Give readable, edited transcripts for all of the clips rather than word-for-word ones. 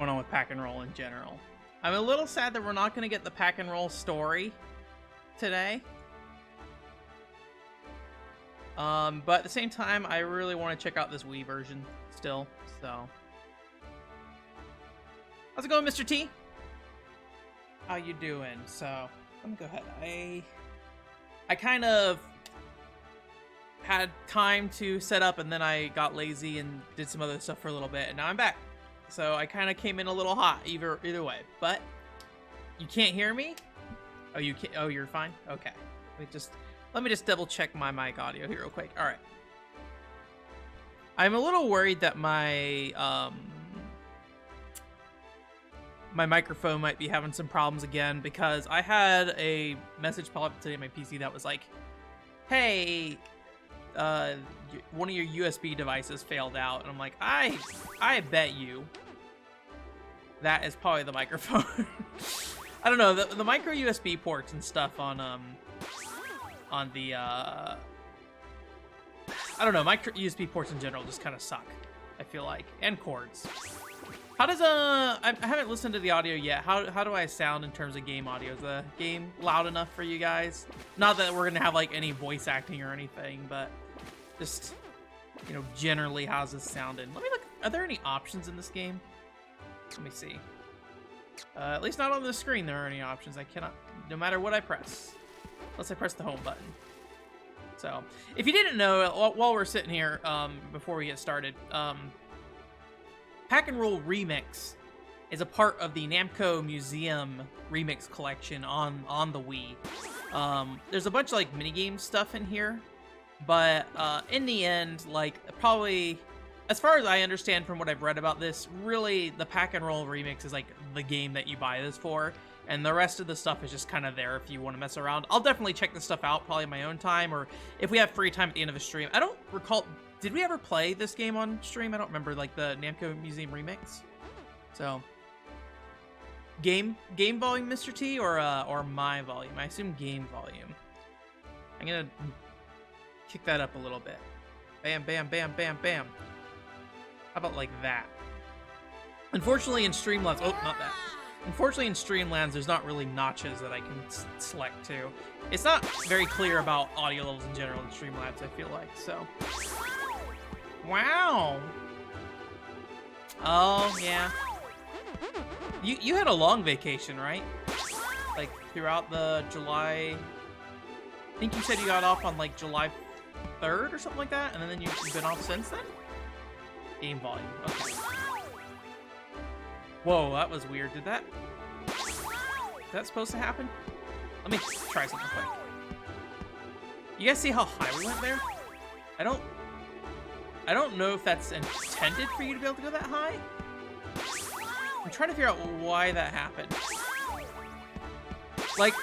going on with Pack and Roll in general. I'm a little sad that we're not going to get the Pack and Roll story today. But at the same time, I really want to check out this Wii version still, so. How's it going, Mr. T? How you doing? So, let me go ahead. I kind of had time to set up, and then I got lazy and did some other stuff for a little bit, and now I'm back. So I kind of came in a little hot either way. But you can't hear me? Oh, you can't. Oh, you're fine. Okay. Let me just double check my mic audio here real quick. All right. I'm a little worried that my my microphone might be having some problems again, because I had a message pop up today on my PC that was like, "Hey, one of your USB devices failed out," and I'm like, I bet you that is probably the microphone. I don't know, the micro USB ports and stuff on the I don't know, micro USB ports in general just kind of suck, I feel like, and cords. How does I haven't listened to the audio yet. How do I sound in terms of game audio? Is the game loud enough for you guys? Not that we're gonna have like any voice acting or anything, but just, you know, generally, how's this sounding? Let me look. Are there any options in this game? Let me see. At least not on the screen there are any options. I cannot, no matter what I press. Unless I press the home button. So, if you didn't know, while we're sitting here, before we get started, Pack and Roll Remix is a part of the Namco Museum Remix collection on the Wii. There's a bunch of like minigame stuff in here. But in the end, like, probably, as far as I understand from what I've read about this, really the Pack and Roll Remix is like the game that you buy this for, and the rest of the stuff is just kind of there if you want to mess around. I'll definitely check this stuff out, probably in my own time, or if we have free time at the end of a stream. I don't recall, did we ever play this game on stream? I don't remember, like the Namco Museum Remix. So, game volume, Mr. T, or my volume? I assume game volume. I'm gonna kick that up a little bit. Bam, bam, bam, bam, bam. How about like that? Unfortunately in Streamlabs, oh, not that. Unfortunately in Streamlabs, there's not really notches that I can select to. It's not very clear about audio levels in general in Streamlabs, I feel like, so. Wow. Oh, yeah. You had a long vacation, right? Like, throughout the July... I think you said you got off on like July 3rd or something like that, and then you've been off since then? Game volume, okay. Whoa, that was weird. Is that supposed to happen? Let me try something quick. You guys see how high we went there? I don't know if that's intended for you to be able to go that high. I'm trying to figure out why that happened. Like,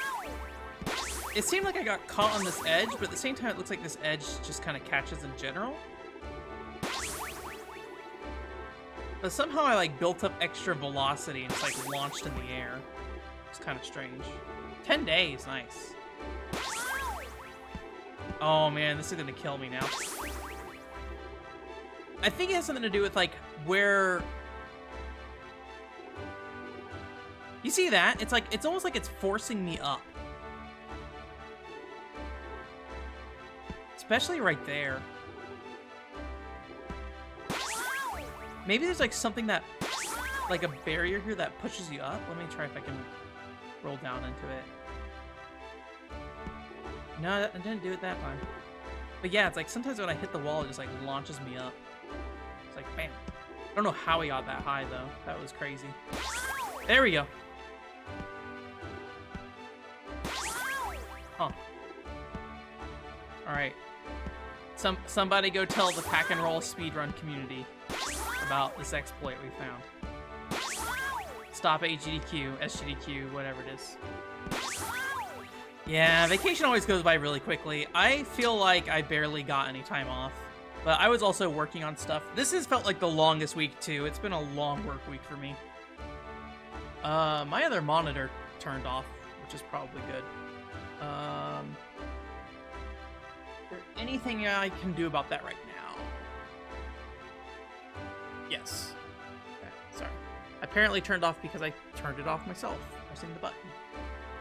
it seemed like I got caught on this edge, but at the same time it looks like this edge just kind of catches in general. But somehow I like built up extra velocity and it's like launched in the air. It's kind of strange. 10 days, nice. Oh man, this is gonna kill me now. I think it has something to do with like where... You see that? It's like, it's almost like it's forcing me up. Especially right there. Maybe there's like something that, like a barrier here that pushes you up. Let me try if I can roll down into it. No, I didn't do it that time. But yeah, it's like sometimes when I hit the wall, it just like launches me up. It's like, bam. I don't know how we got that high though. That was crazy. There we go. Huh. Alright. Somebody go tell the Pack and Roll speedrun community about this exploit we found. Stop HGDQ, SGDQ, whatever it is. Yeah, vacation always goes by really quickly. I feel like I barely got any time off, but I was also working on stuff. This has felt like the longest week too. It's been a long work week for me. My other monitor turned off, which is probably good. Is there anything I can do about that right now? Yes. Okay, sorry. Apparently turned off because I turned it off myself, pressing the button.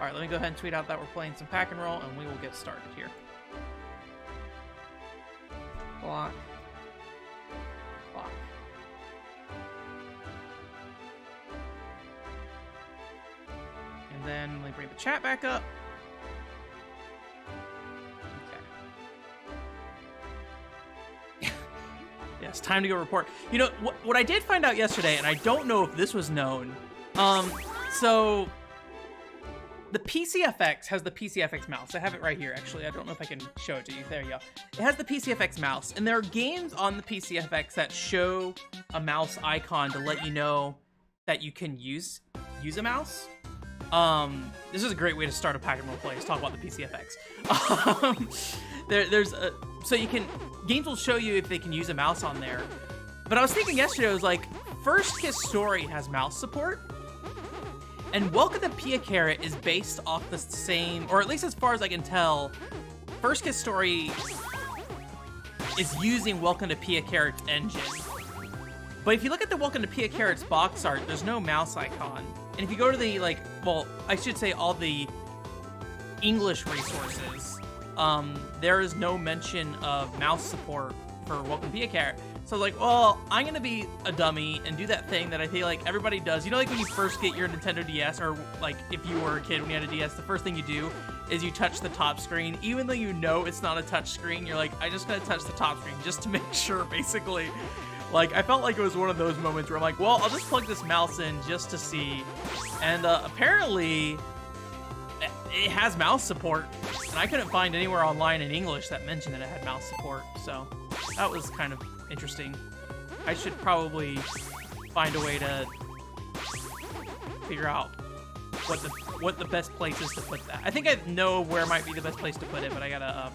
All right, let me go ahead and tweet out that we're playing some pack and roll, and we will get started here. Block. Block. And then let me bring the chat back up. Okay. Yes, time to go report. You know, what I did find out yesterday, and I don't know if this was known, so the PCFX has the PCFX mouse. I have it right here, actually. I don't know if I can show it to you. There you go. It has the PCFX mouse, and there are games on the PCFX that show a mouse icon to let you know that you can use a mouse. This is a great way to start a pack and roll play. Let's talk about the PCFX. So you can, games will show you if they can use a mouse on there. But I was thinking yesterday, I was like, First Kiss Story has mouse support. And Welcome to Pia Carrot is based off the same, or at least as far as I can tell, First Kiss Story is using Welcome to Pia Carrot's engine. But if you look at the Welcome to Pia Carrot's box art, there's no mouse icon. And if you go to the, like, well, I should say all the English resources, there is no mention of mouse support for Welcome to Pia Carrot. So like, well, I'm gonna be a dummy and do that thing that I feel like everybody does. You know, like when you first get your Nintendo DS, or like if you were a kid when you had a DS, the first thing you do is you touch the top screen, even though you know it's not a touch screen. You're like, I just gotta touch the top screen just to make sure, basically. Like, I felt like it was one of those moments where I'm like, well, I'll just plug this mouse in just to see. And apparently, it has mouse support. And I couldn't find anywhere online in English that mentioned that it had mouse support. So that was kind of interesting. I should probably find a way to figure out what the best place is to put that. I think I know where might be the best place to put it, but I gotta,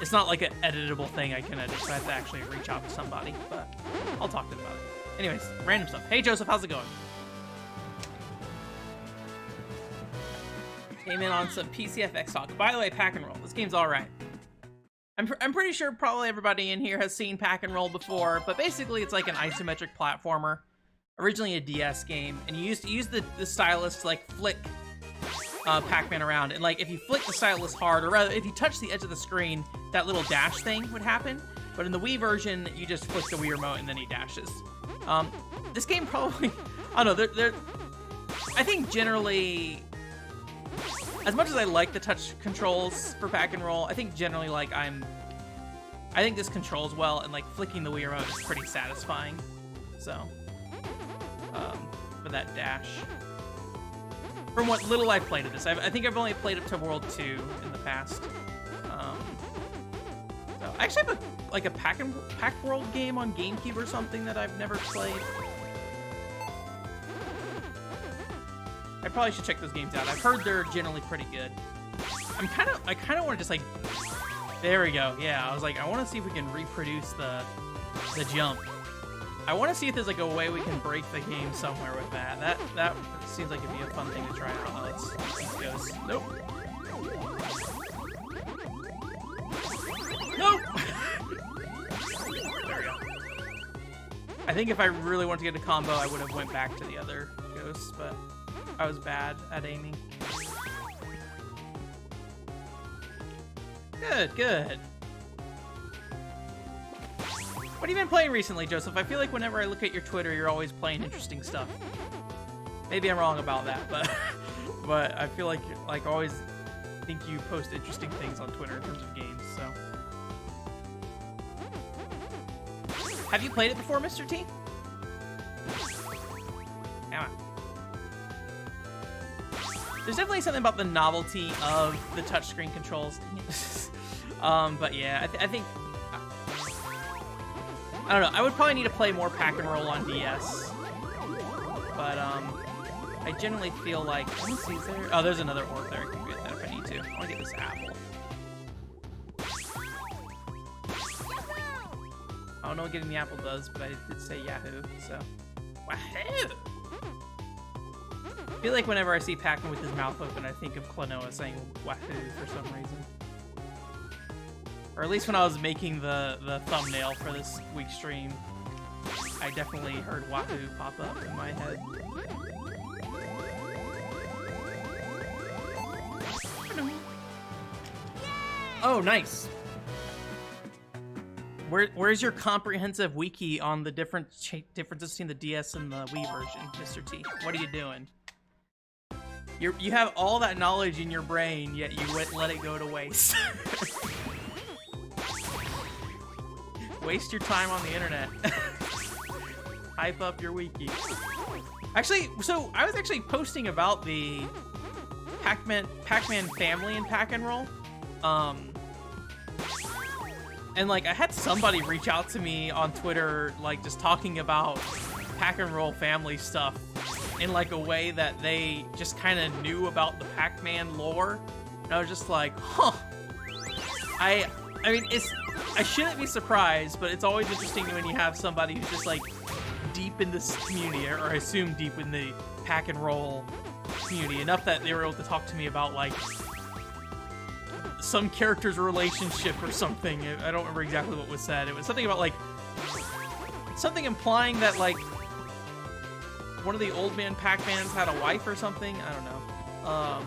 it's not like an editable thing I can edit, so I have to actually reach out to somebody, but I'll talk to them about it. Anyways, random stuff. Hey Joseph, how's it going? Came in on some PCFX talk. By the way, Pack and Roll, this game's alright. I'm pretty sure probably everybody in here has seen Pack and Roll before, but basically it's like an isometric platformer. Originally a DS game, and you used to use the stylus to like flick Pac-Man around, and like if you flick the stylus hard, or rather if you touch the edge of the screen, that little dash thing would happen. But in the Wii version, you just flick the Wii remote and then he dashes. This game probably, I don't know, I think generally, as much as I like the touch controls for Pack and Roll, I think generally like I think this controls well, and like flicking the Wii remote is pretty satisfying. So, for that dash. From what little I've played of this, I think I've only played up to World 2 in the past. So I actually have a Pack World game on GameCube or something that I've never played. I probably should check those games out. I've heard they're generally pretty good. I kind of want to just like, there we go. Yeah, I was like, I want to see if we can reproduce the jump. I want to see if there's like a way we can break the game somewhere with that. That seems like it'd be a fun thing to try out. Oh, let's go. Nope. Nope. There we go. I think if I really wanted to get a combo, I would have went back to the other ghosts, but I was bad at aiming. Good, good. What have you been playing recently, Joseph? I feel like whenever I look at your Twitter, you're always playing interesting stuff. Maybe I'm wrong about that, but I feel like I always think you post interesting things on Twitter in terms of games, so. Have you played it before, Mr. T? Come on. There's definitely something about the novelty of the touchscreen controls. But yeah, I think, I don't know, I would probably need to play more Pack and Roll on DS. But I generally feel like, let me see, is there, oh, there's another orb there. I can get that if I need to. I want to get this apple. I don't know what getting the apple does, but I did say Yahoo, so. Wahoo! I feel like whenever I see Pac-Man with his mouth open, I think of Klonoa saying Wahoo for some reason. Or at least when I was making the thumbnail for this week's stream, I definitely heard Wahoo pop up in my head. Oh, nice. Where's your comprehensive wiki on the differences between the DS and the Wii version, Mr. T? What are you doing? You have all that knowledge in your brain, yet you let it go to waste. Waste your time on the internet. Hype up your wiki. Actually, so I was actually posting about the Pac-Man family in Pack and Roll. And like I had somebody reach out to me on Twitter, like just talking about Pack and Roll family stuff in like a way that they just kind of knew about the Pac-Man lore. And I was just like, huh. I mean, I shouldn't be surprised, but it's always interesting when you have somebody who's just like deep in this community, or I assume deep in the Pack and Roll community, enough that they were able to talk to me about like some character's relationship or something. I don't remember exactly what was said. It was something about like something implying that like one of the old man Pac-Mans had a wife or something. I don't know.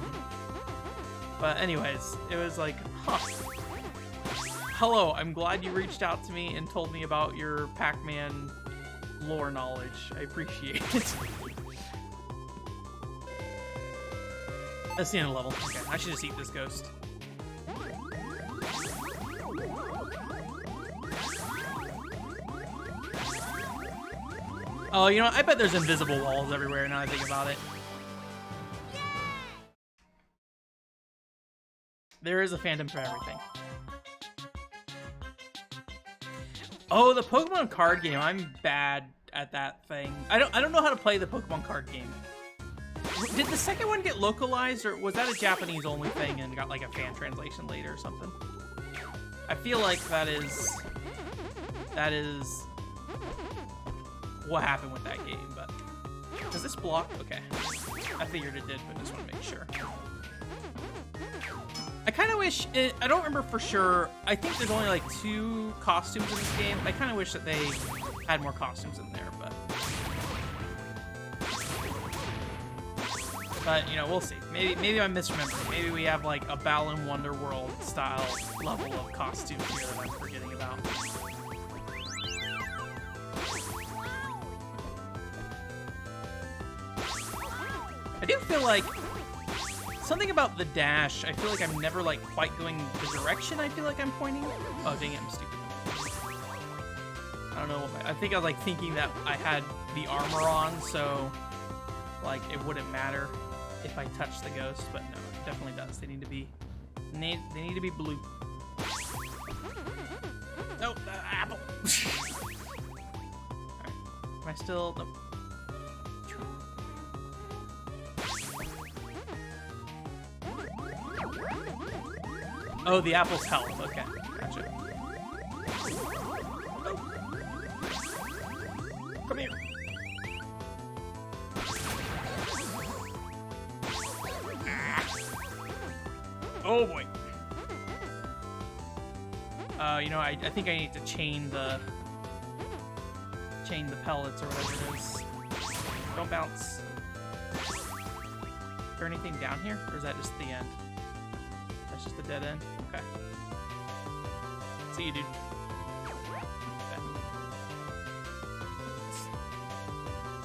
But anyways, it was like, huh. Hello, I'm glad you reached out to me and told me about your Pac-Man lore knowledge. I appreciate it. That's the end of the level. Okay, I should just eat this ghost. Oh, you know, I bet there's invisible walls everywhere now I think about it. There is a fandom for everything. Oh, the Pokemon card game. I'm bad at that thing. I don't know how to play the Pokemon card game. Did the second one get localized, or was that a Japanese only thing and got like a fan translation later or something? I feel like that is what happened with that game, but does this block? Okay. I figured it did, but just want to make sure. I kind of wish, I don't remember for sure, I think there's only like 2 costumes in this game. I kind of wish that they had more costumes in there, but you know, we'll see. Maybe I'm misremembering. Maybe we have like a Balan Wonderworld style level of costume here that I'm forgetting about. I do feel like something about the dash, I feel like I'm never like quite going the direction I feel like I'm pointing. Oh dang it, I'm stupid. I don't know, I think I was like thinking that I had the armor on, so like it wouldn't matter if I touch the ghost, but no, it definitely does. They need to be blue. No, the apple. Alright. Am I still? Nope. Oh, the apple's health. Okay, gotcha. Oh. Come here. Oh boy. You know, I think I need to chain the pellets or whatever it is. Don't bounce. Is there anything down here, or is that just the end? That's just the dead end. Okay. See you, dude.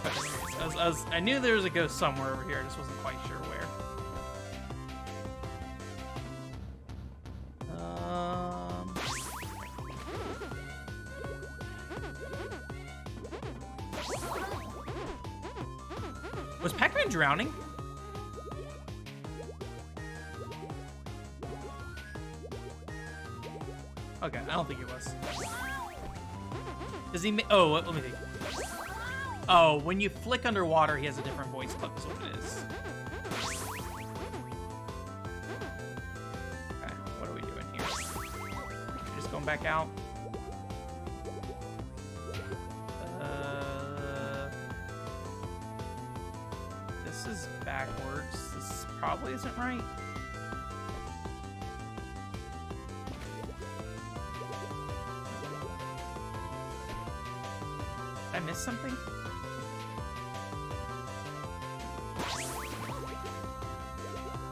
Okay. I knew there was a ghost somewhere over here. I just wasn't quite sure where. Was Pac-Man drowning? Okay, I don't think it was. Does he oh, let me think. Oh, when you flick underwater, he has a different voice clip is what it is. Okay, what are we doing here? Just going back out. This is backwards. This probably isn't right. miss something?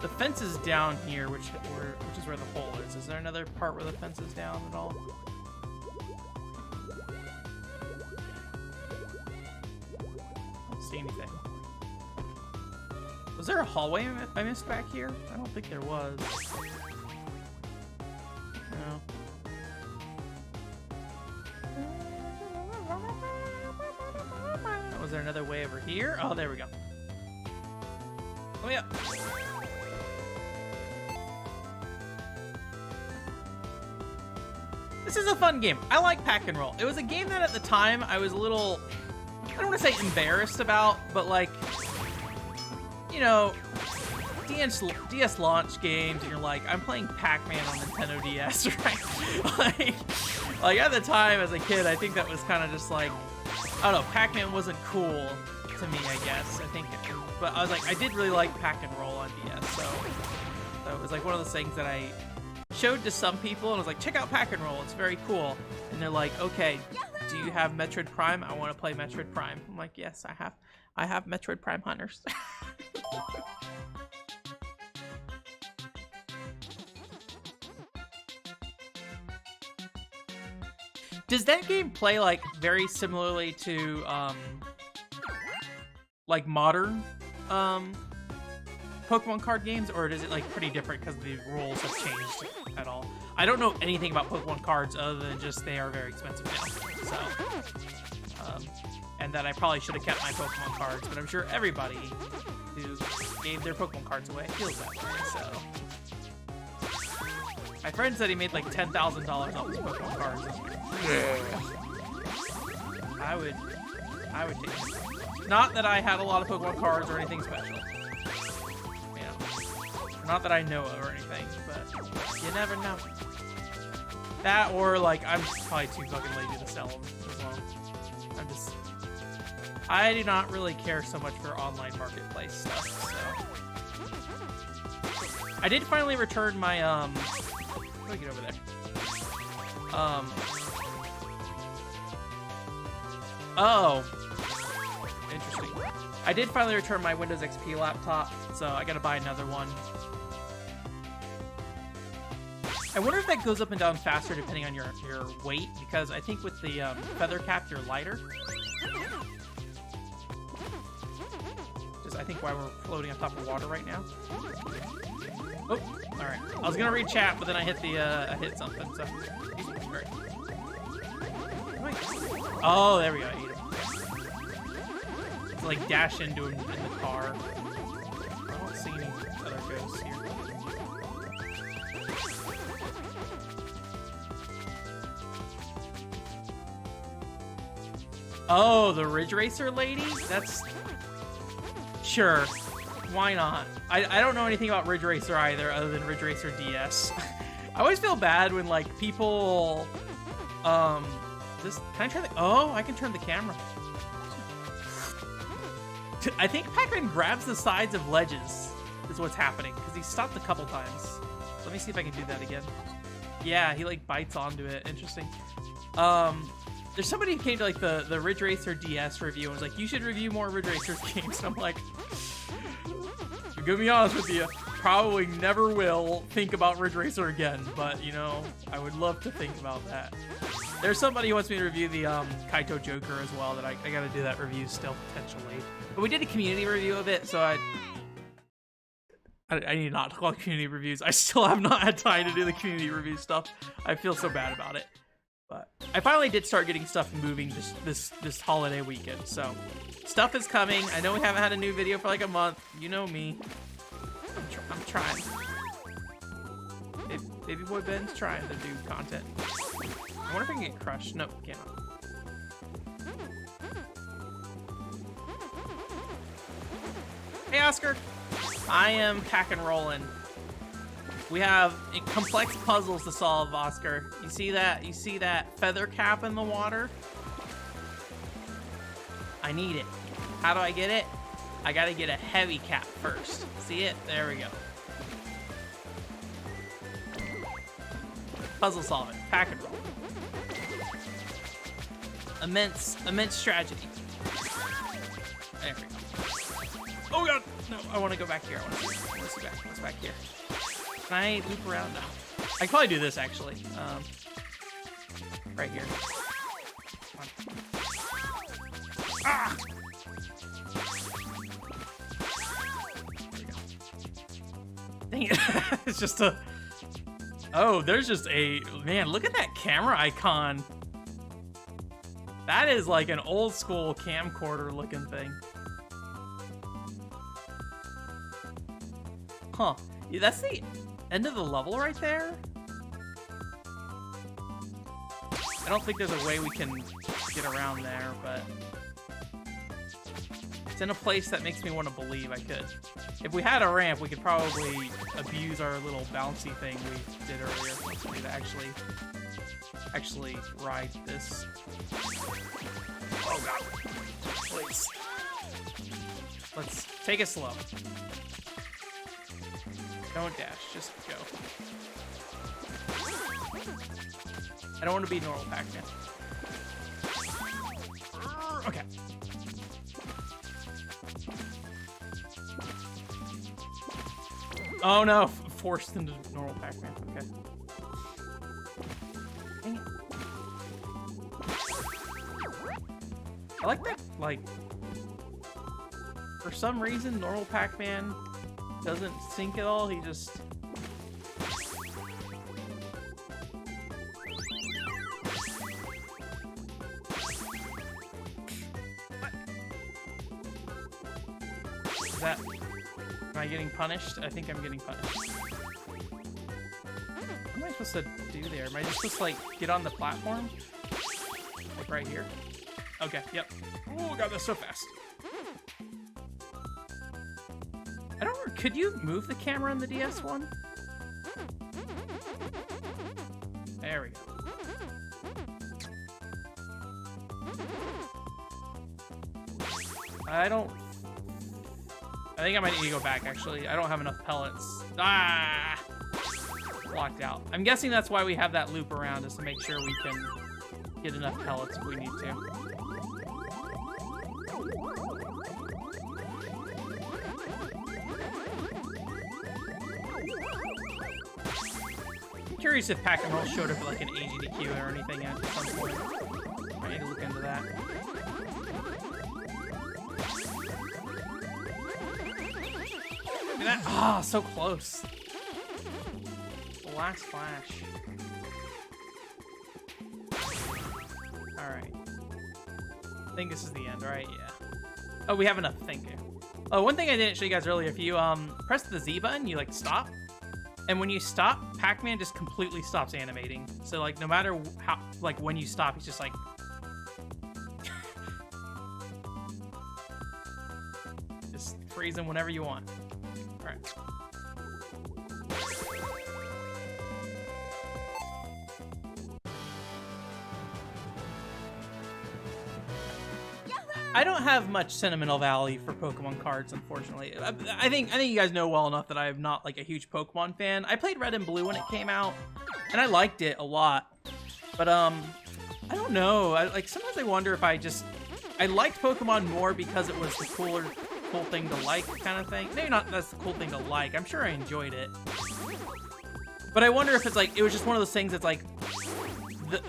The fence is down here, which is where the hole is. Is there another part where the fence is down at all? I don't see anything. Was there a hallway I missed back here? I don't think there was. No. Was there another way over here? Oh, there we go. Oh, yeah. This is a fun game. I like Pack and Roll. It was a game that at the time I was a little, I don't want to say embarrassed about, but like, you know, DS launch games, and you're like, I'm playing Pac-Man on Nintendo DS, right? like at the time as a kid, I think that was kind of just like, I don't know, Pac-Man wasn't cool to me, I guess. I think, but I was like, I did really like Pack and Roll on DS, so it was like one of those things that I showed to some people and was like, check out Pack and Roll, it's very cool. And they're like, okay, do you have Metroid Prime? I want to play Metroid Prime. I'm like, yes, I have Metroid Prime Hunters. Does that game play like very similarly to like modern Pokemon card games, or is it like pretty different because the rules have changed at all? I don't know anything about Pokemon cards other than just they are very expensive now. So, and that I probably should have kept my Pokemon cards, but I'm sure everybody who gave their Pokemon cards away feels that way. So, my friend said he made like $10,000 off his Pokemon cards. I would take it. Not that I had a lot of Pokemon cards or anything special. Not that I know of or anything, but you never know. That or like, I'm probably too fucking lazy to sell them as well. I do not really care so much for online marketplace stuff, so. I did finally return my, how do I get over there? Oh. Interesting. I did finally return my Windows XP laptop, so I gotta buy another one. I wonder if that goes up and down faster depending on your weight, because I think with the feather cap, you're lighter. Just I think why we're floating on top of water right now. Oh, all right. I was gonna read chat, but then I hit I hit something. So, great. Oh, there we go. I ate him. To like dash into him in the car. I don't see any other ghosts here. Oh, the Ridge Racer lady? That's... Sure. Why not? I don't know anything about Ridge Racer either, other than Ridge Racer DS. I always feel bad when, like, people... Can I turn the... Oh, I can turn the camera. I think Pac-Man grabs the sides of ledges, is what's happening, because he stopped a couple times. Let me see if I can do that again. Yeah, he, like, bites onto it. Interesting. There's somebody who came to like the Ridge Racer DS review and was like, you should review more Ridge Racer games. And I'm like, to be honest with you, probably never will think about Ridge Racer again, but you know, I would love to think about that. There's somebody who wants me to review the Kaito Joker as well, that I gotta do that review still potentially. But we did a community review of it, so I need not to call community reviews. I still have not had time to do the community review stuff. I feel so bad about it. But I finally did start getting stuff moving this holiday weekend, so stuff is coming. I know we haven't had a new video for like a month. You know me. I'm trying. Baby boy Ben's trying to do content. I wonder if I can get crushed. No, cannot. Hey Oscar, I am pack and rolling. We have complex puzzles to solve, Oscar. You see that? You see that feather cap in the water? I need it. How do I get it? I gotta get a heavy cap first. See it? There we go. Puzzle solving. Pack and roll. immense tragedy. There we go. Oh god, no, I want to go back here. I want to see what's back here. Can I loop around? No. I can probably do this actually. Right here. Come on. Ah! There you go. Dang it. It's just a... Oh, there's just a... Man, look at that camera icon. That is like an old school camcorder looking thing. Huh. Yeah, that's the end of the level right there. I don't think there's a way we can get around there, but it's in a place that makes me want to believe I could. If we had a ramp, we could probably abuse our little bouncy thing we did earlier. Let's need to actually ride this. Oh god. Please. Let's take it slow. Don't dash, just go. I don't want to be normal Pac-Man. Okay. Oh no, forced into normal Pac-Man. Okay. Dang it. I like that, like, for some reason, normal Pac-Man doesn't sink at all. He just... Is that... Am I getting punished? I think I'm getting punished. What am I supposed to do there? Am I just supposed to, like, get on the platform? Like, right here? Okay, yep. Oh god, that's so fast. I don't know, could you move the camera on the DS one? There we go. I think I might need to go back, actually. I don't have enough pellets. Ah! Blocked out. I'm guessing that's why we have that loop around, is to make sure we can get enough pellets if we need to. I'm curious if Pac and Roll showed up like an AGDQ or anything at some point. I need to look into that. Ah, oh, so close. The last flash. Alright. I think this is the end, right? Yeah. Oh, we have enough. Thank you. Oh, one thing I didn't show you guys earlier, if you press the Z button, you like stop. And when you stop, Pac-Man just completely stops animating. So like no matter how, like when you stop, he's just like... just freeze him whenever you want. Alright. I don't have much sentimental value for Pokemon cards, unfortunately. I think you guys know well enough that I am not like a huge Pokemon fan. I played Red and Blue when it came out, and I liked it a lot. But I don't know. Like sometimes I wonder if I liked Pokemon more because it was the cool thing to like kind of thing. Maybe not that's the cool thing to like. I'm sure I enjoyed it. But I wonder if it's like it was just one of those things that's like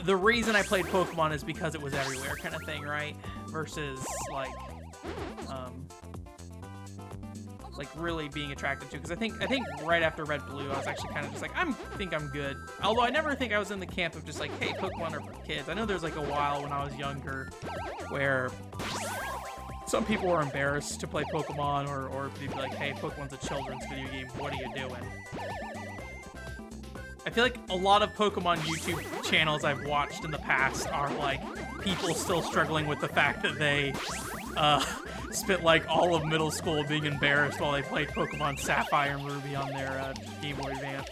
the reason I played Pokemon is because it was everywhere kind of thing, right? Versus like really being attracted to, because I think right after Red Blue I was actually kind of just like I think I'm good. Although I never think I was in the camp of just like, hey, Pokemon are for kids. I know there's like a while when I was younger where some people were embarrassed to play Pokemon, or they'd be like, hey, Pokemon's a children's video game, what are you doing? I feel like a lot of Pokemon YouTube channels I've watched in the past are like people still struggling with the fact that they spent like all of middle school being embarrassed while they played Pokemon Sapphire and Ruby on their Game Boy Advance.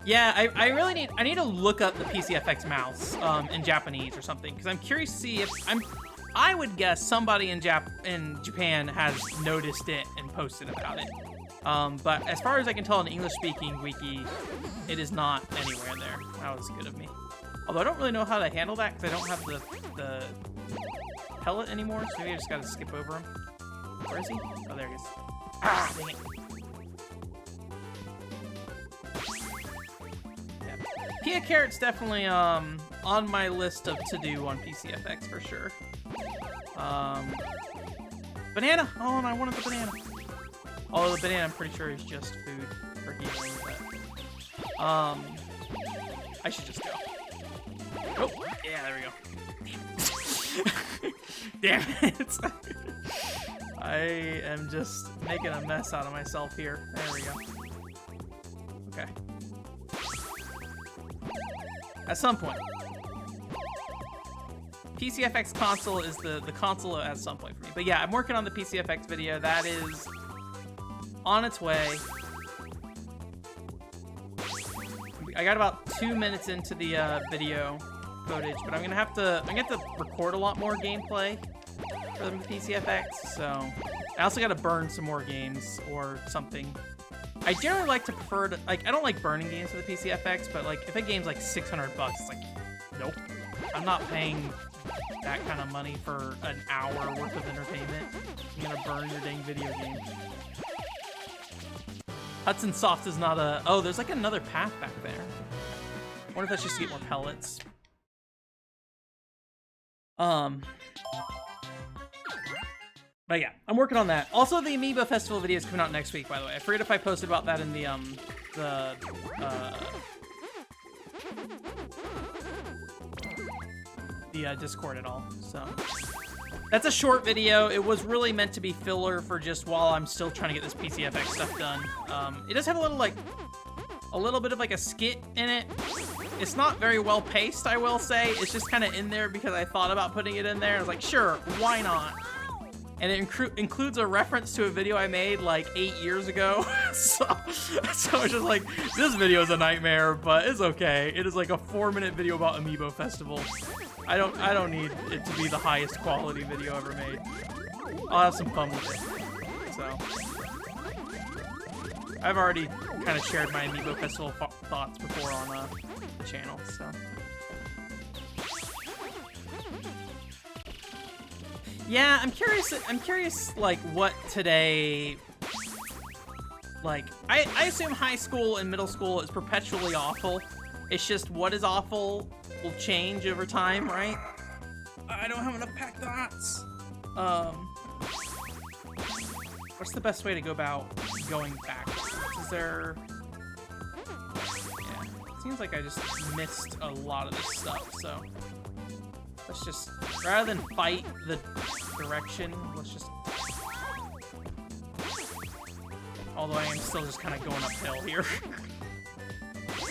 Yeah, I need to look up the PCFX mouse in Japanese or something, because I'm curious to see if I would guess somebody in Japan has noticed it and posted about it. But as far as I can tell in the English-speaking wiki, it is not anywhere there. That was good of me. Although I don't really know how to handle that because I don't have the pellet anymore, so maybe I just gotta skip over him. Where is he? Oh, there he is. Ah, dang it. Yeah. Pia Carrot's definitely on my list of to-do on PCFX for sure. Banana! Oh, and I wanted the banana. Although the banana, I'm pretty sure is just food for healing, but... I should just go. Oh, yeah, there we go. Damn it. I am just making a mess out of myself here. There we go. Okay. At some point. PCFX console is the console at some point for me. But yeah, I'm working on the PCFX video. That is on its way. I got about 2 minutes into the video footage, but I'm gonna have to record a lot more gameplay for the PCFX. So I also gotta burn some more games or something. I generally like to prefer to, like, I don't like burning games for the PCFX, but like if a game's like $600, it's like, nope, I'm not paying that kind of money for an hour worth of entertainment. I'm gonna burn your dang video game. Hudson Soft is not a... Oh, there's like another path back there. I wonder if that's just to get more pellets. But yeah, I'm working on that. Also, the Amiibo Festival video is coming out next week, by the way. I forget if I posted about that in the Discord at all, so... That's a short video. It was really meant to be filler for just while I'm still trying to get this PCFX stuff done. It does have a little bit of like a skit in it. It's not very well paced, I will say. It's just kind of in there because I thought about putting it in there. I was like, sure, why not? And it includes a reference to a video I made like 8 years ago. so it's just like, this video is a nightmare, but it's okay. It is like a 4-minute video about Amiibo Festival. I don't need it to be the highest quality video ever made. I'll have some fun with it. So I've already kind of shared my Amiibo Festival thoughts before on the channel, so. Yeah, I'm curious like what today, like, I assume high school and middle school is perpetually awful. It's just what is awful will change over time, right? I don't have enough packed dots. What's the best way to go about going back? Is there... Yeah, it seems like I just missed a lot of this stuff, so... Let's just, rather than fight the direction, let's just... Although I am still just kind of going uphill here.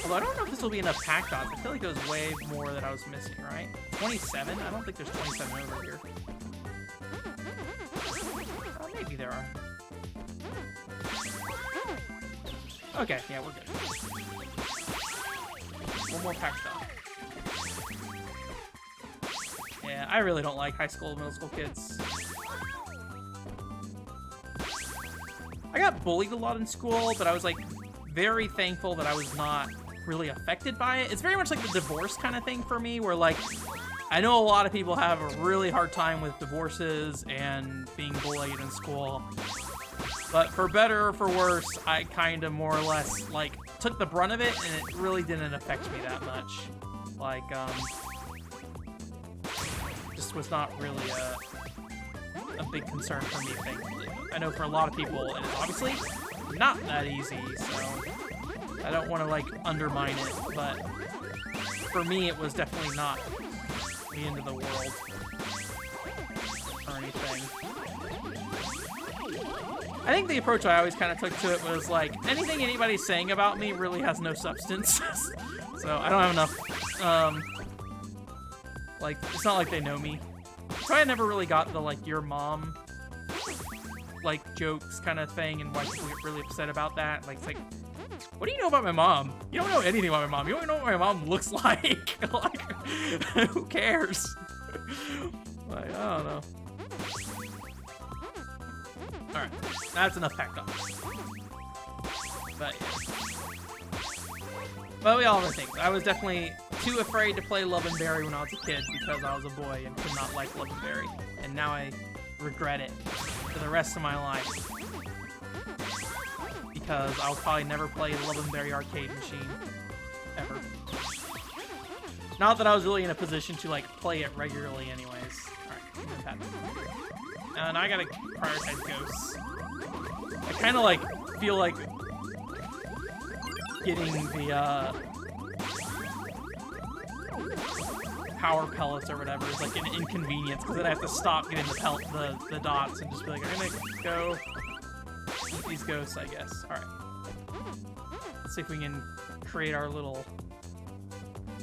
Although I don't know if this will be enough pack dots. I feel like it was way more that I was missing, right? 27? I don't think there's 27 over here. Oh, maybe there are. Okay, yeah, we're good. One more pack dot. Yeah, I really don't like high school and middle school kids. I got bullied a lot in school, but I was like very thankful that I was not really affected by it. It's very much like the divorce kind of thing for me, where like I know a lot of people have a really hard time with divorces and being bullied in school, but for better or for worse, I kind of more or less like took the brunt of it, and it really didn't affect me that much. Like just was not really a big concern for me, thankfully. I know for a lot of people it is obviously not that easy, so I don't want to like undermine it, but for me it was definitely not the end of the world or anything. I think the approach I always kind of took to it was like, anything anybody's saying about me really has no substance. So I don't have enough, like, it's not like they know me. So I never really got the like, your mom, like, jokes kind of thing, and why people get really upset about that. Like, it's like, what do you know about my mom? You don't know anything about my mom. You don't know what my mom looks like. Like, who cares? Like, I don't know. Alright, that's enough packed up. But well, we all have things. I was definitely too afraid to play Love and Berry when I was a kid because I was a boy and could not like Love and Berry. And now I regret it for the rest of my life. Because I'll probably never play Love and Berry arcade machine. Ever. Not that I was really in a position to like play it regularly anyways. Alright, and I gotta prioritize ghosts. I kinda like feel like getting the power pellets or whatever is like an inconvenience because then I have to stop getting the dots and just be like, I'm gonna go eat these ghosts, I guess. Alright. Let's see if we can create our little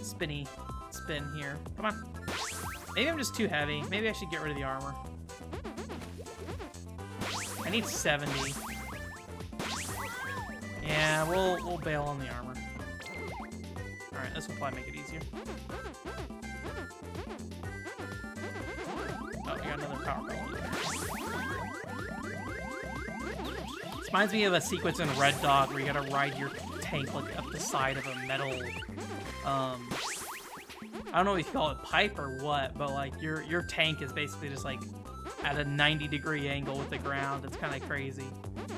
spin here. Come on. Maybe I'm just too heavy. Maybe I should get rid of the armor. I need 70. Yeah, we'll bail on the armor. Alright, this will probably make it easier. Oh, we got another power pellet. This reminds me of a sequence in Red Dog where you gotta ride your tank like up the side of a metal, I don't know if you call it pipe or what, but like your tank is basically just like at a 90-degree angle with the ground. It's kind of crazy.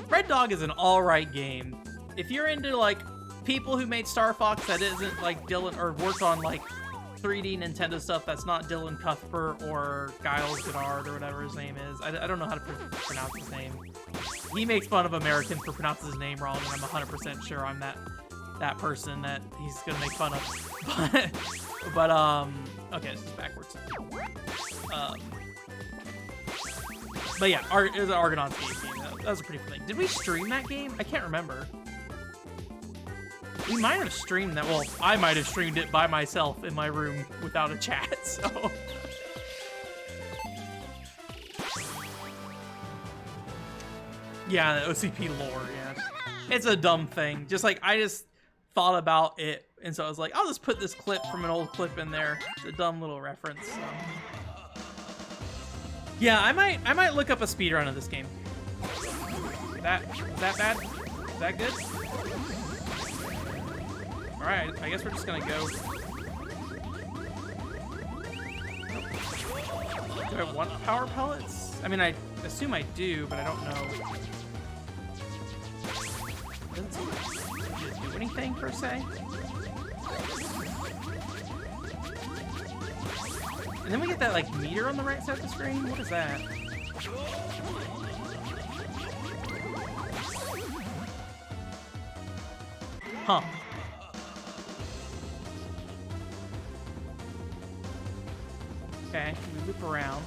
Red Dog is an alright game. If you're into like people who made Star Fox that isn't like Dylan, or worked on like 3D Nintendo stuff that's not Dylan Cuthbert or Giles Goddard or whatever his name is. I don't know how to pronounce his name. He makes fun of Americans for pronouncing his name wrong, and I'm 100% sure I'm that person that he's gonna make fun of. But okay, this is backwards. But yeah, it was an Argonauts game. That was a pretty fun thing. Did we stream that game? I can't remember. We might have streamed that. Well, I might have streamed it by myself in my room without a chat, so. Yeah, the OCP lore, yeah. It's a dumb thing. Just like, I just thought about it, and so I was like, I'll just put this clip from an old clip in there. It's a dumb little reference, so. Yeah, I might look up a speedrun of this game. Is that bad? Is that good? Alright, I guess we're just gonna go. Do I want power pellets? I mean, I assume I do, but I don't know. It doesn't seem like it do anything, per se. And then we get that, like, meter on the right side of the screen? What is that? Huh. Okay, we loop around.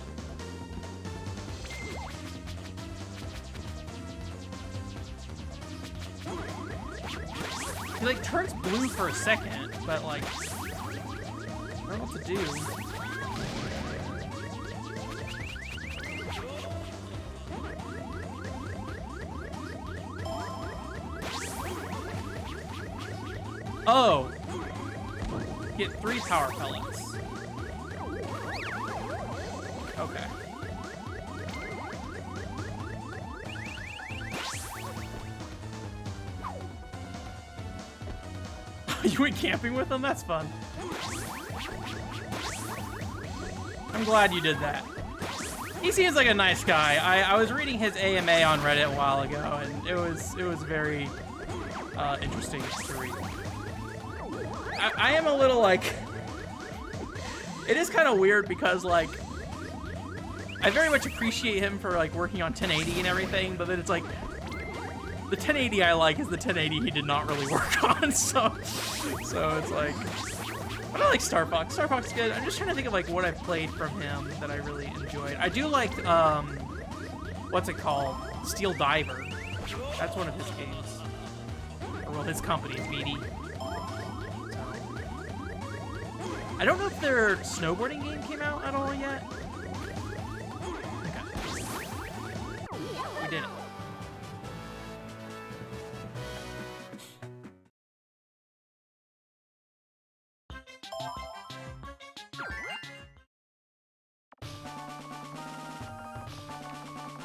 He like turns blue for a second, but like I don't know what to do. Oh! Get 3 power pellets. Okay. You went camping with him? That's fun. I'm glad you did that. He seems like a nice guy. I was reading his AMA on Reddit a while ago, and it was very interesting to read. I am a little like... It is kind of weird because like I very much appreciate him for like working on 1080 and everything, but then it's like the 1080 I like is the 1080 he did not really work on, so it's like I don't like Star Fox. Star Fox is good. I'm just trying to think of like what I've played from him that I really enjoyed. I do like what's it called? Steel Diver. That's one of his games. Or well, his company's BD. I don't know if their snowboarding game came out at all yet. Okay. We did it.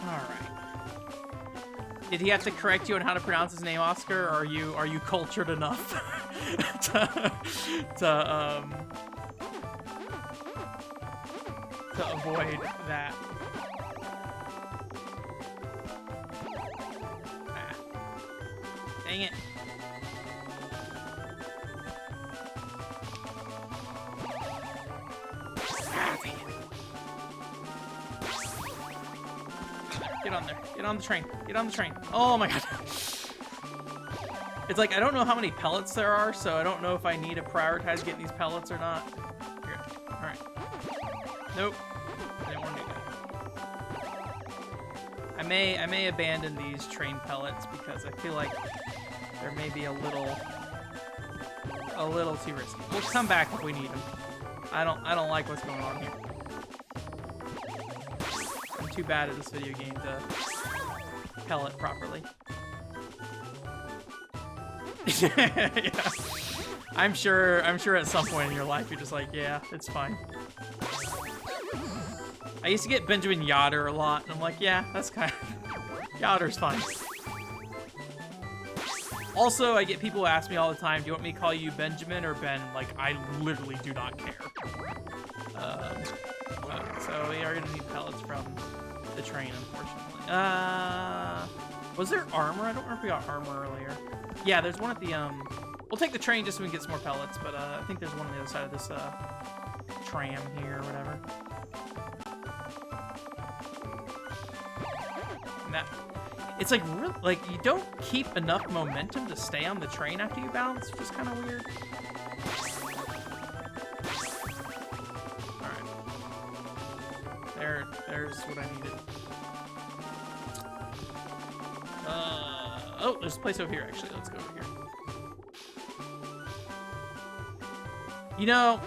Alright. Did he have to correct you on how to pronounce his name, Oscar? Or are you cultured enough to avoid that? Ah. Dang it. Ah, dang it. Get on there. Get on the train. Get on the train. Oh my god. It's like, I don't know how many pellets there are, so I don't know if I need to prioritize getting these pellets or not. Here. Alright. Nope. I didn't want to do that. I may abandon these train pellets because I feel like there may be a little too risky. We'll come back if we need them. I don't like what's going on here. I'm too bad at this video game to pellet properly. Yeah. I'm sure at some point in your life you're just like, yeah, it's fine. I used to get Benjamin Yoder a lot, and I'm like, yeah, that's kind of... Yoder's fine. Also, I get people who ask me all the time, do you want me to call you Benjamin or Ben? Like, I literally do not care. So we are going to need pellets from the train, unfortunately. Was there armor? I don't remember if we got armor earlier. Yeah, there's one at the, we'll take the train just so we can get some more pellets, but I think there's one on the other side of this, tram here or whatever. And that, it's like, you don't keep enough momentum to stay on the train after you bounce, which is kind of weird. Alright. There's what I needed. Oh, there's a place over here, actually. Let's go over here. You know,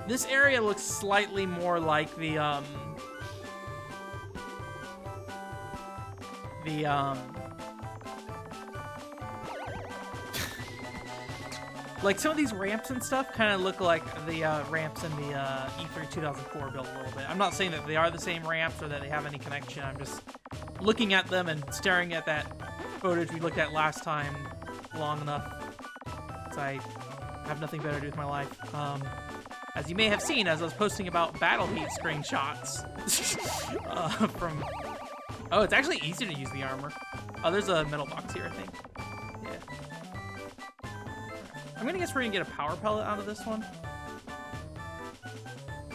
this area looks slightly more like the like some of these ramps and stuff kind of look like the ramps in the E3 2004 build a little bit. I'm not saying that they are the same ramps or that they have any connection. I'm just looking at them and staring at that footage we looked at last time long enough, because I have nothing better to do with my life. As you may have seen, as I was posting about Battle Heat screenshots from... Oh, it's actually easier to use the armor. Oh, there's a metal box here, I think. Yeah. I'm gonna guess we're gonna get a power pellet out of this one.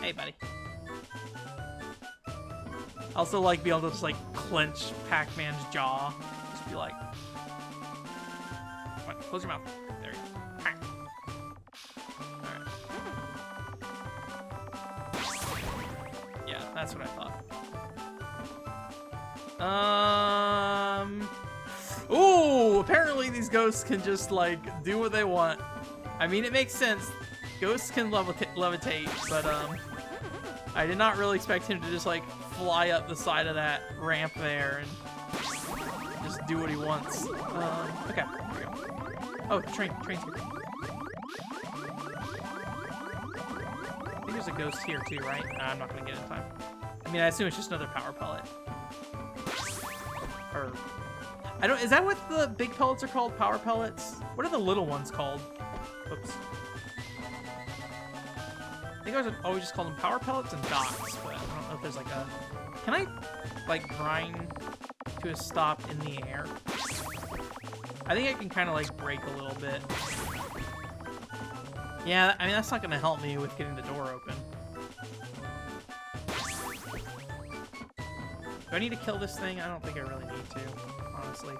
Hey, buddy. I also like being able to just like clench Pac-Man's jaw. Just be like, come on, close your mouth. There you go. Alright. Yeah, that's what I thought. Ooh, apparently these ghosts can just like do what they want. I mean, it makes sense. Ghosts can levitate, but I did not really expect him to just like fly up the side of that ramp there and just do what he wants. Okay, here we go. Oh, train's here. I think there's a ghost here too, right? Nah, I'm not gonna get it in time. I mean, I assume it's just another power pellet. Or, I don't, is that what the big pellets are called? Power pellets? What are the little ones called? Oops. I think I was always just called them power pellets and dots, but I don't know if there's like a... Can I, like, grind to a stop in the air? I think I can kind of, like, brake a little bit. Yeah, I mean, that's not going to help me with getting the door open. Do I need to kill this thing? I don't think I really need to, honestly.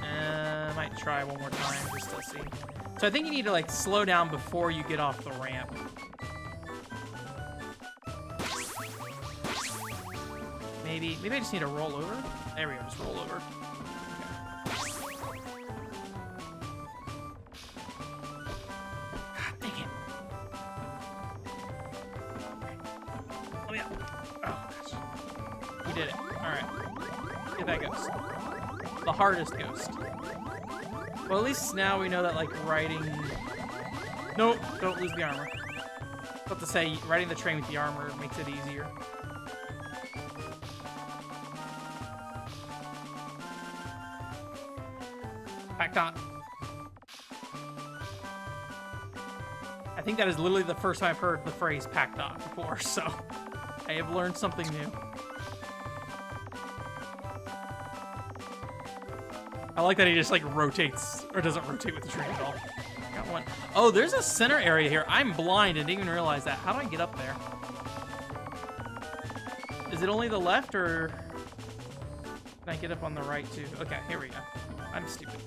I might try one more time just to see. So I think you need to like slow down before you get off the ramp. Maybe I just need to roll over. There we go, just roll over. God dang it. Let me out. Oh gosh. We did it. Alright. Get that ghost. The hardest ghost. Well, at least now we know that, like, riding... Nope, don't lose the armor. About to say, riding the train with the armor makes it easier. Packed on. I think that is literally the first time I've heard the phrase packed on before, so I have learned something new. I like that he just like rotates, or doesn't rotate with the train at all. Got one. Oh, there's a center area here. I'm blind and didn't even realize that. How do I get up there? Is it only the left, or can I get up on the right too? Okay, here we go. I'm stupid.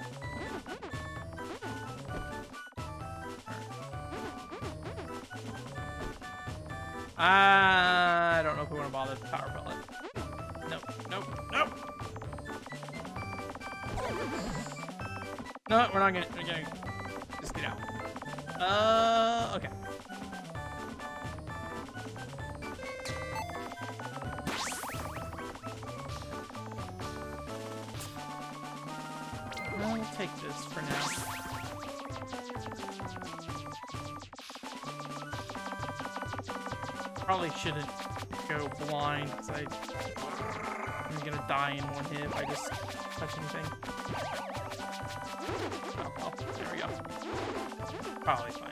I don't know if we want to bother the power pellet. Nope, nope, nope. No, we're not gonna just get out. Okay. I'll take this for now. Probably shouldn't go blind because I'm gonna die in one hit if I just touch anything. Oh, well, there we go. Probably fine.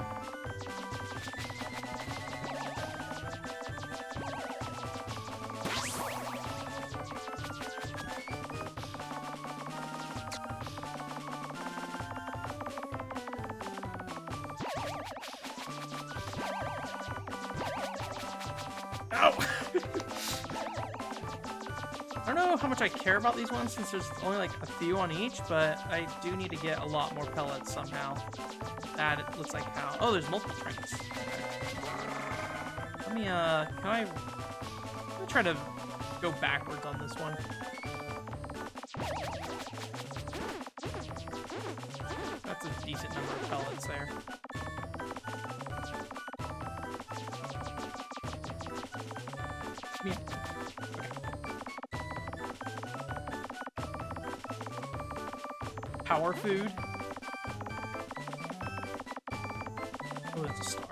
Ow! I don't know how much I care about these ones since there's only like a few on each, but I do need to get a lot more pellets somehow. That it looks like how. Oh, there's multiple trains. Let me let me try to go backwards on this one. That's a decent number of pellets there. Yeah. Okay. Power food. Oh, it's a star.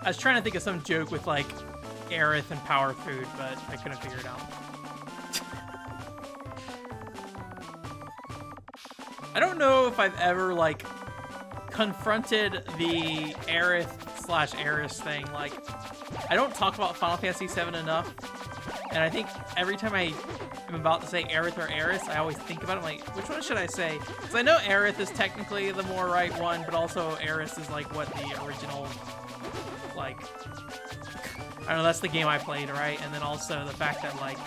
I was trying to think of some joke with like Aerith and power food, but I couldn't figure it out. I don't know if I've ever like confronted the Aerith/Aeris thing. Like, I don't talk about Final Fantasy VII enough, and I think every time I am about to say Aerith or Aeris, I always think about it. I'm like, which one should I say? Because I know Aerith is technically the more right one, but also Aeris is like what the original, like, I don't know, that's the game I played, right? And then also the fact that like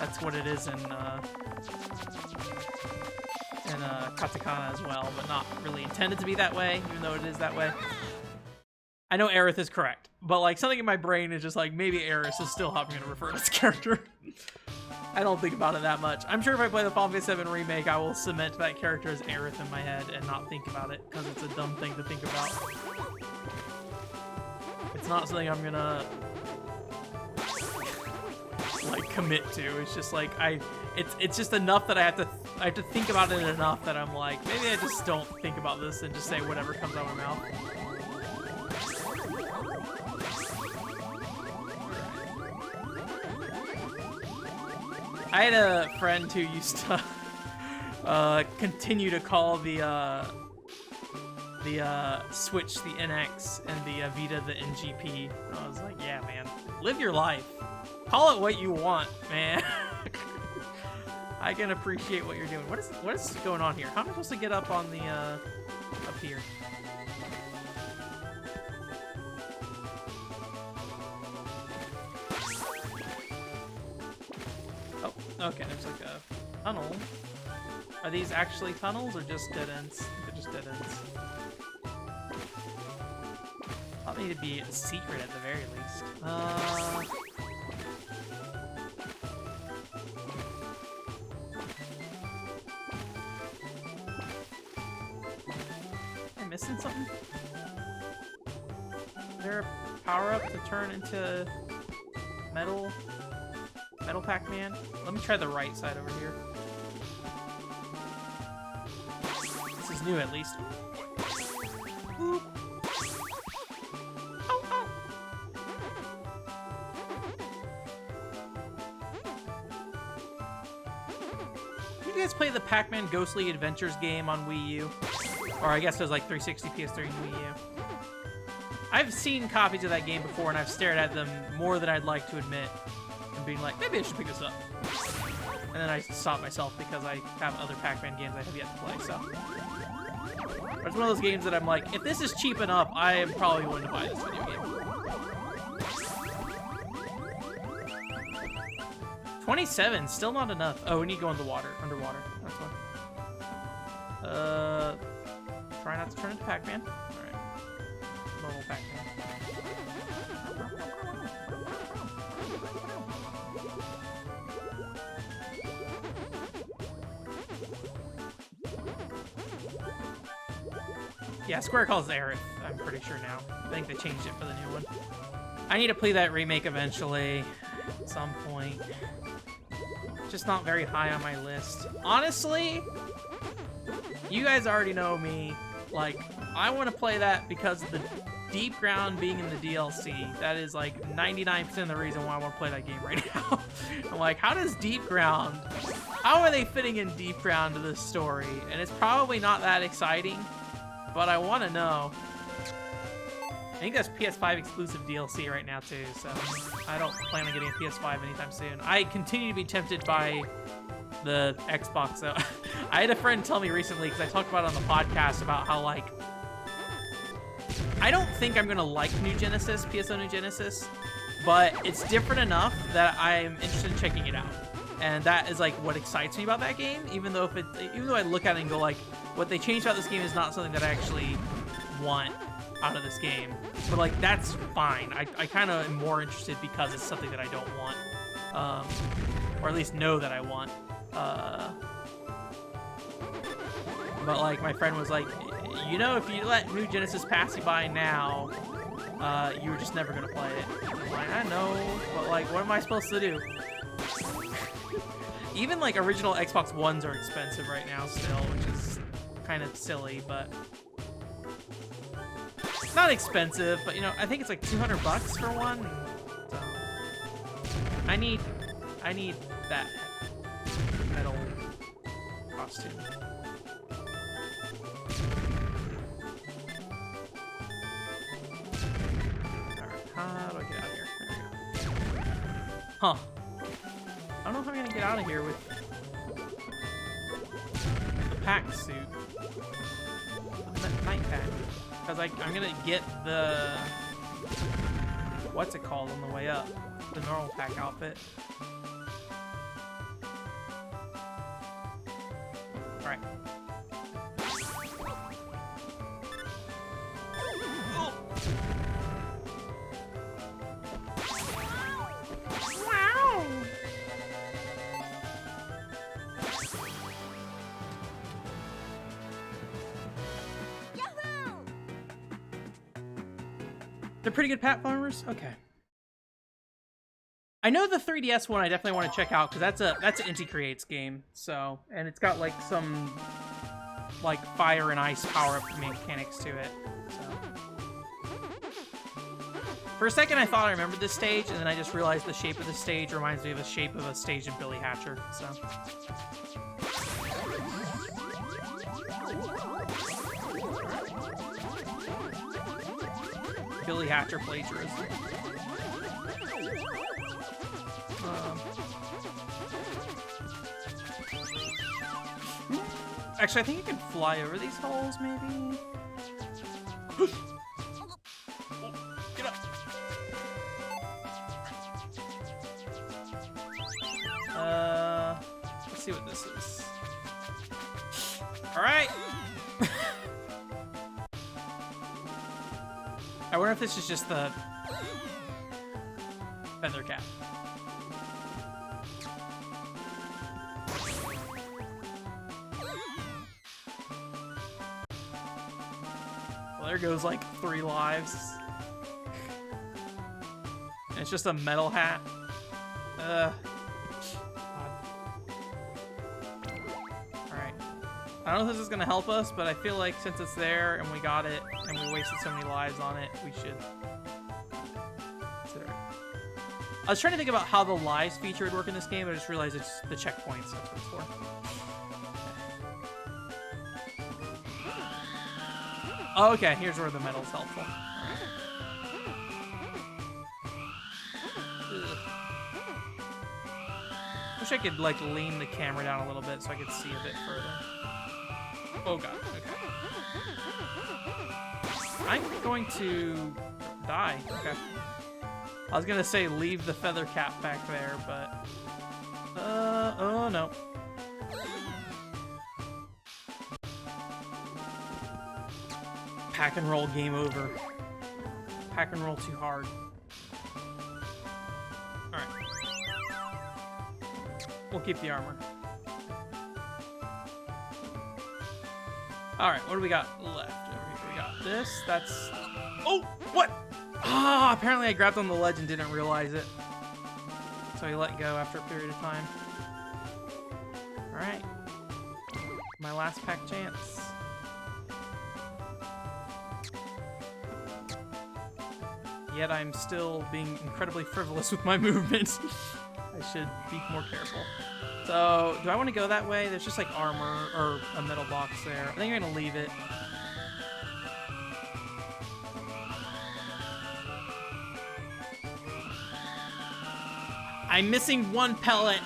that's what it is in Katakana as well, but not really intended to be that way, even though it is that way. I know Aerith is correct, but like something in my brain is just like maybe Aeris is still how I'm going to refer to this character. I don't think about it that much. I'm sure if I play the Final Fantasy VII Remake, I will cement that character as Aerith in my head and not think about it, because it's a dumb thing to think about. It's not something I'm gonna like commit to. It's just like it's just enough that I have to think about it enough that I'm like, maybe I just don't think about this and just say whatever comes out of my mouth. I had a friend who used to continue to call the Switch the NX and the Vita the NGP. And I was like, yeah, man, live your life. Call it what you want, man. I can appreciate what you're doing. What is going on here? How am I supposed to get up on the up here? Oh, okay. There's like a tunnel. Are these actually tunnels or just dead ends? They're just dead ends. Thought they need to be a secret at the very least. Am I missing something? Is there a power-up to turn into Metal Pac-Man? Let me try the right side over here. new at least. Ooh. Oh, oh. Did you guys play the Pac-Man Ghostly Adventures game on Wii U? Or I guess it was like 360, PS3, and Wii U. I've seen copies of that game before, and I've stared at them more than I'd like to admit, and being like, maybe I should pick this up. And then I stop myself because I have other Pac-Man games I have yet to play, so. But it's one of those games that I'm like, if this is cheap enough, I am probably willing to buy this video game. 27, still not enough. Oh, we need to go in the water, underwater. That's one. Try not to turn into Pac-Man. Alright. Normal Pac-Man. Yeah, Square calls Aerith, I'm pretty sure now. I think they changed it for the new one. I need to play that remake eventually, at some point. Just not very high on my list. Honestly, you guys already know me. Like, I want to play that because of the Deep Ground being in the DLC. That is like 99% of the reason why I want to play that game right now. I'm like, how does Deep Ground... How are they fitting in Deep Ground to this story? And it's probably not that exciting, but I want to know. I think that's PS5 exclusive DLC right now too, so I don't plan on getting a PS5 anytime soon. I continue to be tempted by the Xbox though. I had a friend tell me recently, because I talked about it on the podcast, about how like, I don't think I'm gonna like New Genesis, PSO New Genesis, but it's different enough that I'm interested in checking it out. And that is like what excites me about that game, even though I look at it and go like, what they changed about this game is not something that I actually want out of this game. But like, that's fine. I kind of am more interested because it's something that I don't want. Or at least know that I want. But like, my friend was like, you know, if you let New Genesis pass you by now, you were just never gonna play it. I'm like, I know, but like, what am I supposed to do? Even like original Xbox Ones are expensive right now still, which is kind of silly, but it's not expensive, but you know, I think it's like 200 bucks for one. So I need that metal costume. Alright, how do I get out of here? There we go. Huh. I don't know if I'm gonna get out of here with the pack suit. The night pack. Because I'm gonna get the... what's it called on the way up? The normal pack outfit. Alright. They're pretty good platformers? Okay. I know the 3DS one I definitely want to check out, because that's an Inti Creates game, so, and it's got like some like fire and ice power-up mechanics to it. So. For a second I thought I remembered this stage, and then I just realized the shape of the stage reminds me of the shape of a stage in Billy Hatcher, so. Billy Hatcher plagiarism. Actually, I think you can fly over these holes, maybe? Get up! Let's see what this is. Alright! I wonder if this is just the feather cap. Well, there goes like 3 lives. And it's just a metal hat. Alright. I don't know if this is gonna help us, but I feel like since it's there and we got it and we wasted so many lives on it, we should consider it. I was trying to think about how the lives feature would work in this game, but I just realized it's the checkpoints. That's what it's for. Oh, okay, here's where the metal's helpful. Ugh. Wish I could like lean the camera down a little bit so I could see a bit further. Oh god, okay. I'm going to die. Okay. I was gonna say leave the feather cap back there, but oh no. Pack and roll, game over. Pack and roll too hard. Alright. We'll keep the armor. Alright, what do we got left over here? We got this, that's... Oh! What? Ah, apparently I grabbed on the ledge and didn't realize it. So I let go after a period of time. Alright. My last pack chance. Yet I'm still being incredibly frivolous with my movement. I should be more careful. So, do I want to go that way? There's just like armor or a metal box there. I think I'm gonna leave it. I'm missing one pellet.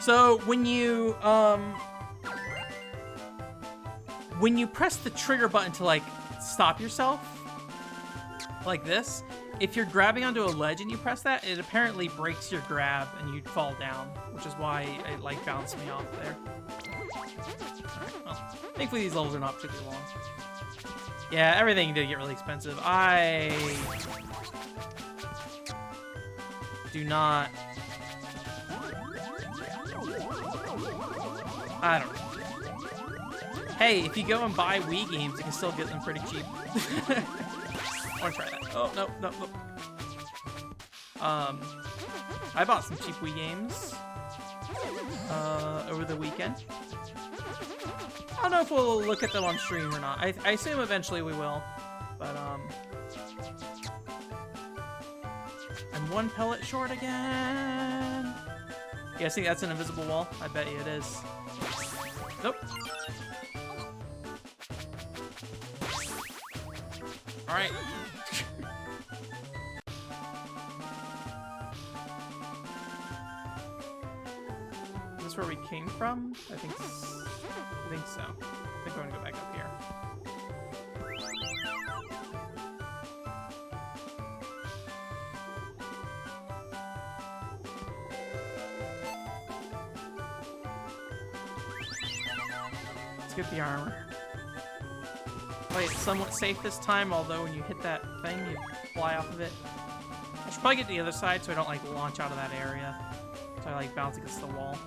So when you press the trigger button to like stop yourself, like this, if you're grabbing onto a ledge and you press that, it apparently breaks your grab and you'd fall down, which is why it like bounced me off there. Well, thankfully these levels are not particularly long. Yeah, everything did get really expensive. I do not... I don't know. Hey, if you go and buy Wii games, you can still get them pretty cheap. I want to try that. Oh, no, no, no. I bought some cheap Wii games over the weekend. I don't know if we'll look at them on stream or not. I assume eventually we will, but I'm one pellet short again. Yeah, see, that's an invisible wall. I bet you it is. Nope. All right. Is this where we came from? I think so. I think we're gonna go back up here. Let's get the armor. Wait, it's somewhat safe this time, although when you hit that thing, you fly off of it. I should probably get to the other side so I don't like launch out of that area. So I like bounce against the wall.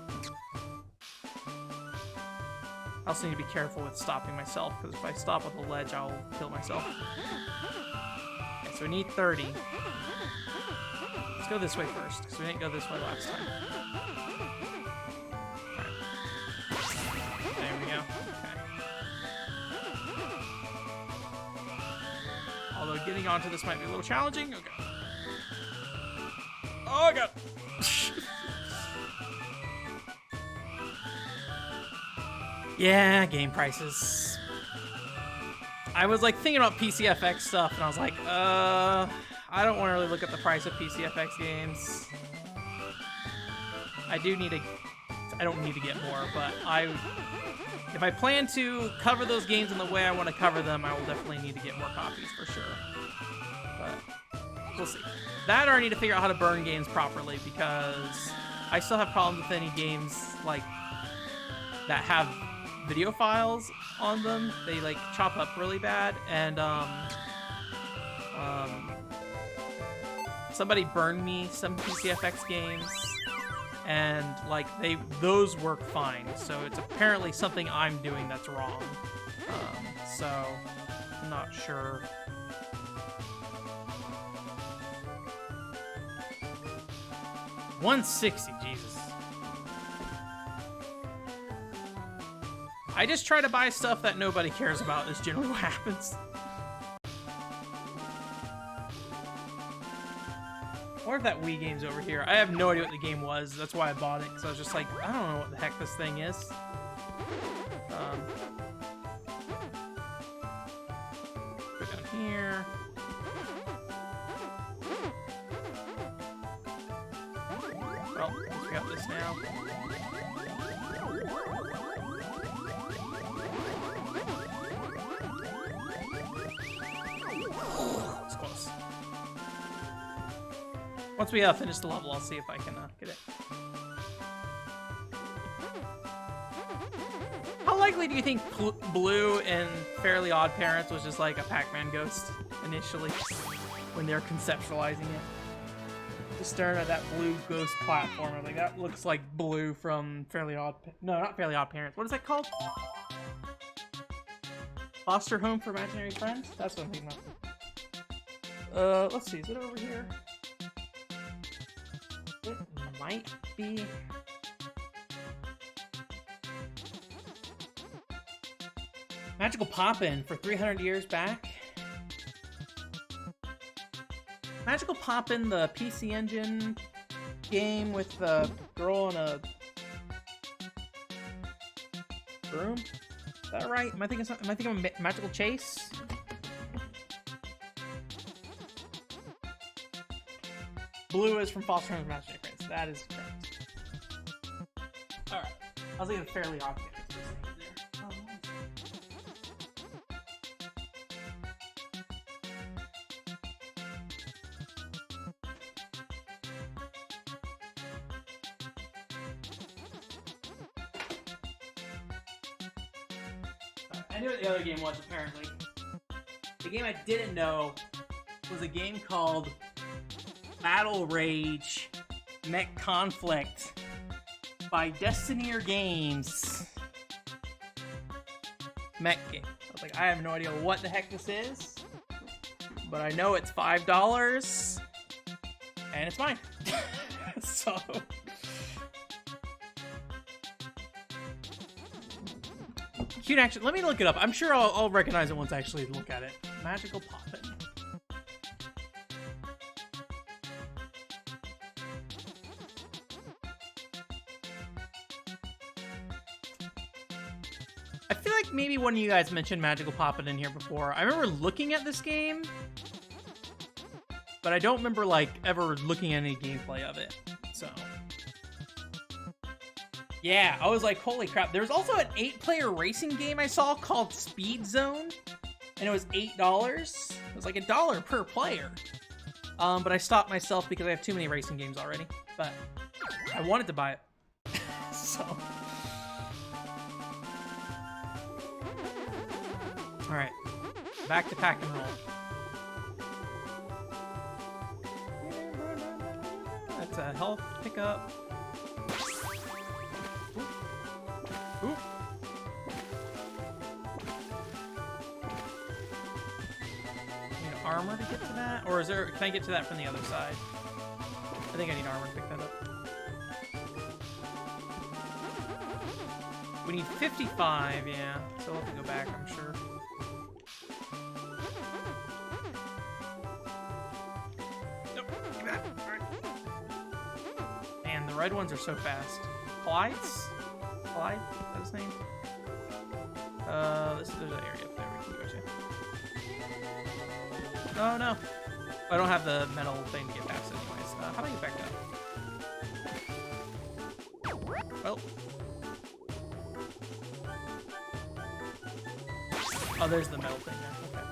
I also need to be careful with stopping myself, because if I stop at the ledge, I'll kill myself. Okay, so we need 30. Let's go this way first, because we didn't go this way last time. Alright. There we go. Okay. Although getting onto this might be a little challenging. Okay. Oh, God! Yeah, game prices. I was like thinking about PCFX stuff, and I was like, I don't want to really look at the price of PCFX games. I don't need to get more, but if I plan to cover those games in the way I want to cover them, I will definitely need to get more copies for sure. But we'll see. That or I need to figure out how to burn games properly, because I still have problems with any games like that have video files on them. They like chop up really bad, and somebody burned me some PCFX games, and like those work fine, so it's apparently something I'm doing that's wrong. So I'm not sure. $160, Jesus. I just try to buy stuff that nobody cares about is generally what happens. Or if that Wii game's over here. I have no idea what the game was. That's why I bought it. Because I was just like, I don't know what the heck this thing is. Go down here. Well, I guess we got this now. It's close. Once we finish the level, I'll see if I can get it. How likely do you think Blue in Fairly Odd Parents was just like a Pac-Man ghost initially when they're conceptualizing it? Just staring at that blue ghost platformer, like that looks like Blue from Fairly Odd. No, not Fairly Odd Parents. What is that called? Foster Home for Imaginary Friends? That's what I'm thinking about. Let's see. Is it over here? It might be. Magical Poppin' for 300 years back. Magical Poppin', the PC Engine game with the girl in a broom. Is that right? Am I thinking of Magical Chase? Blue is from Foster Home Imaginary Friends. That is correct. Alright. I was thinking Fairly Odd Parents. I knew what the other game was, apparently. The game I didn't know was a game called Battle Rage Mech Conflict by Destineer Games. Mech game. I was like, I have no idea what the heck this is, but I know it's $5, and it's mine. So... cute action. Let me look it up. I'm sure I'll recognize it once I actually look at it. Magical Poppin'. I feel like maybe one of you guys mentioned Magical Poppin' in here before. I remember looking at this game, but I don't remember like ever looking at any gameplay of it. So... yeah, I was like, holy crap. There's also an 8-player racing game I saw called Speed Zone, and it was $8. It was like $1 per player. But I stopped myself because I have too many racing games already. But I wanted to buy it. So. Alright. Back to pack and roll. That's a health pickup. Ooh. Need armor to get to that? Or is there... can I get to that from the other side? I think I need armor to pick that up. We need 55, yeah. So we'll have to go back, I'm sure. Nope, give me that. Alright. Man, the red ones are so fast. Clydes? Clyde? Is that his name? There's an area up there we can go to. Oh no! I don't have the metal thing to get past anyways. How do I get back up? Well. Oh, there's the metal thing there. Okay.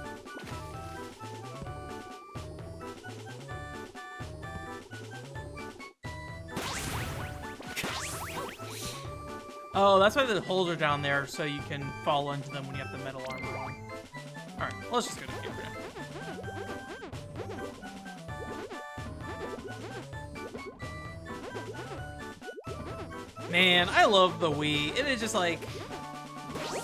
Oh, that's why the holes are down there, so you can fall into them when you have the metal armor on. Alright, well, let's just go to the game for now. Man, I love the Wii. It is just like...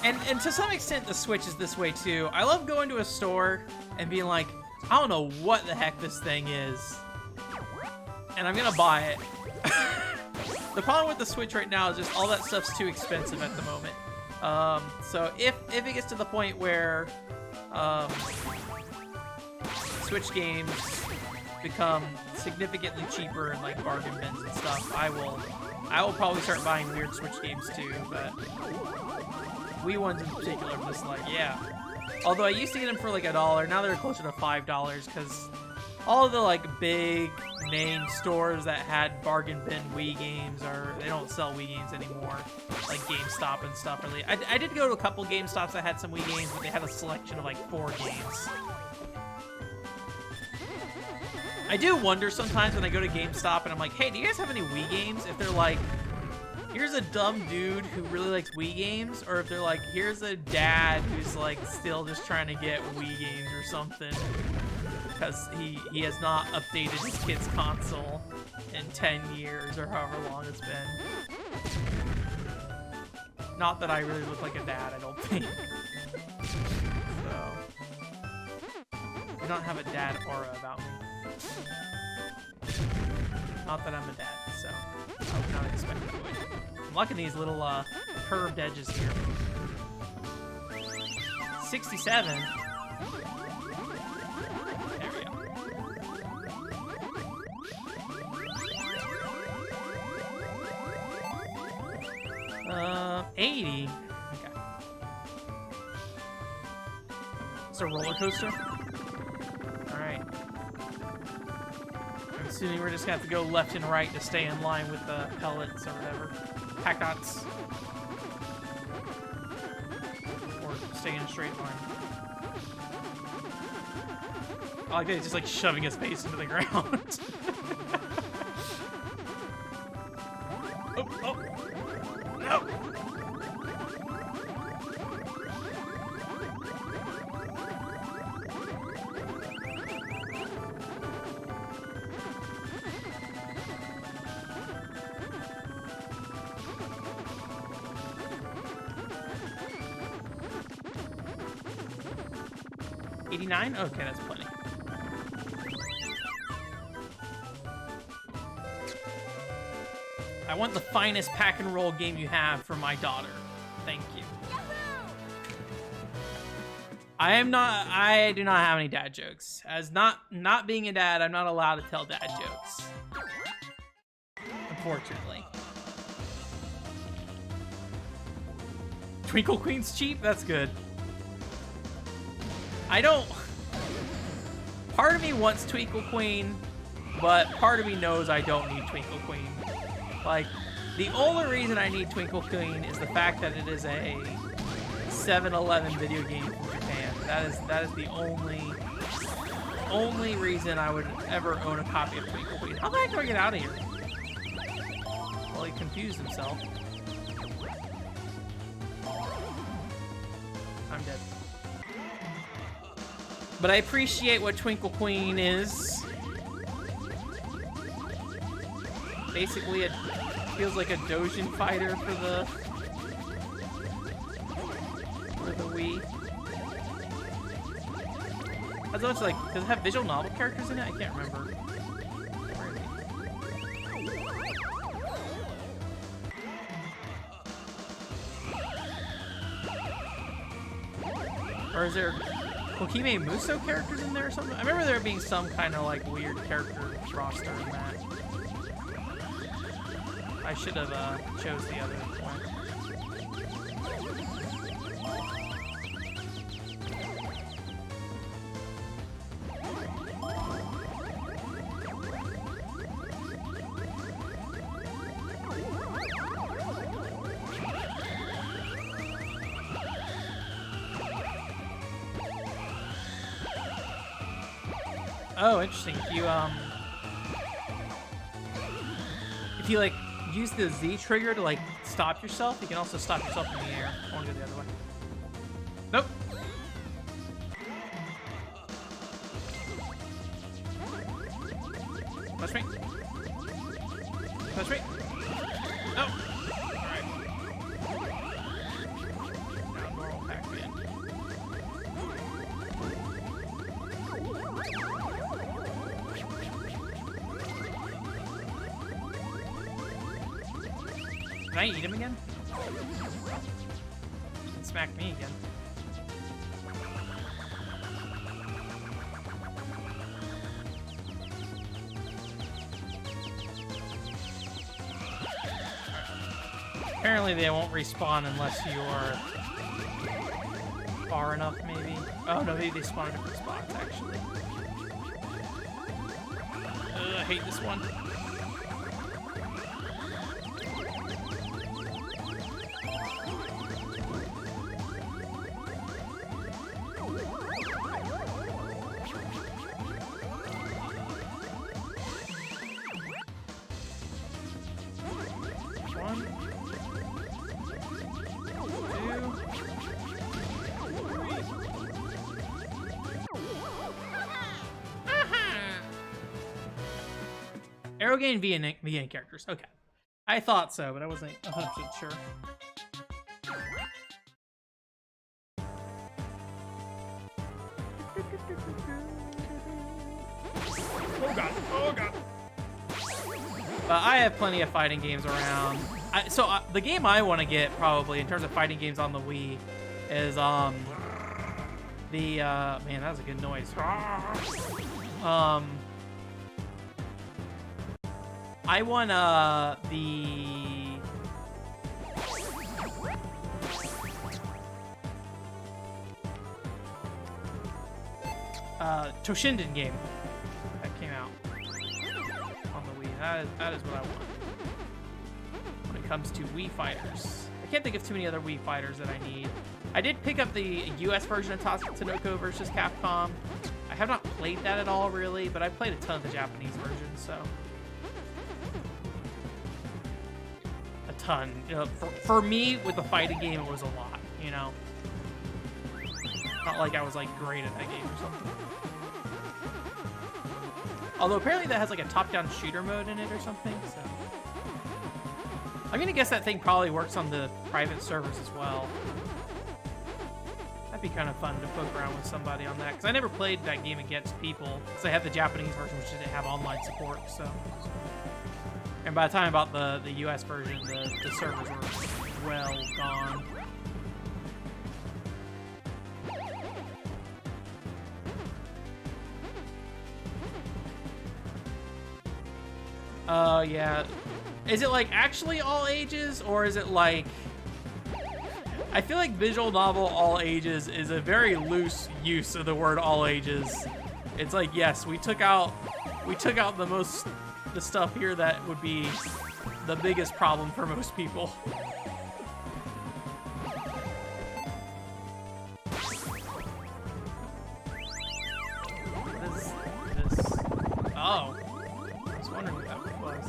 And to some extent, the Switch is this way, too. I love going to a store and being like, I don't know what the heck this thing is. And I'm gonna buy it. The problem with the Switch right now is just all that stuff's too expensive at the moment. So if it gets to the point where Switch games become significantly cheaper in like bargain bins and stuff, I will probably start buying weird Switch games too. But Wii ones in particular, I'm just like, yeah. Although I used to get them for like $1, now they're closer to $5 because all of the like big name stores that had bargain bin Wii games they don't sell Wii games anymore, like GameStop and stuff. Really, I did go to a couple GameStops that had some Wii games, but they had a selection of like 4 games. I do wonder sometimes when I go to GameStop and I'm like, hey, do you guys have any Wii games? If they're like, here's a dumb dude who really likes Wii games, or if they're like, here's a dad who's like still just trying to get Wii games or something because he has not updated his kid's console in 10 years or however long it's been. Not that I really look like a dad, I don't think. So, I do not have a dad aura about me. Not that I'm a dad, so I would not expect it to win. I'm liking these little curved edges here. 67. There we go. 80. Okay. It's a roller coaster. All right. I'm assuming we're just gonna have to go left and right to stay in line with the pellets or whatever. Pack dots. Or stay in a straight line. I like that he's just like shoving his face into the ground. Oh, no! 89? Okay, that's plenty. I want the finest pack and roll game you have for my daughter. Thank you. I do not have any dad jokes. As not being a dad, I'm not allowed to tell dad jokes. Unfortunately. Twinkle Queen's cheap? That's good. Part of me wants Twinkle Queen, but part of me knows I don't need Twinkle Queen. Like, the only reason I need Twinkle Queen is the fact that it is a 7-Eleven video game from Japan. That is the only reason I would ever own a copy of Twinkle Queen. How the heck do I get out of here? Well, he confused himself. I'm dead. But I appreciate what Twinkle Queen is. Basically, it feels like a Dojin fighter for the Wii. As though it's like, does it have visual novel characters in it? I can't remember. Or is there Kokime Muso characters in there or something? I remember there being some kind of like weird character roster in that. I should have chose the other one. Oh, interesting. If you like use the Z trigger to like stop yourself, you can also stop yourself in the air. I want to go the other way. Nope. Touch me. Touch me. No. Alright. Now normal Pac-Man. Can I eat him again? smack me again. Apparently they won't respawn unless you're far enough, maybe. Oh no, maybe they spawn at different spots, actually. I hate this one. Aerogain VN characters. Okay. I thought so, but I wasn't 100% sure. Oh god. Oh god. But I have plenty of fighting games around. The game I want to get probably in terms of fighting games on the Wii is man, that was a good noise. I want the Toshinden game that came out on the Wii. That is what I want when it comes to Wii fighters. I can't think of too many other Wii fighters that I need. I did pick up the US version of Tatsunoko vs. Capcom. I have not played that at all, really, but I played a ton of the Japanese version, so. A ton. For me, with the fighting game, it was a lot, you know? Not like I was, like, great at that game or something. Although, apparently that has, like, a top-down shooter mode in it or something, so. I'm gonna guess that thing probably works on the private servers as well. That'd be kind of fun to poke around with somebody on that, because I never played that game against people, because I had the Japanese version, which didn't have online support, so. And by the time I bought the US version, the servers were well gone. Yeah. Is it, like, actually all ages, or is it, like... I feel like visual novel all ages is a very loose use of the word all ages. It's like, yes, we took out the stuff here that would be the biggest problem for most people. What is this? Oh. I was wondering what that was.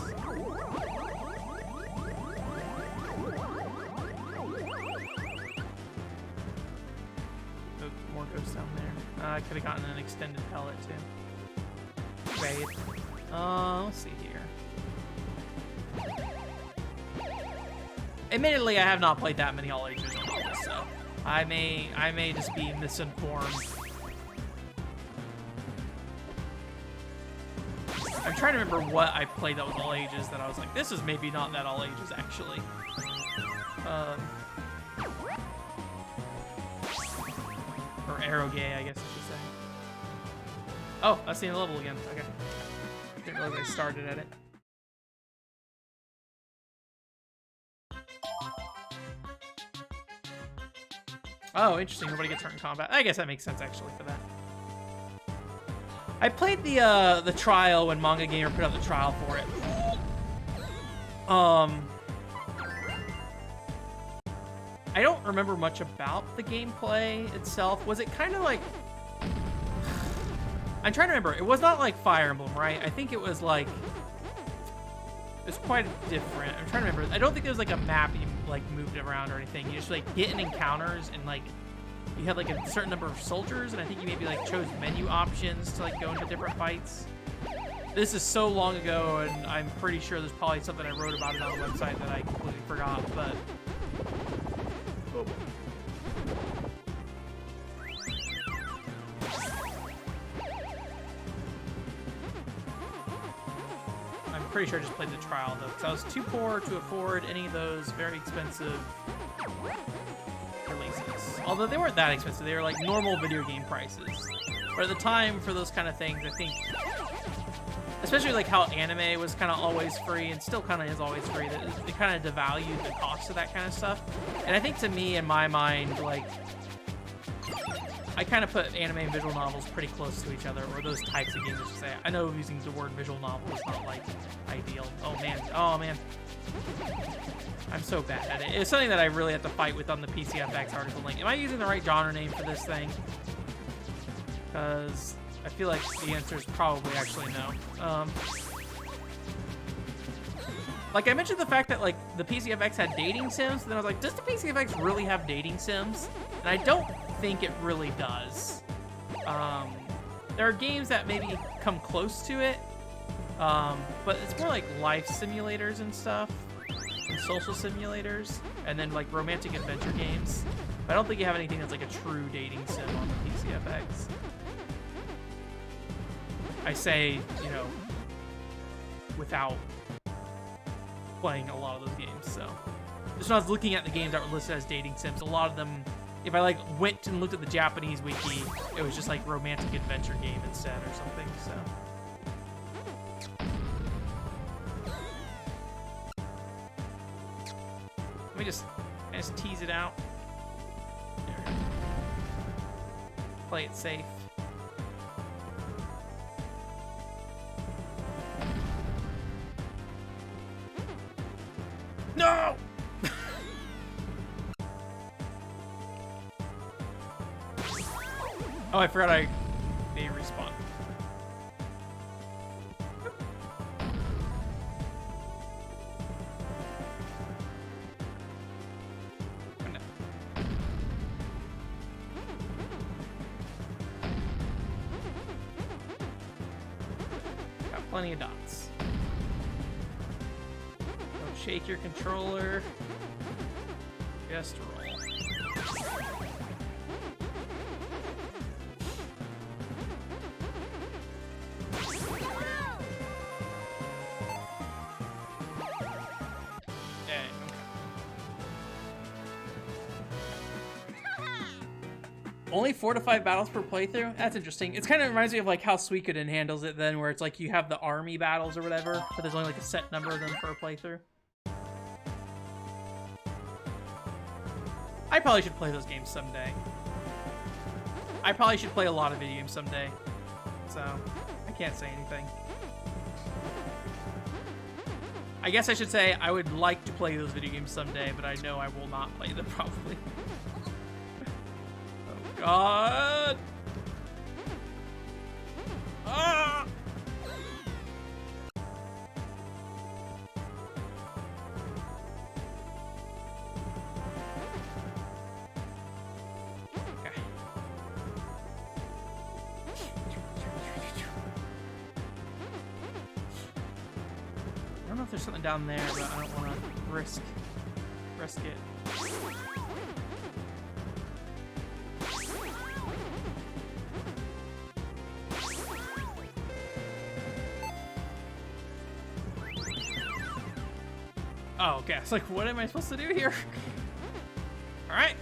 More ghosts down there. I could have gotten an extended pellet too. Great. Let's see here. Admittedly, I have not played that many all ages novels, so I may just be misinformed. I'm trying to remember what I played that was all ages that I was like, this is maybe not that all ages actually. Or Aerogay, I guess I should say. Oh, that's the level again. Okay. Didn't realize I started at it. Oh, interesting. Nobody gets hurt in combat. I guess that makes sense actually for that. I played the trial when Manga Gamer put out the trial for it. I don't remember much about the gameplay itself. Was it kind of like... I'm trying to remember. It was not like Fire Emblem, right? I think it was like... It was quite different. I'm trying to remember. I don't think there was like a map you like moved around or anything. You just like get in encounters and like you had like a certain number of soldiers, and I think you maybe like chose menu options to like go into different fights. This is so long ago, and I'm pretty sure there's probably something I wrote about it on the website that I completely forgot, but... Oh. I'm pretty sure I just played the trial, though, because I was too poor to afford any of those very expensive releases. $60. Although they weren't that expensive. They were like normal video game prices. But at the time, for those kind of things, I think, especially like how anime was kind of always free and still kind of is always free, that it kind of devalued the cost of that kind of stuff. And I think to me, in my mind, like, I kind of put anime and visual novels pretty close to each other, or those types of games, I should say. I know using the word visual novel is not, like, ideal. Oh, man. I'm so bad at it. It's something that I really have to fight with on the PCFX article link. Am I using the right genre name for this thing? Because I feel like the answer is probably actually no. Like, I mentioned the fact that, like, the PCFX had dating sims, and then I was like, does the PCFX really have dating sims? And I don't think it really does. There are games that maybe come close to it, but it's more like life simulators and stuff, and social simulators, and then, like, romantic adventure games. But I don't think you have anything that's, like, a true dating sim on the PCFX. I say, you know, without playing a lot of those games, so. Just when I was looking at the games that were listed as dating sims, a lot of them, if I like went and looked at the Japanese wiki, it was just like romantic adventure game instead or something, so. Let me just tease it out. There we go. Play it safe. No! Oh, I forgot they respawn. Oh, no. Got plenty of dots. Don't shake your controller. Just roll. Only 4 to 5 battles per playthrough? That's interesting. It kind of reminds me of like how Suikoden handles it then, where it's like you have the army battles or whatever, but there's only like a set number of them per playthrough. I probably should play those games someday. I probably should play a lot of video games someday. So, I can't say anything. I guess I should say I would like to play those video games someday, but I know I will not play them probably. God! Ah! Okay. I don't know if there's something down there, but I don't want to risk it. Oh, okay. It's like, what am I supposed to do here? All right.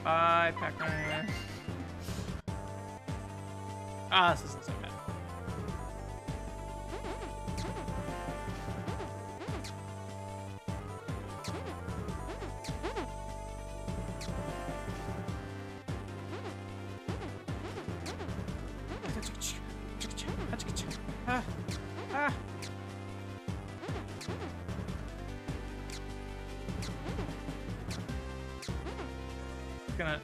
Bye, Pac-Man. Ah, this isn't so bad. Gonna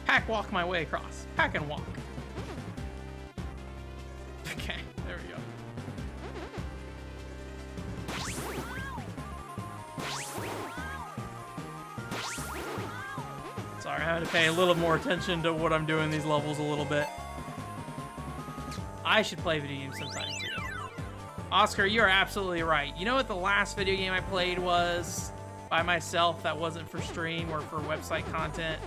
pack walk my way across. Pack and walk. Okay, there we go. Sorry, I had to pay a little more attention to what I'm doing in these levels a little bit. I should play video games sometime too. Oscar, you're absolutely right. You know what the last video game I played was by myself that wasn't for stream or for website content?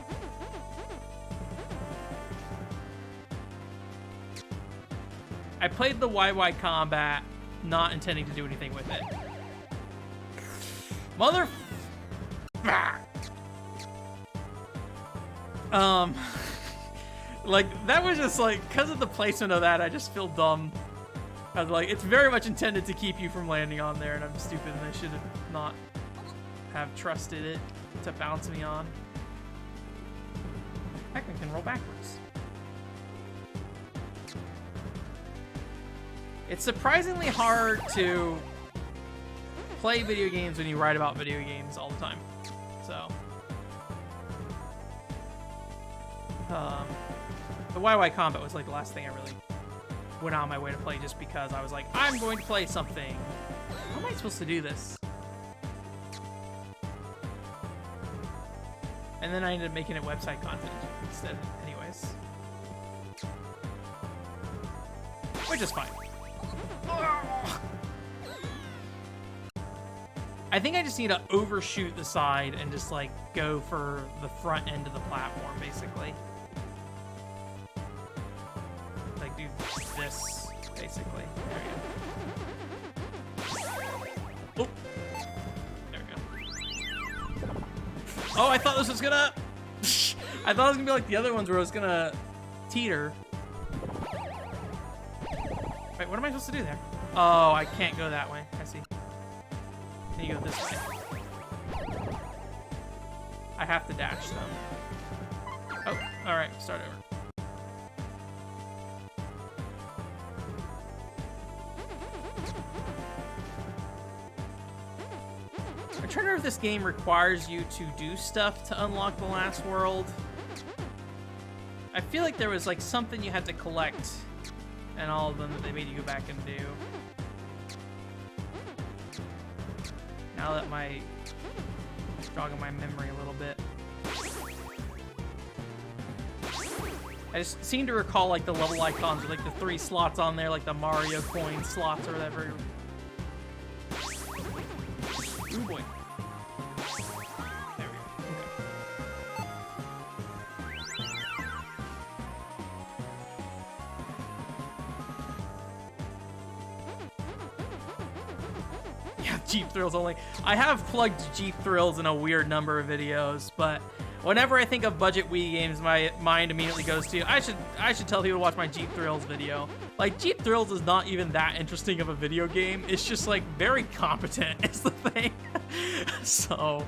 I played the YY Combat, not intending to do anything with it. Mother... like, that was just like, because of the placement of that, I just feel dumb. I was like, it's very much intended to keep you from landing on there, and I'm stupid, and I should have not have trusted it to bounce me on. Pac-Man can roll backwards. It's surprisingly hard to play video games when you write about video games all the time. So, the YY Combat was like the last thing I really went on my way to play just because I was like, I'm going to play something. How am I supposed to do this? And then I ended up making it website content instead anyways. Which is fine. I think I just need to overshoot the side and just like go for the front end of the platform, basically. Like do this, basically. There we go. Oh, there we go. Oh, I thought this was gonna. I thought it was gonna be like the other ones where it was gonna teeter. Wait, what am I supposed to do there? Oh, I can't go that way. I see. Then you go this way. I have to dash though. Oh, alright, start over. I'm trying to remember if this game requires you to do stuff to unlock the last world. I feel like there was like something you had to collect and all of them that they made you go back and do. Now that my jogging my memory a little bit. I just seem to recall like the level icons with like the 3 slots on there, like the Mario coin slots or whatever. Ooh boy. There we go. Okay. Yeah, Jeep Thrills only. I have plugged Jeep Thrills in a weird number of videos, but whenever I think of budget Wii games, my mind immediately goes to, I should tell people to watch my Jeep Thrills video. Like, Jeep Thrills is not even that interesting of a video game. It's just, like, very competent is the thing. So,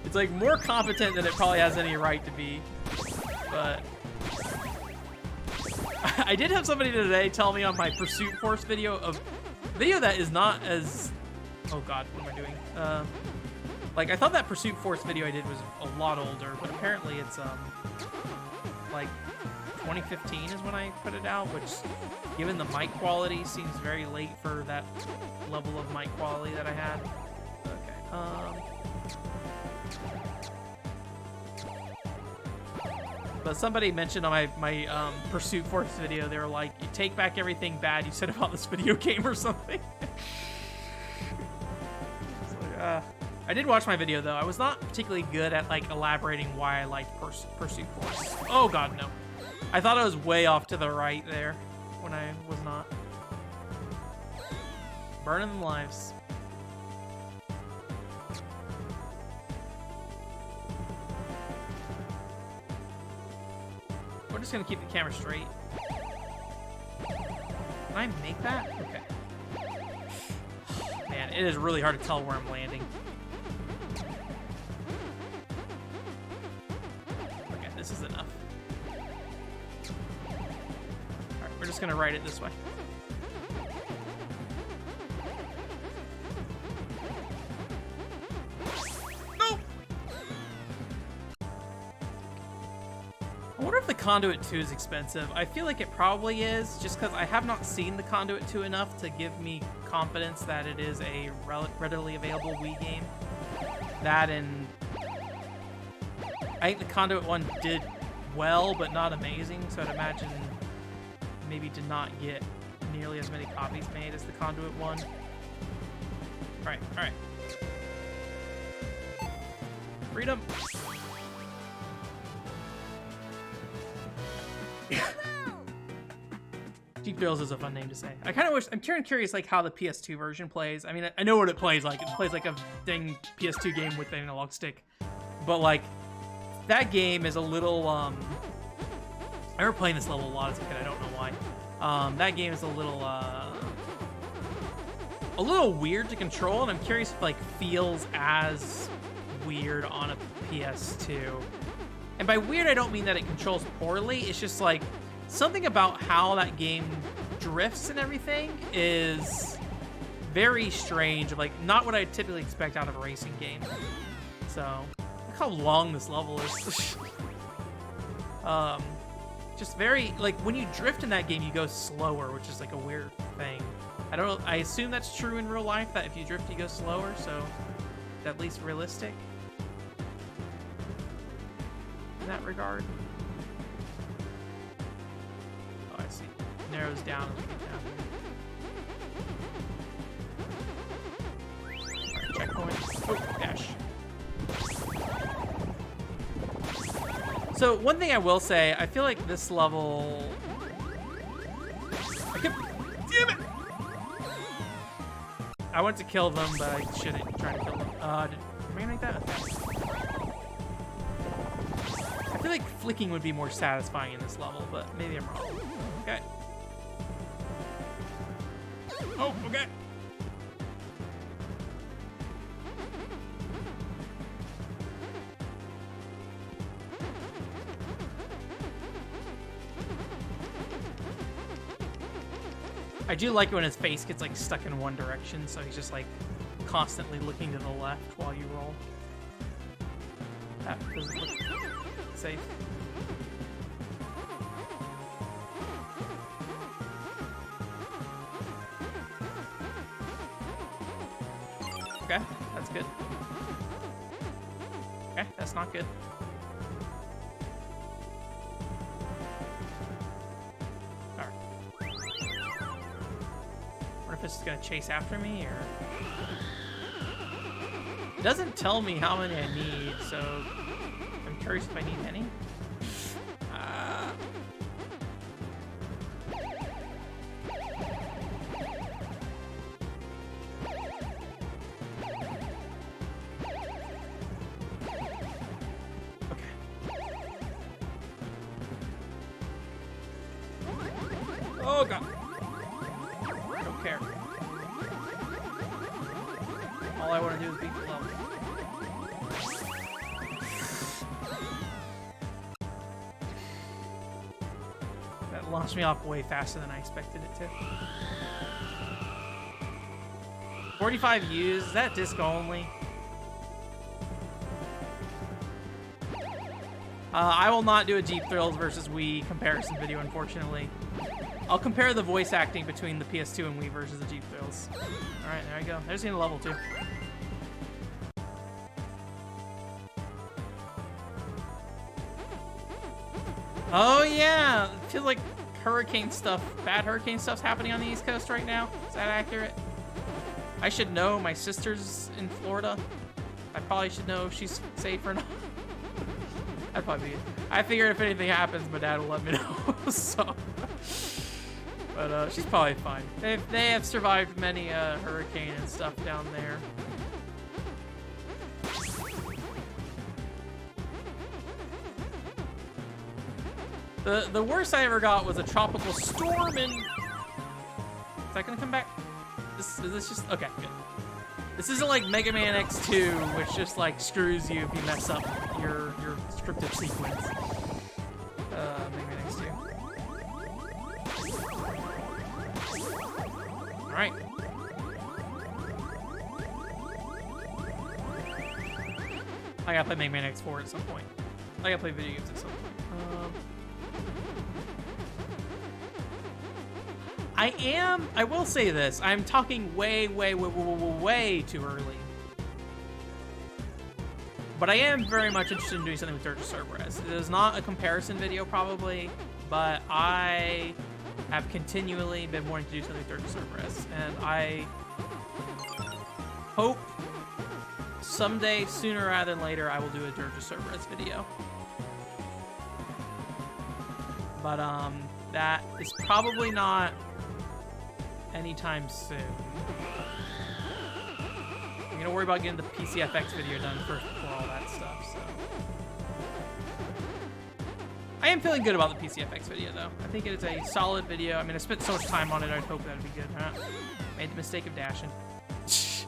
it's, like, more competent than it probably has any right to be. But I did have somebody today tell me on my Pursuit Force video, that is not as, oh god, what am I doing? Like, I thought that Pursuit Force video I did was a lot older, but apparently it's, like, 2015 is when I put it out, which, given the mic quality, seems very late for that level of mic quality that I had. Okay, but somebody mentioned on my Pursuit Force video, they were like, you take back everything bad you said about this video game or something. It's like, I did watch my video though. I was not particularly good at like elaborating why I liked Pursuit Force. Oh god, no. I thought I was way off to the right there when I was not. Burning them lives. We're just gonna keep the camera straight. Can I make that? Okay. Man, it is really hard to tell where I'm landing. Okay, this is enough. Alright, we're just gonna ride it this way. Nope! I wonder if the Conduit 2 is expensive. I feel like it probably is, just because I have not seen the Conduit 2 enough to give me confidence that it is a readily available Wii game. That and I think the Conduit 1 did well, but not amazing, so I'd imagine maybe did not get nearly as many copies made as the Conduit one. Alright, alright. Freedom! Deep Thrills is a fun name to say. I kind of wish, I'm curious like how the PS2 version plays. I mean, I know what it plays like. It plays like a dang PS2 game with an analog stick. But like, that game is a little, I remember playing this level a lot as a kid, I don't know why. That game is a little weird to control, and I'm curious if it like feels as weird on a PS2. And by weird, I don't mean that it controls poorly, it's just like, something about how that game drifts and everything is very strange, like not what I typically expect out of a racing game. So, look how long this level is. Just very, like when you drift in that game, you go slower, which is like a weird thing. I assume that's true in real life, that if you drift, you go slower, so it's at least realistic in that regard. Narrows down as we get down here. Checkpoint. Oh, dash. So one thing I will say, I feel like this level... Damn it! I went to kill them, but I shouldn't try to kill them. Did I make that? Okay. I feel like flicking would be more satisfying in this level, but maybe I'm wrong. Okay. Oh, okay. I do like it when his face gets like stuck in one direction, so he's just like constantly looking to the left while you roll. That doesn't look safe. Okay, that's good. Okay, that's not good. Alright. Wonder if this is gonna chase after me, or... It doesn't tell me how many I need, so... I'm curious if I need any. Oh god. I don't care. All I want to do is beat the level. That launched me off way faster than I expected it to. 45 views, is that disc only? I will not do a Deep Thrills versus Wii comparison video, unfortunately. I'll compare the voice acting between the PS2 and Wii versus the Deep Thrills. Alright, there I go. There's the end of level 2. Oh yeah! It feels like hurricane stuff, bad hurricane stuff's happening on the East Coast right now. Is that accurate? I should know. My sister's in Florida. I probably should know if she's safe or not. That'd probably be it. I figured if anything happens, my dad will let me know. So... But she's probably fine. They have survived many hurricane and stuff down there. The worst I ever got was a tropical storm in... Is that gonna come back? Is this just... Okay, good. This isn't like Mega Man X2, which just like screws you if you mess up your scripted sequence. Mega Man X2. Alright. I gotta play Mega Man X4 at some point. I gotta play video games at some point. I will say this, I'm talking way too early. But I am very much interested in doing something with Dirge of Cerberus. It is not a comparison video probably, but I have continually been wanting to do something with Dirge Cerberus, and I hope someday, sooner rather than later, I will do a Dirge Cerberus video. But that is probably not anytime soon. I'm gonna worry about getting the PCFX video done first before all that stuff, so. I am feeling good about the PCFX video, though. I think it is a solid video. I mean, I spent so much time on it, I'd hope that'd be good, huh? Made the mistake of dashing. So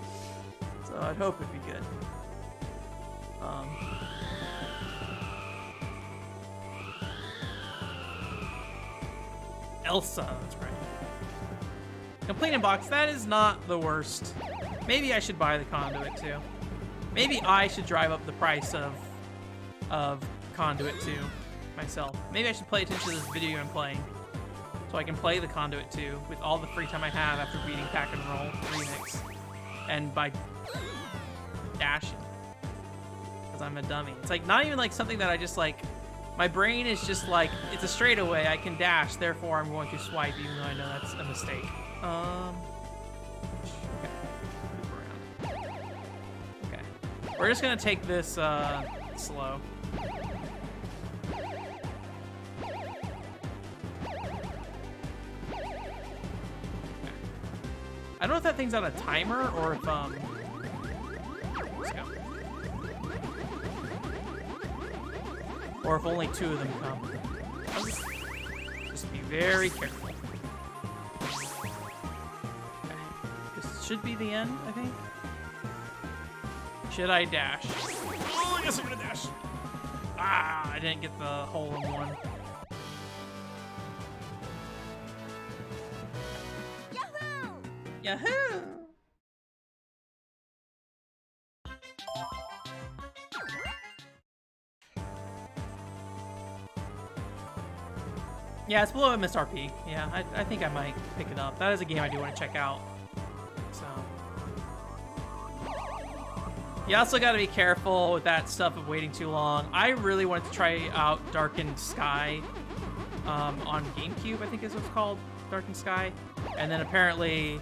I'd hope it'd be good. Elsa, that's right. Complete inbox, that is not the worst. Maybe I should buy the Conduit too. Maybe I should drive up the price of Conduit 2 myself. Maybe I should pay attention to this video I'm playing so I can play the Conduit 2 with all the free time I have after beating Pack and Roll Remix. And by dashing. Because I'm a dummy. It's like not even like something that I just like, my brain is just like, it's a straightaway, I can dash, therefore I'm going to swipe even though I know that's a mistake. Okay. We're just gonna take this slow. I don't know if that thing's on a timer or if let's go. Or if only 2 of them come. I'll just be very careful. Okay. This should be the end, I think. Should I dash? Oh, I guess I'm gonna dash. Ah, I didn't get the hole in one. Yahoo! Yahoo! Yeah, it's below MSRP. Yeah, I think I might pick it up. That is a game I do want to check out. So, you also got to be careful with that stuff of waiting too long. I really wanted to try out Darkened Sky on GameCube, I think is what it's called, Darkened Sky. And then apparently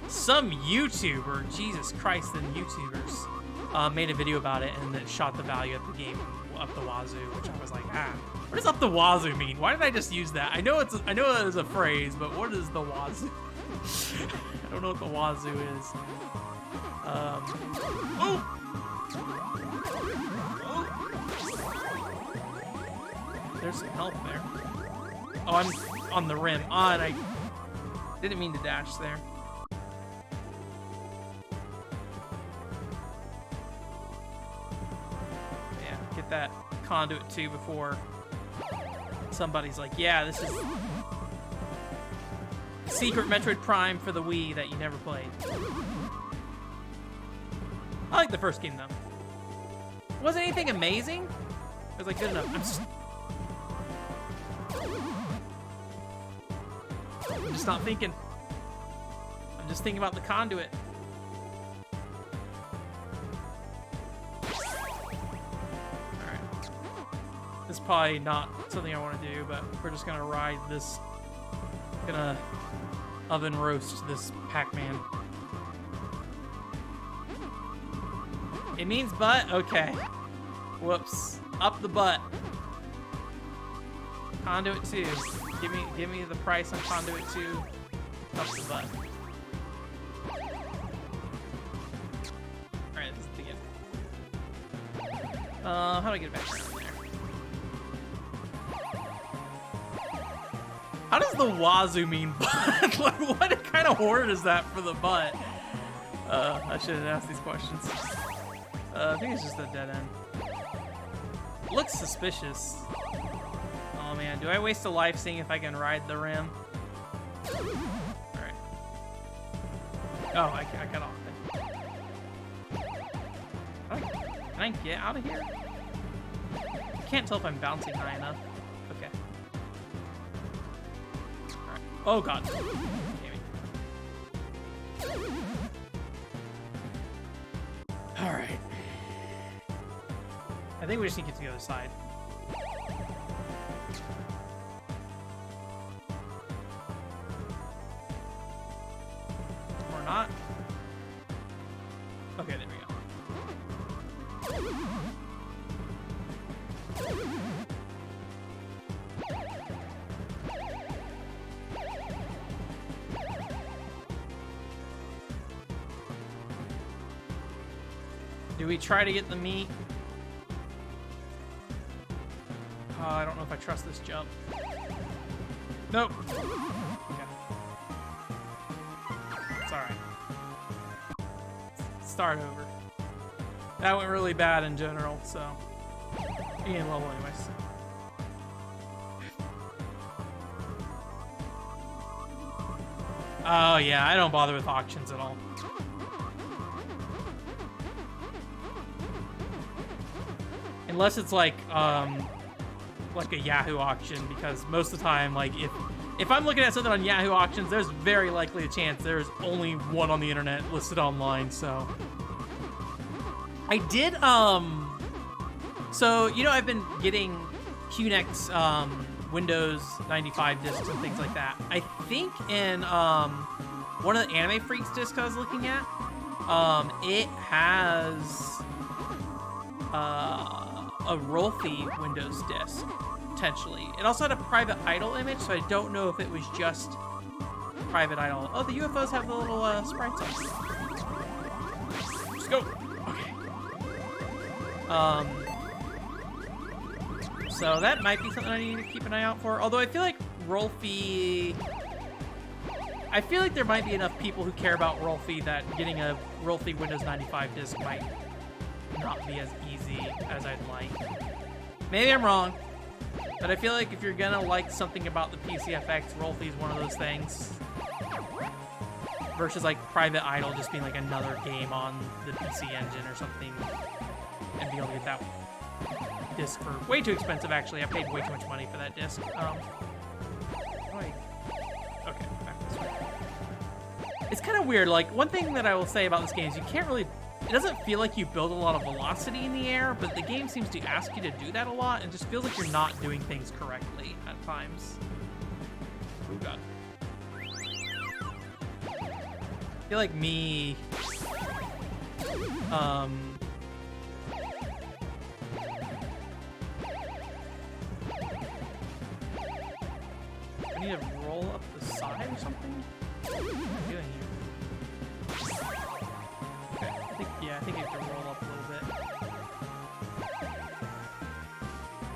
some YouTuber, Jesus Christ, the YouTubers, made a video about it and then shot the value of the game up the wazoo, which I was like, what does up the wazoo mean? Why did I just use that? I know that is a phrase, but what is the wazoo? I don't know what the wazoo is. Oh! There's some help there. Oh, I'm on the rim. And I didn't mean to dash there. Yeah, get that Conduit 2 before somebody's like, yeah, this is Secret Metroid Prime for the Wii that you never played. I like the first game though. Wasn't anything amazing. It was like good enough. I'm just not thinking. I'm just thinking about the Conduit. This is probably not something I want to do, but we're just gonna ride this. Gonna oven roast this Pac-Man. It means butt? Okay. Whoops. Up the butt. Conduit 2. Give me the price on Conduit 2. Up the butt. Alright, this is the end. How do I get back around there? How does the wazoo mean butt? Like, what kind of word is that for the butt? I shouldn't ask these questions. I think it's just a dead end. Looks suspicious. Oh man, do I waste a life seeing if I can ride the rim? Alright. Oh, I got off there. Can I get out of here? I can't tell if I'm bouncing high enough. Okay. Alright. Oh god. Alright. I think we just need to get to the other side. Do we try to get the meat? I don't know if I trust this jump. Nope. Okay. It's alright. Start over. That went really bad in general, so. Being level anyways. Oh yeah, I don't bother with auctions at all. Unless it's like a Yahoo auction, because most of the time, like if I'm looking at something on Yahoo auctions, there's very likely a chance there's only one on the internet listed online. So I did so you know I've been getting QNX Windows 95 discs and things like that. I think in one of the Anime Freaks discs I was looking at, it has a Rolfie Windows disc, potentially. It also had a private idol image, so I don't know if it was just private idol. Oh, the UFOs have the little sprites on. Let's go. Okay. So that might be something I need to keep an eye out for. Although I feel like Rolfie... I feel like there might be enough people who care about Rolfie that getting a Rolfie Windows 95 disc might not be as easy as I'd like. Maybe I'm wrong, but I feel like if you're gonna like something about the PCFX, Rolfie is one of those things. Versus like Private Idol just being like another game on the PC Engine or something, and being able to get that disc for way too expensive. Actually, I paid way too much money for that disc. Okay, back this way. It's kind of weird. Like, one thing that I will say about this game is you can't really... It doesn't feel like you build a lot of velocity in the air, but the game seems to ask you to do that a lot, and just feels like you're not doing things correctly at times. Oh god. I feel like me... I need to roll up the side or something? What am I doing here? Okay, I think I have to roll up a little bit.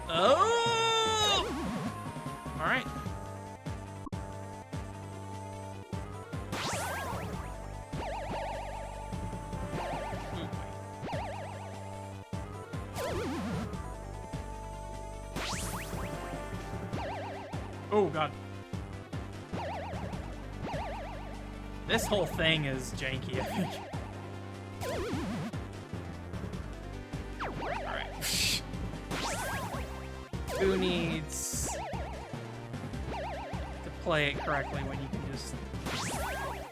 Oh! Alright. Oh god. This whole thing is janky, I think. Alright. Who needs to play it correctly when you can just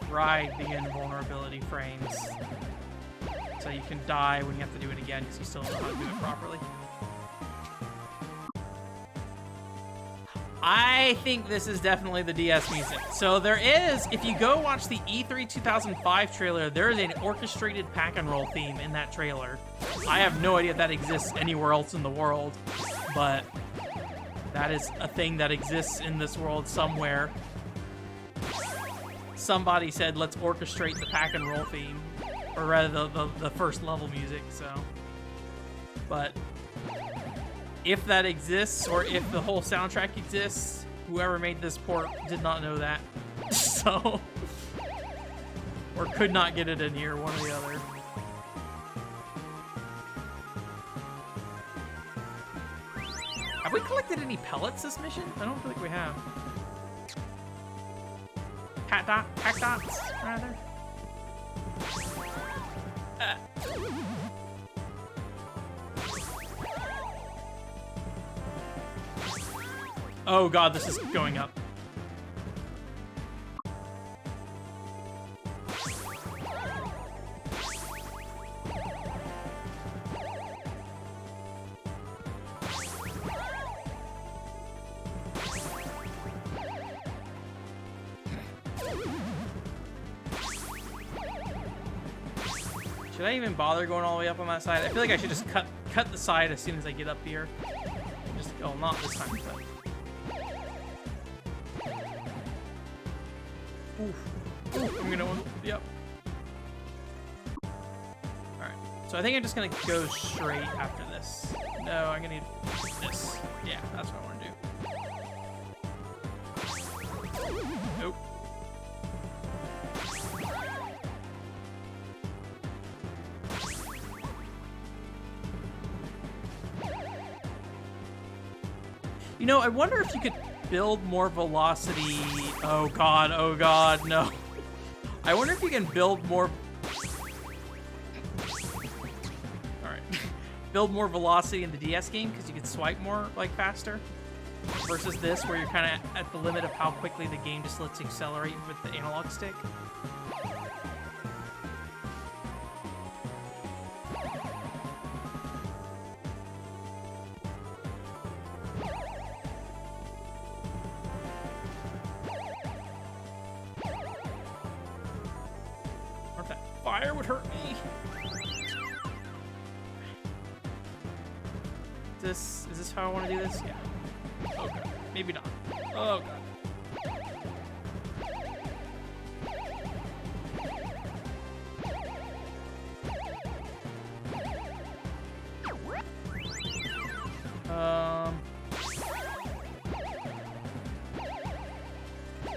ride the invulnerability frames so you can die when you have to do it again because you still don't know how to do it properly? I think this is definitely the DS music. So there is, if you go watch the E3 2005 trailer, there is an orchestrated pack and roll theme in that trailer. I have no idea if that exists anywhere else in the world, but that is a thing that exists in this world somewhere. Somebody said, let's orchestrate the pack and roll theme, or rather the first level music, so. But if that exists, or if the whole soundtrack exists, whoever made this port did not know that. So, or could not get it in here, one or the other. Have we collected any pellets this mission? I don't feel like we have. Pack dots, rather. Oh god, this is going up. Should I even bother going all the way up on that side? I feel like I should just cut the side as soon as I get up here. Just, oh, not this time, but... Oof. Oof, I'm gonna... Yep. Alright. So I think I'm just gonna go straight after this. No, I'm gonna need this. Yeah, that's what I want to do. Nope. You know, I wonder if you could build more velocity. Oh god, no. I wonder if you can build more... Alright. Build more velocity in the DS game, because you can swipe more, like, faster. Versus this, where you're kind of at the limit of how quickly the game just lets you accelerate with the analog stick. Fire would hurt me. Is this how I want to do this? Yeah. Okay. Maybe not. Oh god.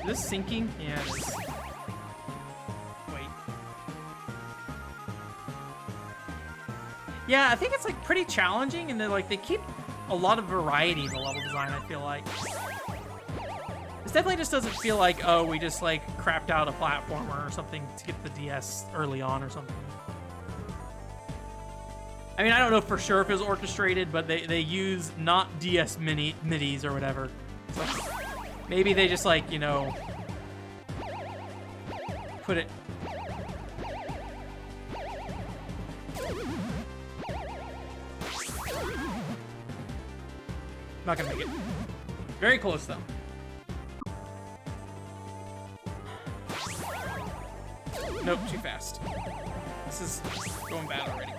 Is this sinking? Yeah, it is. Yeah, I think it's like pretty challenging, and they keep a lot of variety in the level design, I feel like. This definitely just doesn't feel like, oh, we just like crapped out a platformer or something to get the DS early on or something. I mean, I don't know for sure if it was orchestrated, but they use not DS midis or whatever. So maybe they just like, you know, put it... Not gonna make it. Very close though. Nope, too fast. This is going bad already.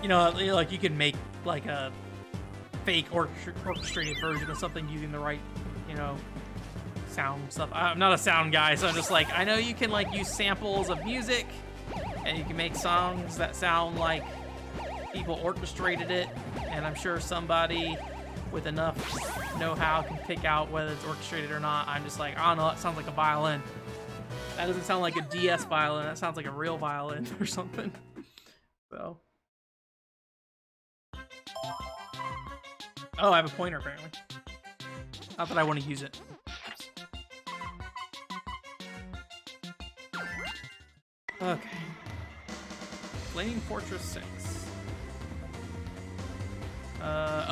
You know, like you could make like a fake orchestrated version of something using the right, you know, sound stuff. I'm not a sound guy, so I'm just like, I know you can like use samples of music, and you can make songs that sound like people orchestrated it, and I'm sure somebody with enough know-how can pick out whether it's orchestrated or not. I'm just like, I don't know, that sounds like a violin. That doesn't sound like a DS violin, that sounds like a real violin or something. So. Oh, I have a pointer apparently. Not that I want to use it. Okay. Flaming Fortress 6.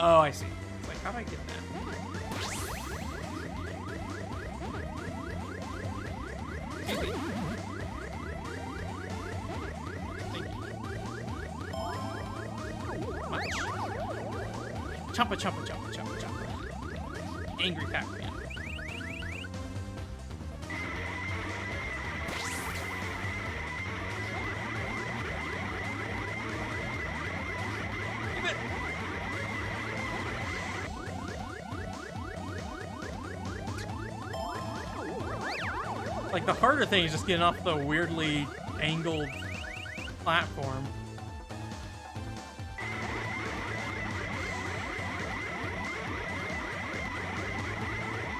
Oh, I see. It's like, how do I get that? Excuse me. Thank you. Much. Chompa, chompa, chompa, chompa, chompa. Angry Pac-Man. Like, the harder thing is just getting off the weirdly angled platform.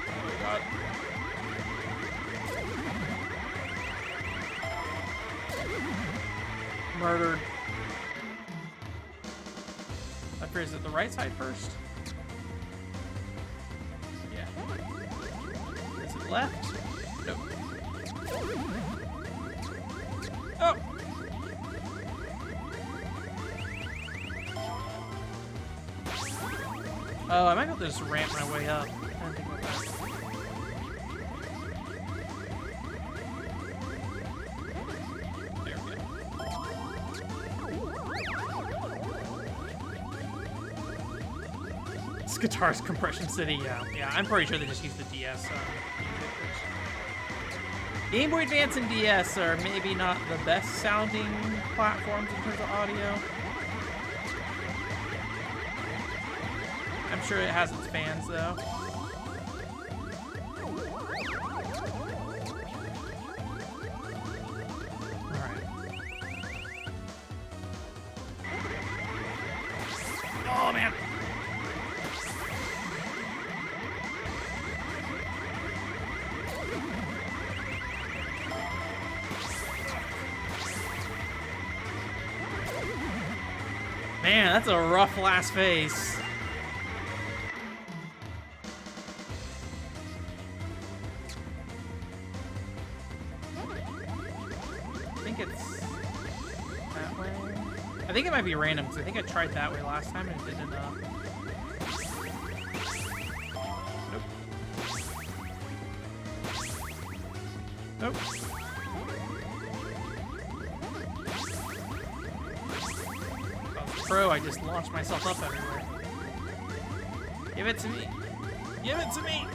Oh, God. Murdered. I forget, is it the right side first? Yeah. Is it left? Nope. Oh! Oh, I might have to just ramp my way up. I didn't think about that. There we go. This guitar's Compression City, yeah, I'm pretty sure they just use the DS. Game Boy Advance and DS are maybe not the best sounding platforms in terms of audio. I'm sure it has its fans though. Oh, man. Man, that's a rough last phase. I think it's that way. I think it might be random because I think I tried that way last time and it didn't. Nope. Nope. Pro, I just launched myself up everywhere. Give it to me. Give it to me.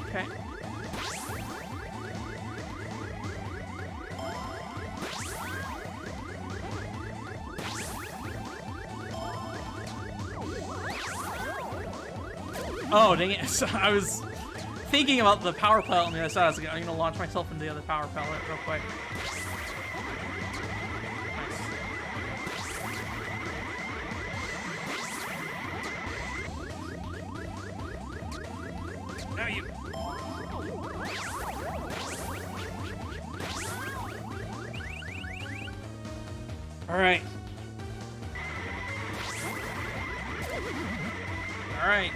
Okay. Oh, dang it. So I was thinking about the power pellet on the other side. I was like, I'm gonna launch myself into the other power pellet real quick. Nice. Now you. All right. All right.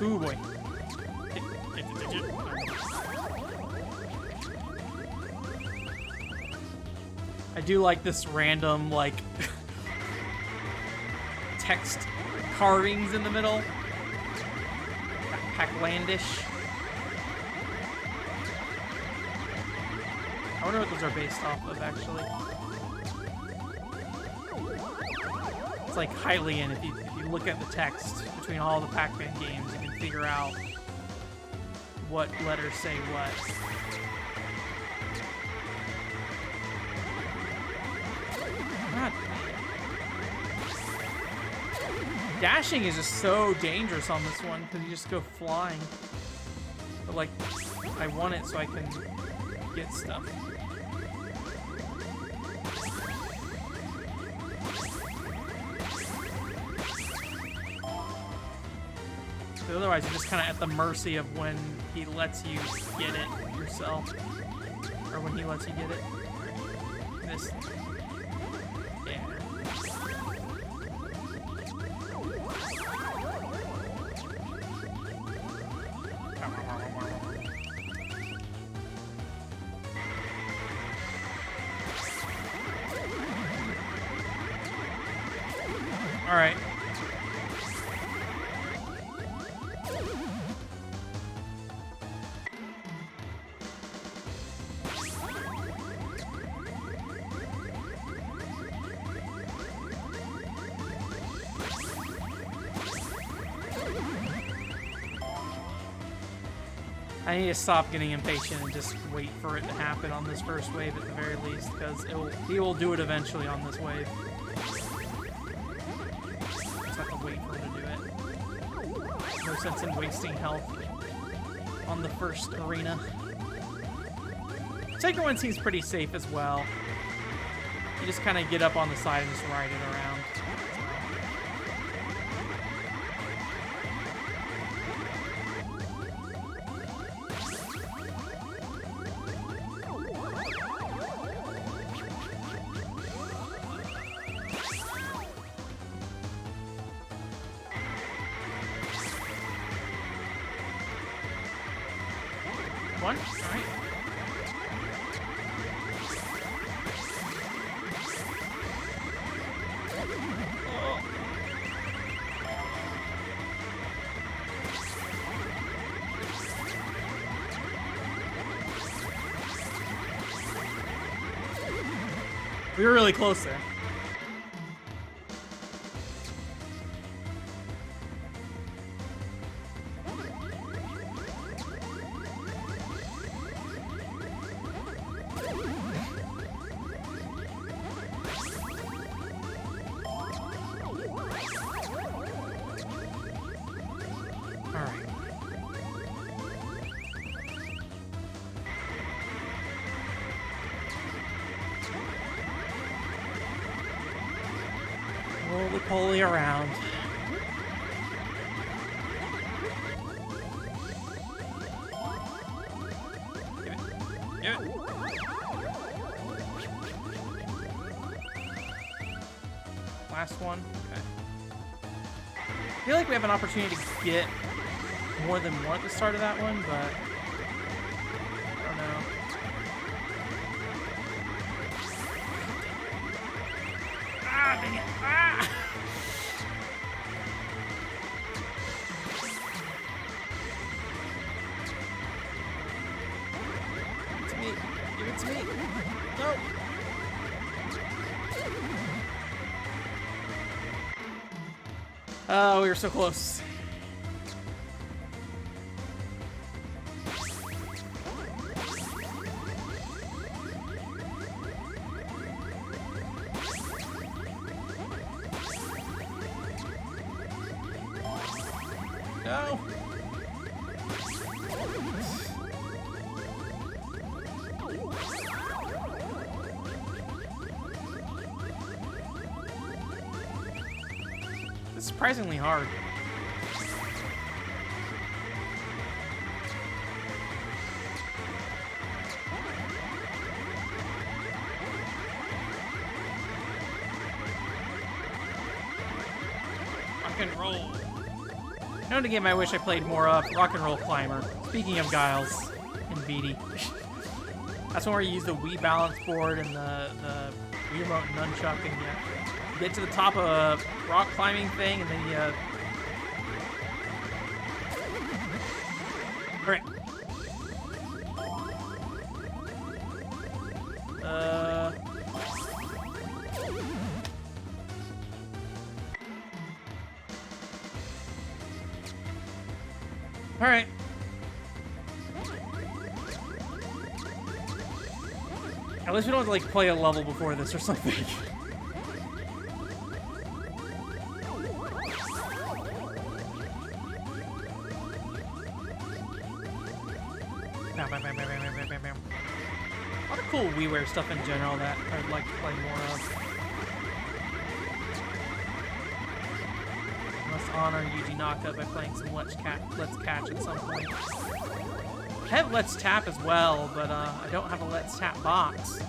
Ooh boy. I do like this random, like, text carvings in the middle. Packlandish. I wonder what those are based off of, actually. It's like Hylian. If you look at the text between all the Pac-Man games, you can figure out what letters say what. God. Dashing is just so dangerous on this one because you just go flying. But like, I want it so I can get stuff. But otherwise, you're just kind of at the mercy of when he lets you get it yourself, or when he lets you get it. This. Yeah. All right. I need to stop getting impatient and just wait for it to happen on this first wave at the very least, because he will do it eventually on this wave. Just have to wait for him to do it. No sense in wasting health on the first arena. Second one seems pretty safe as well. You just kind of get up on the side and just ride it around. One? Alright. Oh. We were really close there. roly-poly around. Give it. Give it. Last one. Okay. I feel like we have an opportunity to get more than one at the start of that one, but I don't know. Ah, dang it. Ah! Give it to me. Give it to me. No. Oh, we were so close. No. It's surprisingly hard. Rock and roll. Another game I wish I played more of, Rock and Roll Climber. Speaking of Giles and BD. That's one where you use the Wii balance board and the Wii remote and nunchuck, and you get to the top of a rock climbing thing, and then you... Alright. Alright. At least we don't have to, like, play a level before this or something. A lot of cool WiiWare stuff in general that I'd like to play more of. Let's honor Yuji Naka by playing some Let's Catch at some point. I have Let's Tap as well, but I don't have a Let's Tap box.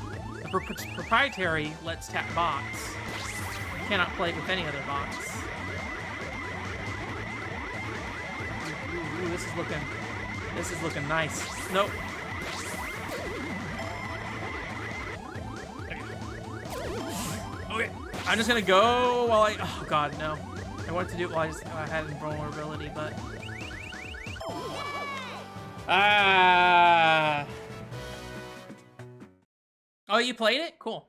The proprietary Let's Tap box. You cannot play it with any other box. Ooh, this is looking nice. Nope. Okay. I'm just gonna go while I... Oh god, no. I wanted to do it while I had invulnerability, but... Ah. Oh, you played it? Cool.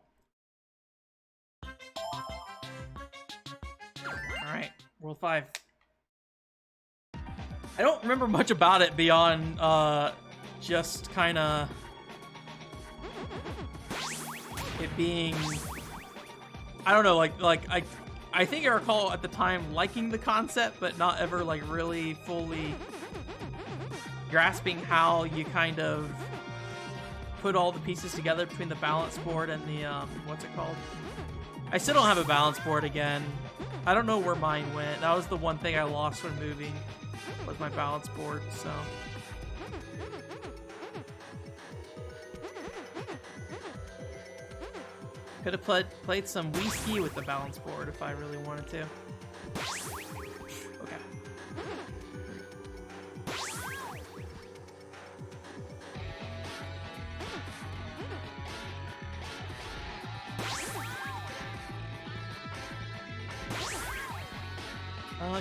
Alright, World 5. I don't remember much about it beyond, just kinda... it being... I don't know, I think I recall at the time liking the concept, but not ever, like, really fully grasping how you kind of put all the pieces together between the balance board and the, what's it called? I still don't have a balance board again. I don't know where mine went. That was the one thing I lost when moving, was my balance board, so... Could have played some Wii Ski with the balance board if I really wanted to. Okay.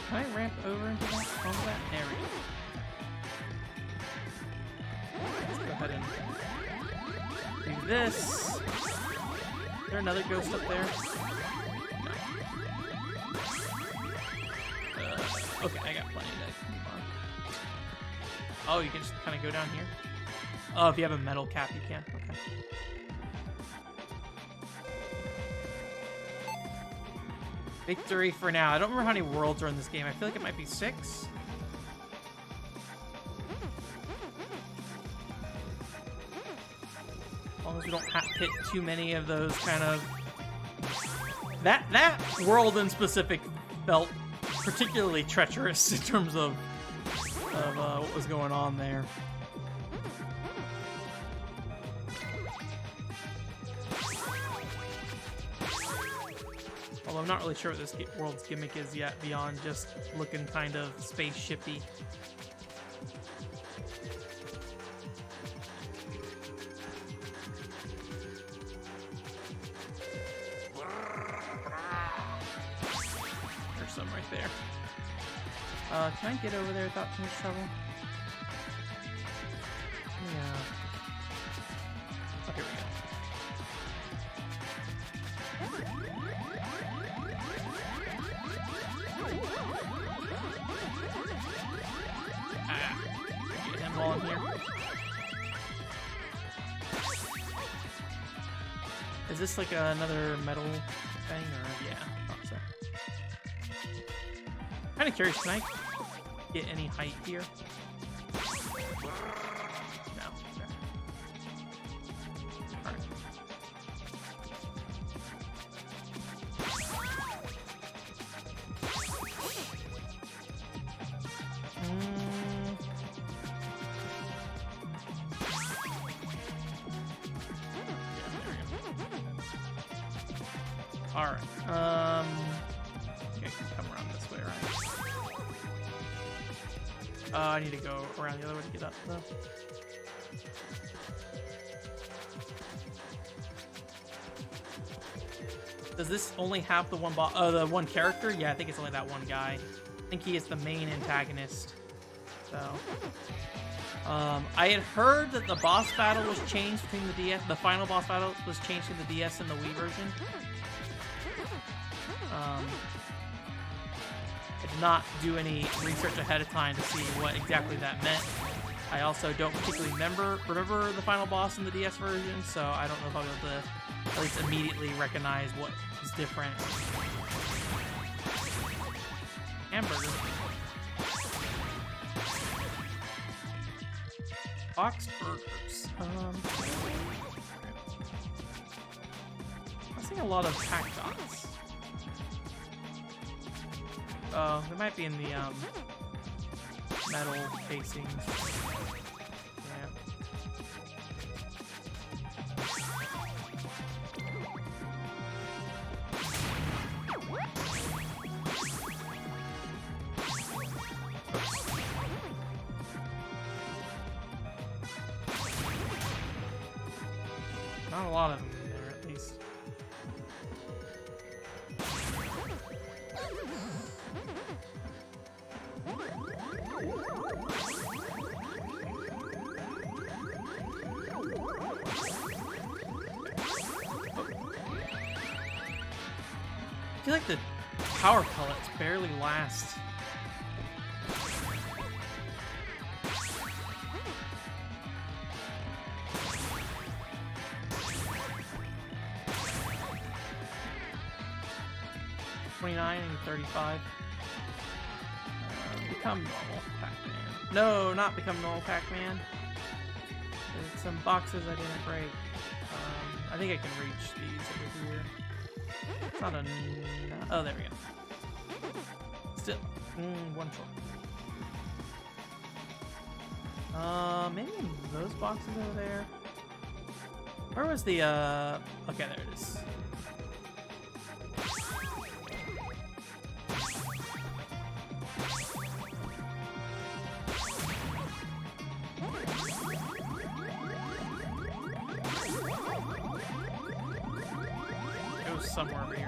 Can I ramp over into that? Onto that? There we go. Let's go ahead and do this. Is there another ghost up there? No. Okay, I got plenty of that. Oh, you can just kind of go down here? Oh, if you have a metal cap, you can. Okay. Victory for now. I don't remember how many worlds are in this game. I feel like it might be 6. As long as we don't hit too many of those kind of That world in specific felt particularly treacherous in terms of what was going on there. Although I'm not really sure what this world's gimmick is yet, beyond just looking kind of spaceshipy. There's some right there. Can I get over there without too much trouble? Yeah. Oh, here we go. Get him while I'm here. Is this like another metal thing, or yeah? I thought so. Kind of curious. Can I get any height here? No. Okay. All right. All right. Okay, come around this way, right? I need to go around the other way to get up, though. Does this only have the one the one character? Yeah, I think it's only that one guy. I think he is the main antagonist. So, I had heard that the boss battle was changed between the DS. The final boss battle was changed in the DS and the Wii version. I did not do any research ahead of time to see what exactly that meant. I also don't particularly remember the final boss in the DS version, so I don't know if I'll be able to at least immediately recognize what is different. Hamburger. Box burgers. I'm seeing a lot of pack dots. Oh, they might be in the metal casings. Yeah. Not a lot of them in there, at least. I feel like the power pellets barely last. $29 and $35. Become normal Pac-Man. No, not become normal Pac-Man. There's some boxes I didn't break. I think I can reach these over here. It's not a... Oh, there we go. Still, one short. Maybe those boxes over there. Where was the, Okay, there it is. It was somewhere over here.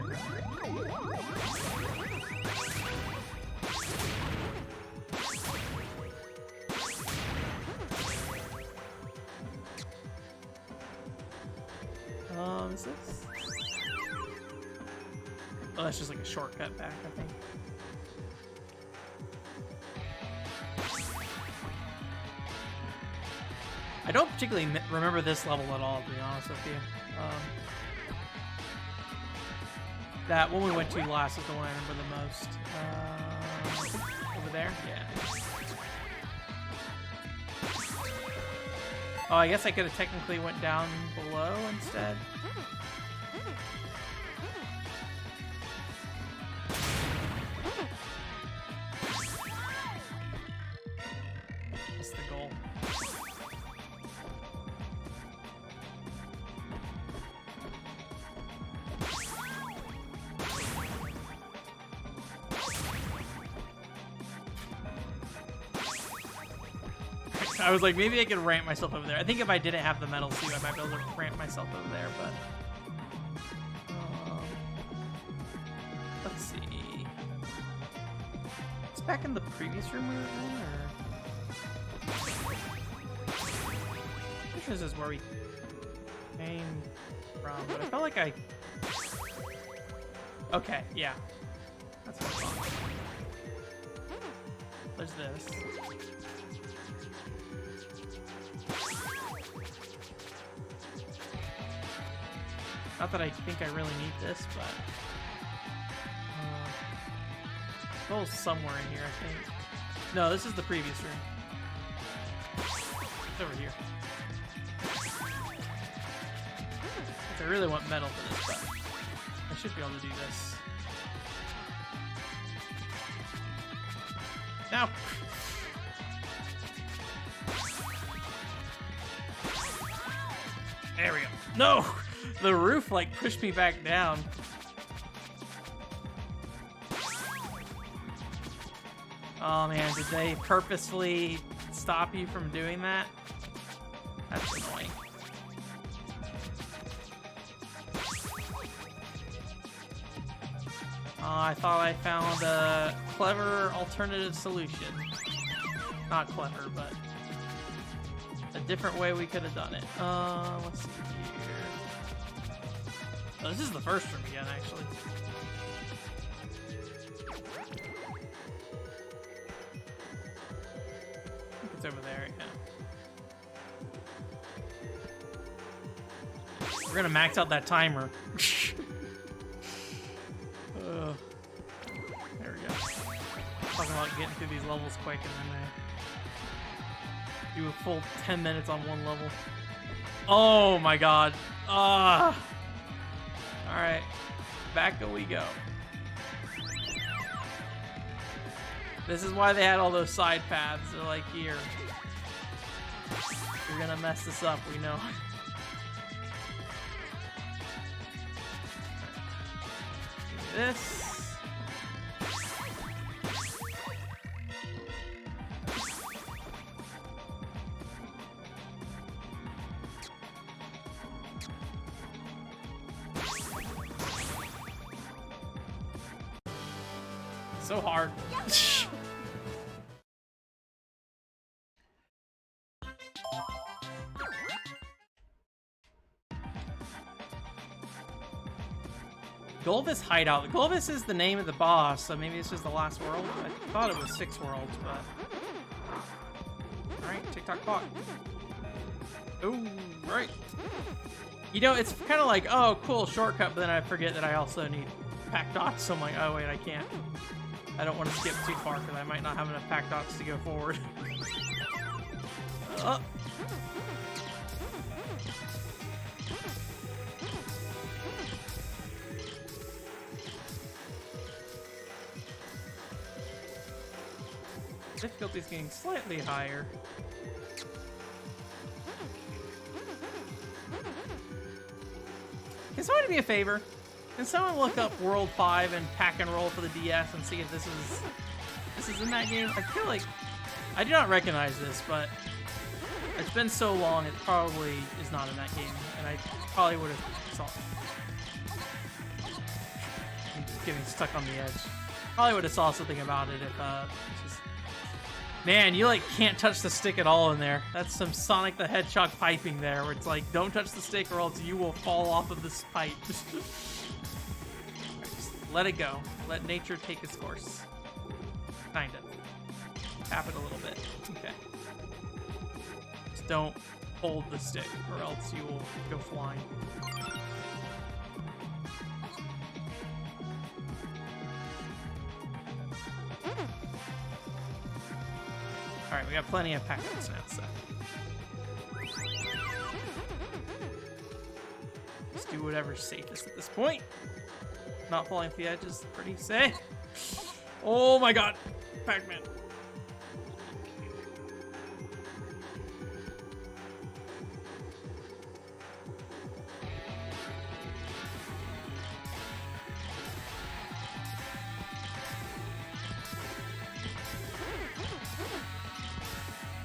Is this? Oh, that's just like a shortcut back, I think. I don't particularly remember this level at all, to be honest with you. That one we went to last is the one I remember the most. Over there? Yeah. Oh, I guess I could have technically went down below instead. That's the goal. I was like, maybe I could ramp myself over there. I think if I didn't have the metal suit, I might be able to ramp myself over there, but... let's see. It's back in the previous room we were in, or... I'm sure this is where we came from, but I felt like I... Okay, yeah. That's what I thought. There's this. Not that I think I really need this, but oh, somewhere in here, I think. No, this is the previous room. It's over here. I really want metal for this, but I should be able to do this. Now. There we go. No! The roof, like, pushed me back down. Oh, man. Did they purposefully stop you from doing that? That's annoying. I thought I found a clever alternative solution. Not clever, but a different way we could have done it. Let's see here. Oh, this is the first room again, actually. I think it's over there, yeah. We're gonna max out that timer. There we go. Talking about getting through these levels quick and then do a full 10 minutes on one level. Oh my god. Alright. Back we go. This is why they had all those side paths. They're like, here. You're gonna mess this up, we know. This. So hard. Gulvis Hideout. Gulvis is the name of the boss, so maybe this is the last world. I thought it was 6 worlds, but... Alright, TikTok clock. Oh, right. You know, it's kind of like, oh, cool, shortcut, but then I forget that I also need pack dots, so I'm like, oh, wait, I can't. I don't want to skip too far, because I might not have enough pack dots to go forward. Difficulty's getting slightly higher. Can someone do me a favor? Can someone look up World 5 and Pack and Roll for the DS and see if this is in that game? I feel like I do not recognize this, but it's been so long it probably is not in that game, and I probably would have saw it. I'm just getting stuck on the edge. Probably would have saw something about it if man, you like can't touch the stick at all in there. That's some Sonic the Hedgehog piping there, where it's like, don't touch the stick or else you will fall off of this pipe. Just let it go. Let nature take its course. Kind of. Tap it a little bit. Okay. Just don't hold the stick or else you will go flying. Alright, we got plenty of packets now, so. Just do whatever's safest at this point. Not falling off the edge is pretty safe. Oh my god! Pac-Man.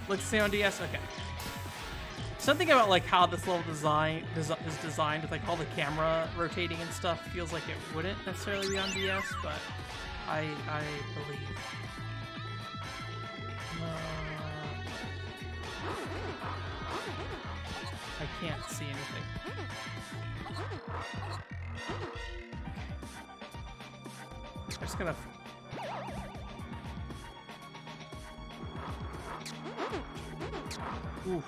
Looks the same on DS? Okay. Something about like how this level design is designed with like all the camera rotating and stuff feels like it wouldn't necessarily be on DS, but I believe. I can't see anything. I'm just gonna. Oof.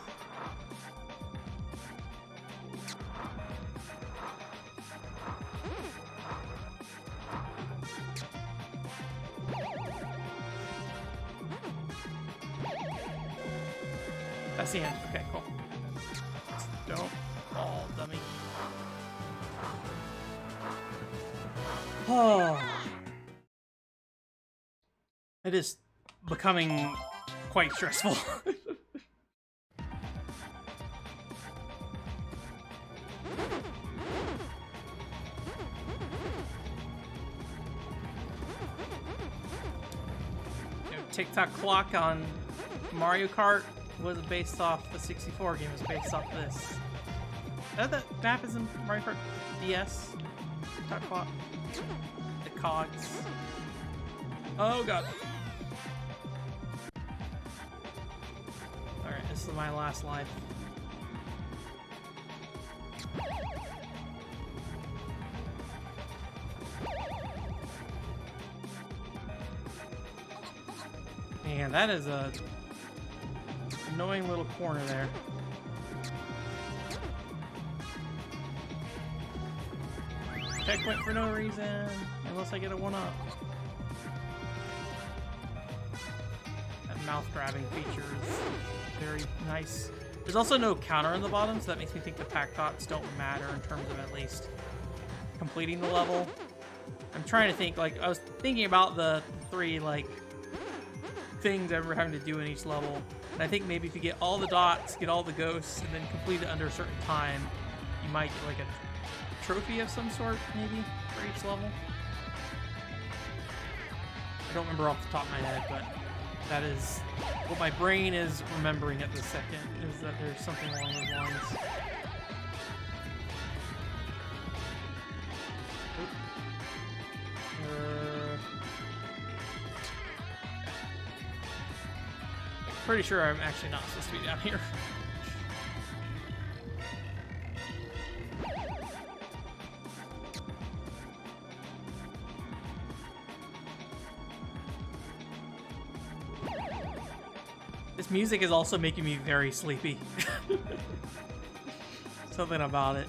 That's the end. Okay, cool. Don't fall, dummy. Oh. It is becoming quite stressful. TikTok clock on Mario Kart was based off the 64 game, was based off this. That map is in Mario Kart DS. TikTok clock. The cogs. Oh god. Alright, this is my last life. Man, that is a annoying little corner there. Checkpoint for no reason, unless I get a 1-up. That mouth grabbing feature is very nice. There's also no counter on the bottom, so that makes me think the pack dots don't matter in terms of at least completing the level. I'm trying to think, like, I was thinking about the 3, like, things ever having to do in each level, and I think maybe if you get all the dots, get all the ghosts, and then complete it under a certain time, you might get like a trophy of some sort, maybe, for each level. I don't remember off the top of my head, but that is what my brain is remembering at this second, is that there's something along those lines. Pretty sure I'm actually not supposed to be down here. This music is also making me very sleepy. Something about it.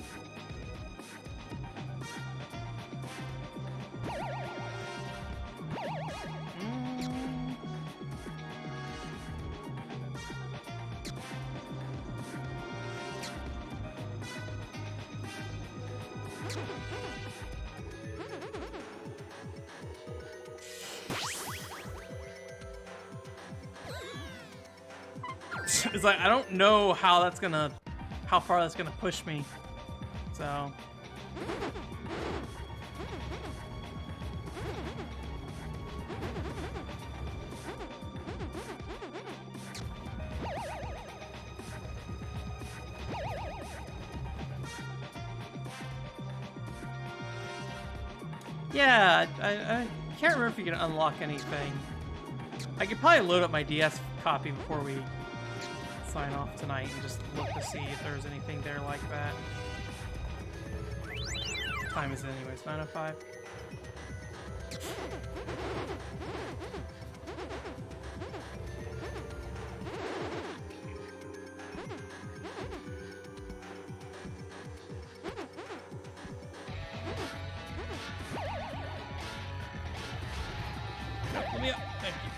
It's like, I don't know how far that's gonna push me, so. Yeah, I can't remember if you can unlock anything. I could probably load up my DS copy before we sign off tonight and just look to see if there's anything there like that. What time is it anyways? 9:05. Let me up. Thank you.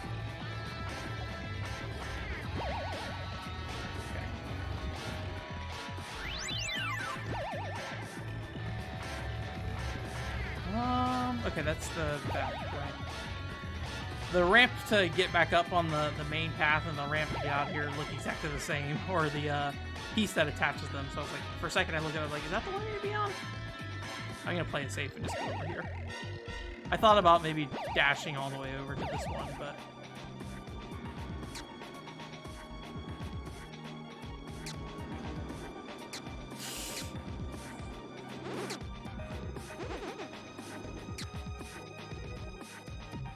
Okay, that's the back way. The ramp to get back up on the main path and the ramp to get out here look exactly the same, or the piece that attaches them. So I was like, for a second I looked at it, I was like, is that the one you're gonna be on? I'm gonna play it safe and just go over here. I thought about maybe dashing all the way over to this one, but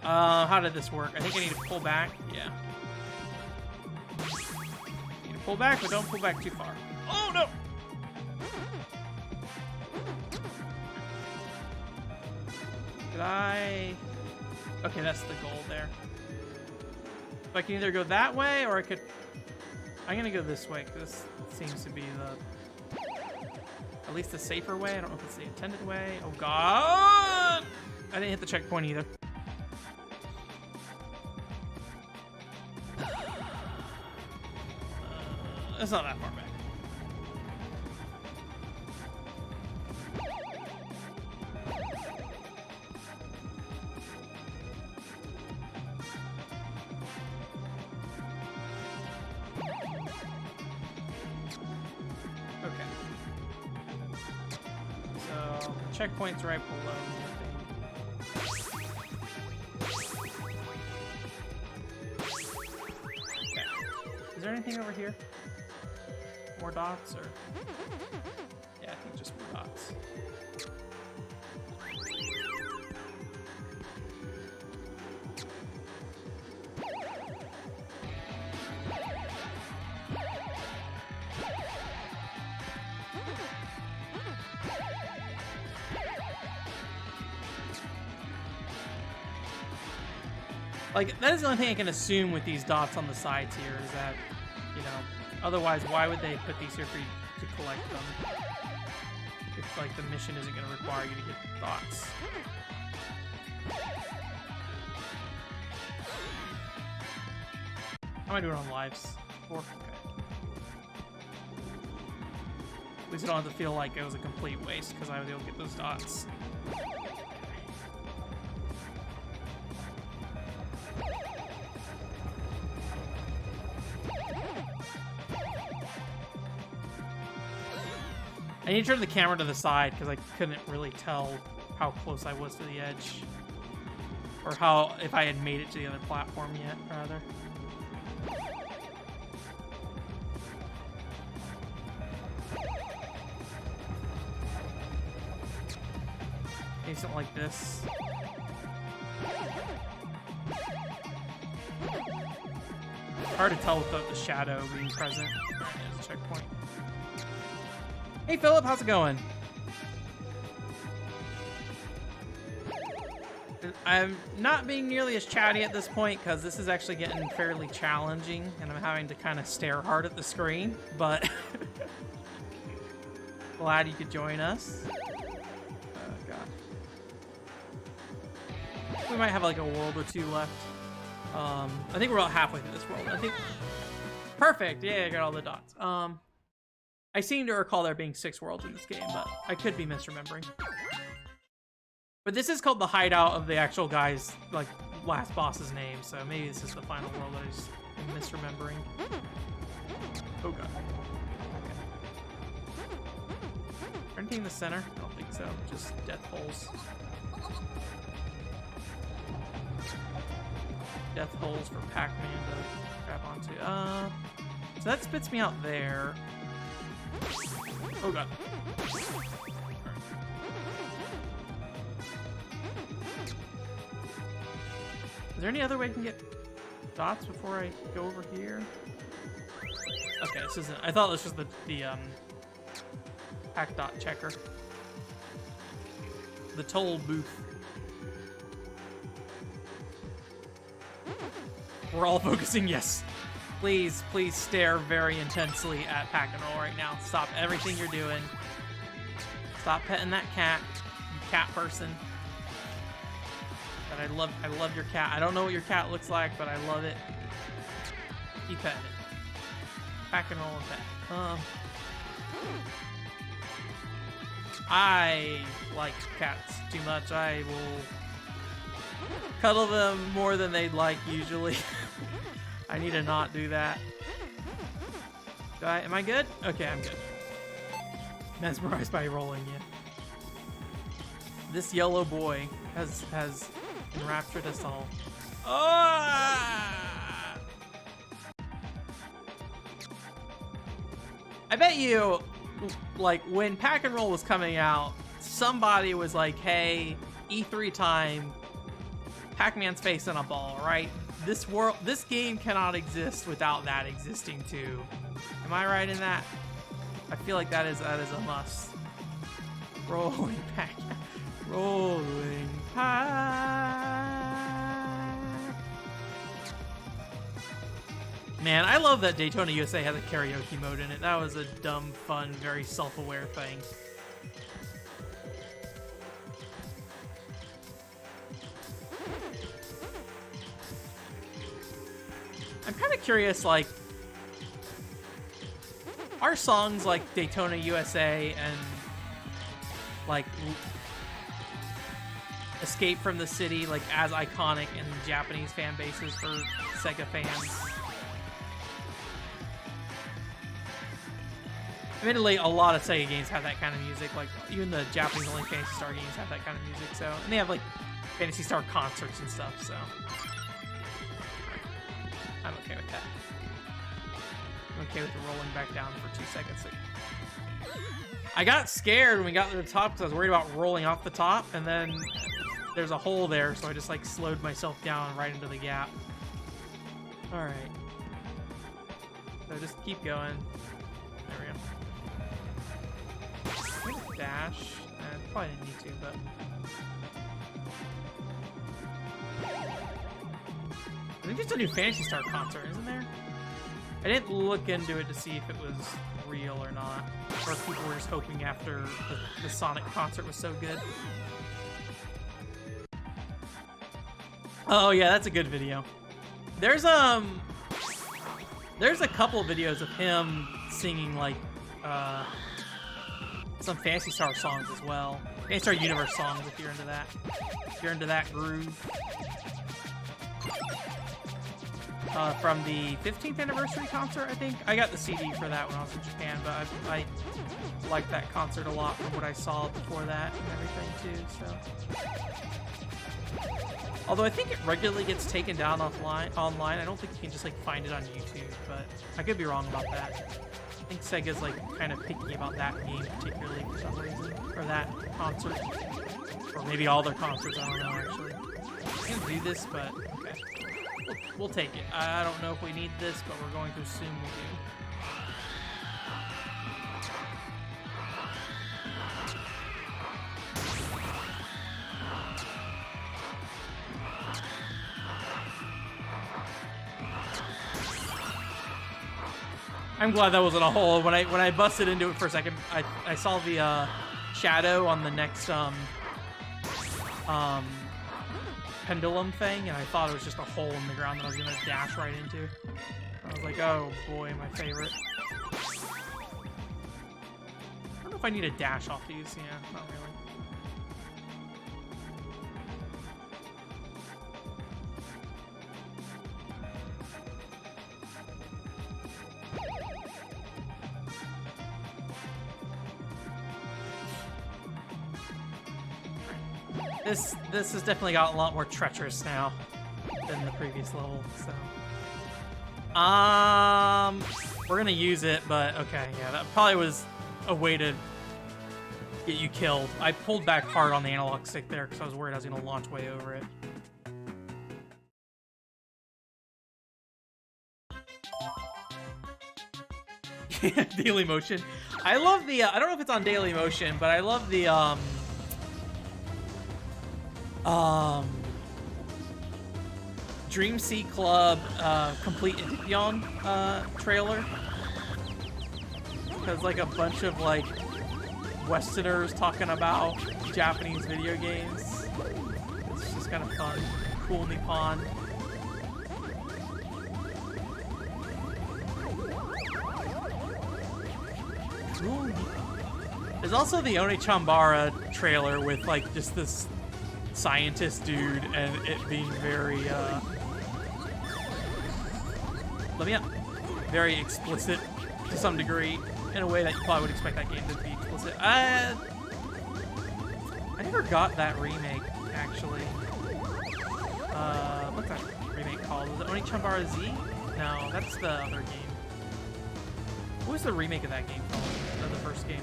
How did this work? I think I need to pull back. Yeah. Need to pull back, but don't pull back too far. Oh, no! Did I... Okay, that's the goal there. So I can either go that way, or I could... I'm gonna go this way, because this seems to be the... At least the safer way. I don't know if it's the intended way. Oh, God! I didn't hit the checkpoint either. It's not that far back. Okay. So, the checkpoint's right below me, I think. Okay. Is there anything over here? More dots, or... Yeah, I think just more dots. Like, that is the only thing I can assume with these dots on the sides here, is that, you know, otherwise, why would they put these here for you to collect them? If, like, the mission isn't going to require you to get dots. How am I doing on lives? 4? Okay. At least I don't have to feel like it was a complete waste, because I was able to get those dots. I need to turn the camera to the side because I couldn't really tell how close I was to the edge. Or how, if I had made it to the other platform yet, rather. Maybe something like this. Hard to tell without the shadow being present. There's a checkpoint. Hey Philip, how's it going? I'm not being nearly as chatty at this point because this is actually getting fairly challenging and I'm having to kind of stare hard at the screen, but glad you could join us. Oh god. We might have like a world or two left. I think we're about halfway through this world. I think perfect. Yeah, I got all the dots. I seem to recall there being 6 worlds in this game, but I could be misremembering. But this is called the hideout of the actual guy's, like, last boss's name, so maybe this is the final world that I just am misremembering. Oh god. Okay. Anything in the center? I don't think so. Just death holes. Death holes for Pac-Man to grab onto. So that spits me out there. Oh god. Is there any other way I can get dots before I go over here? Okay, this isn't. I thought this was the pack dot checker. The toll booth. We're all focusing, yes. Please, please stare very intensely at Pack and Roll right now. Stop everything you're doing. Stop petting that cat, you cat person. But I love your cat. I don't know what your cat looks like, but I love it. Keep petting it. Pack and Roll and pet. I like cats too much. I will cuddle them more than they'd like usually. I need to not do that. Am I good? Okay, I'm good. Mesmerized by rolling, yeah. This yellow boy has enraptured us all. Oh! I bet you, like, when Pack and Roll was coming out, somebody was like, hey, E3 time, Pac-Man's face in a ball, right? This game cannot exist without that existing too. Am I right in that? I feel like that is a must. Rolling Pac, rolling Pac. Man, I love that Daytona USA has a karaoke mode in it. That was a dumb, fun, very self-aware thing. I'm kind of curious, like, are songs like Daytona USA and, like, Escape from the City, like, as iconic in Japanese fan bases for Sega fans? Admittedly, a lot of Sega games have that kind of music, like, even the Japanese-only Phantasy Star games have that kind of music, so, and they have, like, Phantasy Star concerts and stuff, so... I'm okay with that. I'm okay with the rolling back down for 2 seconds. I got scared when we got to the top because I was worried about rolling off the top, and then there's a hole there, so I just like slowed myself down right into the gap. All right. So just keep going. There we go. Dash. Probably didn't need to, but. I think there's a new Phantasy Star concert, isn't there? I didn't look into it to see if it was real or not, or if people were just hoping after the Sonic concert was so good. Oh yeah, that's a good video. There's a couple of videos of him singing like some Phantasy Star songs as well. Phantasy Star Universe songs if you're into that. If you're into that groove. From the 15th anniversary concert, I think. I got the CD for that when I was in Japan, but I liked that concert a lot from what I saw before that and everything too, so. Although I think it regularly gets taken down online. I don't think you can just like find it on YouTube, but I could be wrong about that. I think Sega's like kind of picky about that game particularly for some reason, or that concert. Or maybe all their concerts, I don't know actually. I can't do this, but okay. We'll take it. I don't know if we need this, but we're going to assume we do. I'm glad that wasn't a hole. When I busted into it for a second, I saw the shadow on the next pendulum thing, and I thought it was just a hole in the ground that I was gonna dash right into. I was like, oh boy, my favorite. I don't know if I need a dash off these. Yeah, not really. This has definitely got a lot more treacherous now than the previous level, so. We're gonna use it, but okay, yeah, that probably was a way to get you killed. I pulled back hard on the analog stick there because I was worried I was gonna launch way over it. Daily Motion. I love the, I don't know if it's on Daily Motion, but I love the, Dream Sea Club Complete Edition trailer. Because like a bunch of like Westerners talking about Japanese video games. It's just kind of fun. Cool Nippon. Ooh. There's also the Onechambara trailer with like just this scientist dude and it being very let me up, very explicit to some degree in a way that you probably would expect that game to be explicit. I never got that remake actually. What's that remake called? Was it Onechambara Z? No, that's the other game. What was the remake of that game called? Or the first game?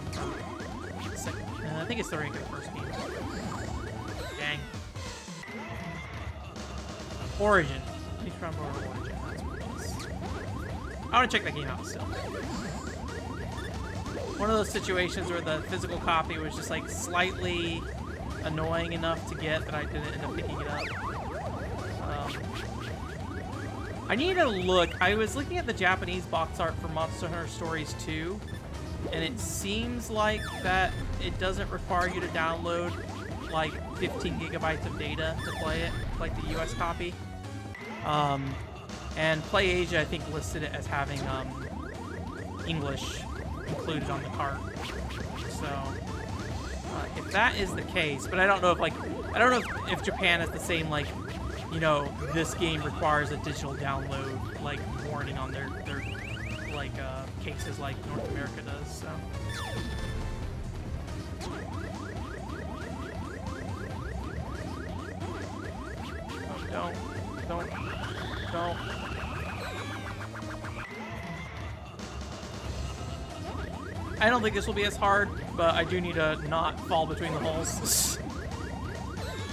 I think it's the remake of the first game. Dang. Origin. Need to remember Origin. That's what it is. I want to check that game out still. One of those situations where the physical copy was just like slightly annoying enough to get that I didn't end up picking it up. I need to look. I was looking at the Japanese box art for Monster Hunter Stories 2, and it seems like that it doesn't require you to download like 15 gigabytes of data to play it, like the US copy. And PlayAsia, I think, listed it as having English included on the cart. So if that is the case, but I don't know if if Japan has the same like, you know, this game requires a digital download like warning on their like cases like North America does. So. Oh, don't. I don't think this will be as hard, but I do need to not fall between the holes.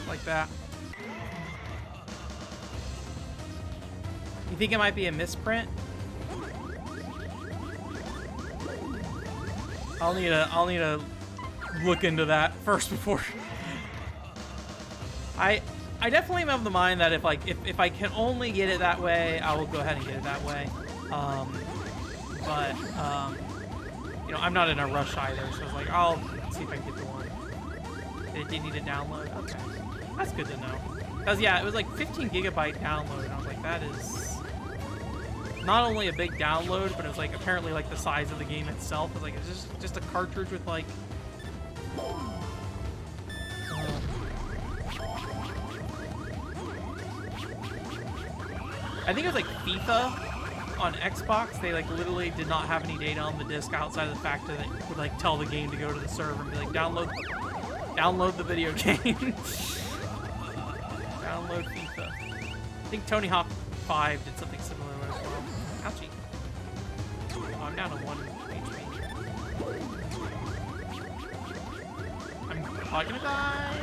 Like that. You think it might be a misprint? I'll need to look into that first before. I definitely am of the mind that if I can only get it that way, I will go ahead and get it that way. You know, I'm not in a rush either, so I was like, I'll see if I can get the one. It did need a download. Okay, that's good to know. Cause yeah, it was like 15 gigabyte download, and I was like, that is not only a big download, but it was like apparently like the size of the game itself. It was like it's just a cartridge with like. I think it was like FIFA on Xbox. They like literally did not have any data on the disc outside of the fact that it would like tell the game to go to the server and be like download the video game. Download FIFA. I think Tony Hawk 5 did something similar as well. Ouchie. Oh, I'm down to 1 HP. I'm probably gonna die.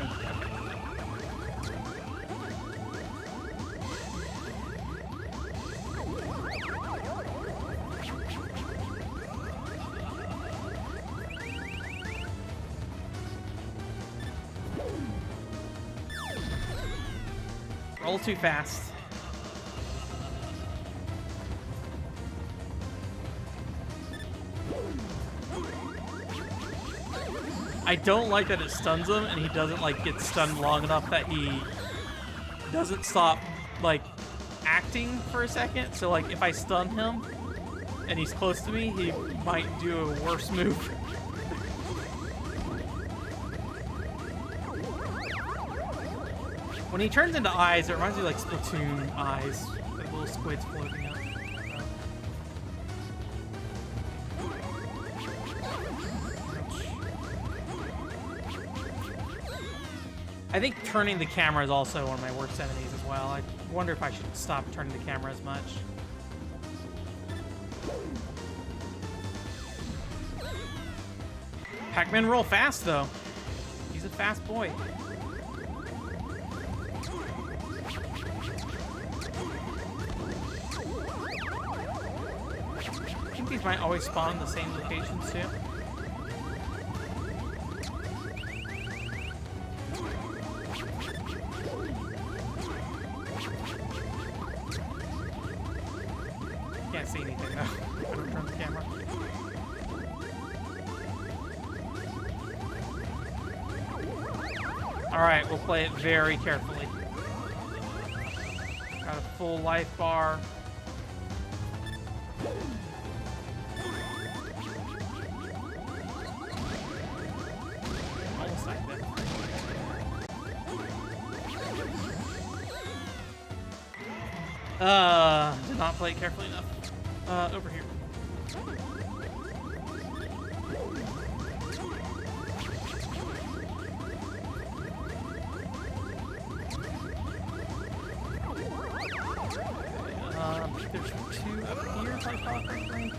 Roll too fast. I don't like that it stuns him, and he doesn't like get stunned long enough that he doesn't stop like acting for a second. So like if I stun him and he's close to me, he might do a worse move. When he turns into eyes, it reminds me of like Splatoon eyes, like little squids floating up. I think turning the camera is also one of my worst enemies as well. I wonder if I should stop turning the camera as much. Pac-Man roll fast though. He's a fast boy. These might always spawn in the same locations too. Can't see anything though. I don't turn the camera. Alright, we'll play it very carefully. Got a full life bar. Did not play it carefully enough. Over here. There's 2 up here, if I recall correctly.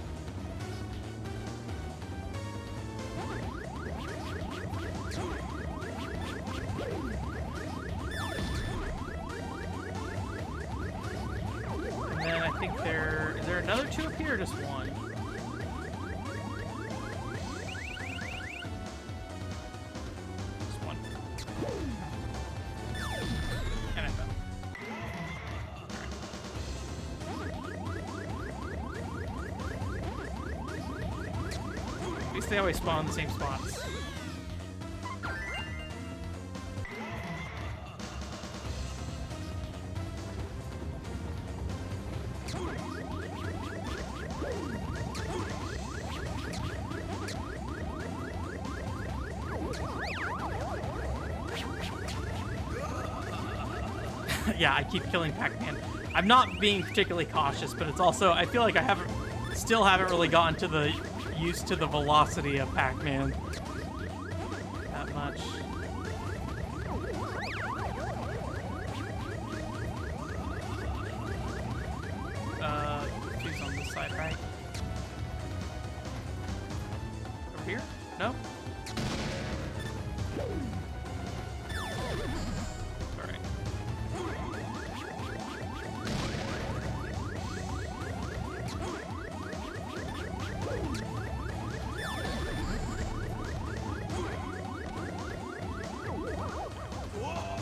another 2 up here or just 1? Just 1. And I fell. At least they always spawn in the same spots. Yeah, I keep killing Pac-Man. I'm not being particularly cautious, but it's also, I feel like I still haven't really gotten to the used to the velocity of Pac-Man that much. Two's on this side, right? Over here? No?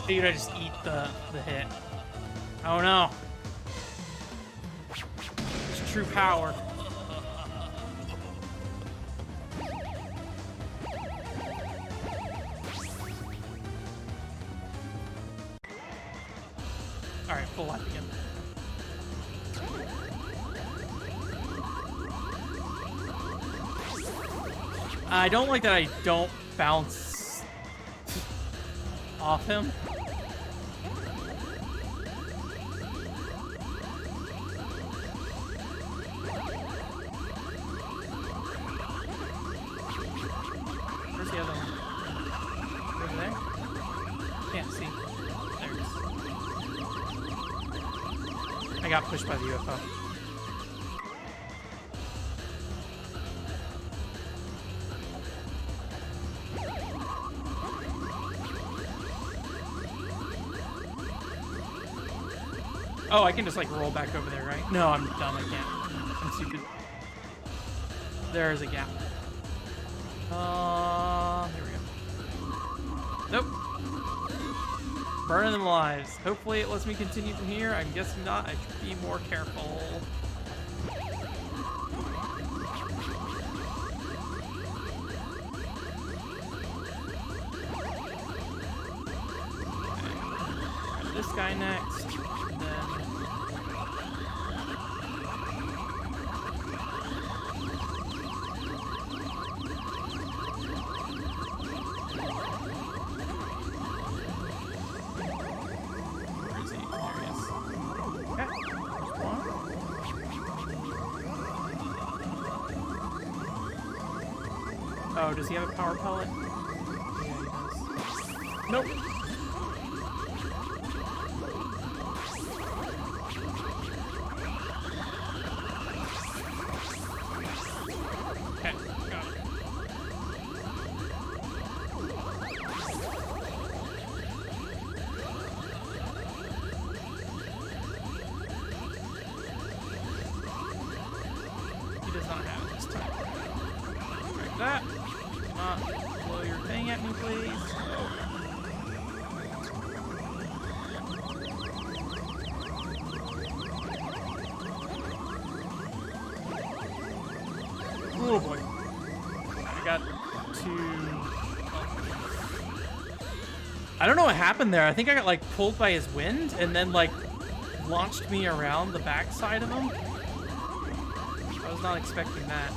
Figured I'd just eat the hit. Oh no. It's true power. Alright, full life again. I don't like that I don't bounce off him. Where's the other one? Over there? Can't see. There it is. I got pushed by the UFO. Oh, I can just like roll back over there, right? No, I'm dumb. I can't. I'm stupid. There's a gap. Here we go. Nope. Burning them alive. Hopefully it lets me continue from here. I'm guessing not. I should be more careful. Okay. This guy next. Oh, does he have a power pellet? Yeah, he does. Nope. Okay, got it. He does not have it this time. Like that. Not blow your thing at me, please. Oh boy. I got to... I don't know what happened there. I think I got like pulled by his wind and then like launched me around the backside of him. I was not expecting that.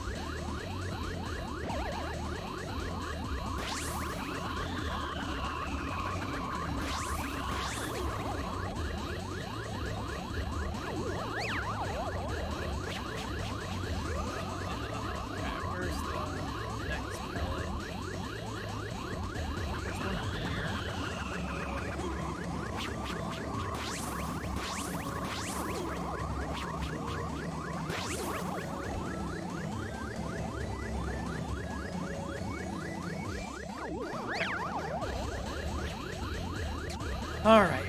All right.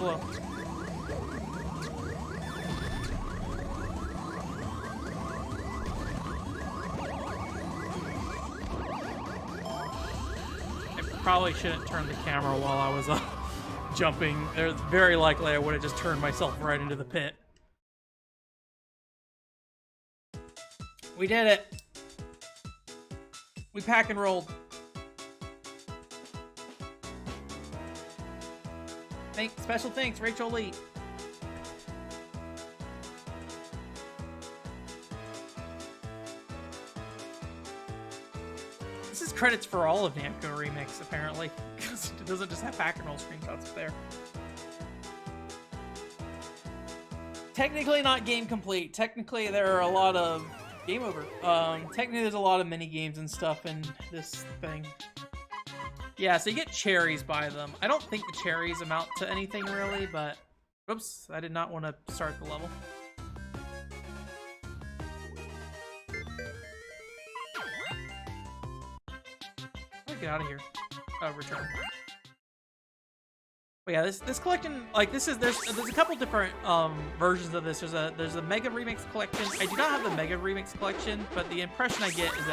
Hello. I probably shouldn't turn the camera while I was jumping. It's very likely I would have just turned myself right into the pit. We did it. We pack and rolled. Special thanks, Rachel Lee. This is credits for all of Namco Remix, apparently, because it doesn't just have pack and roll screenshots up there. Technically not game complete. Technically there are a lot of... Game over. Technically there's a lot of mini games and stuff in this thing. Yeah, so you get cherries by them. I don't think the cherries amount to anything really, but... Oops, I did not want to start the level. How do I get out of here? Oh, return. But yeah, this collection, like there's a couple different versions of this. There's a Mega Remix collection. I do not have the Mega Remix collection, but the impression I get is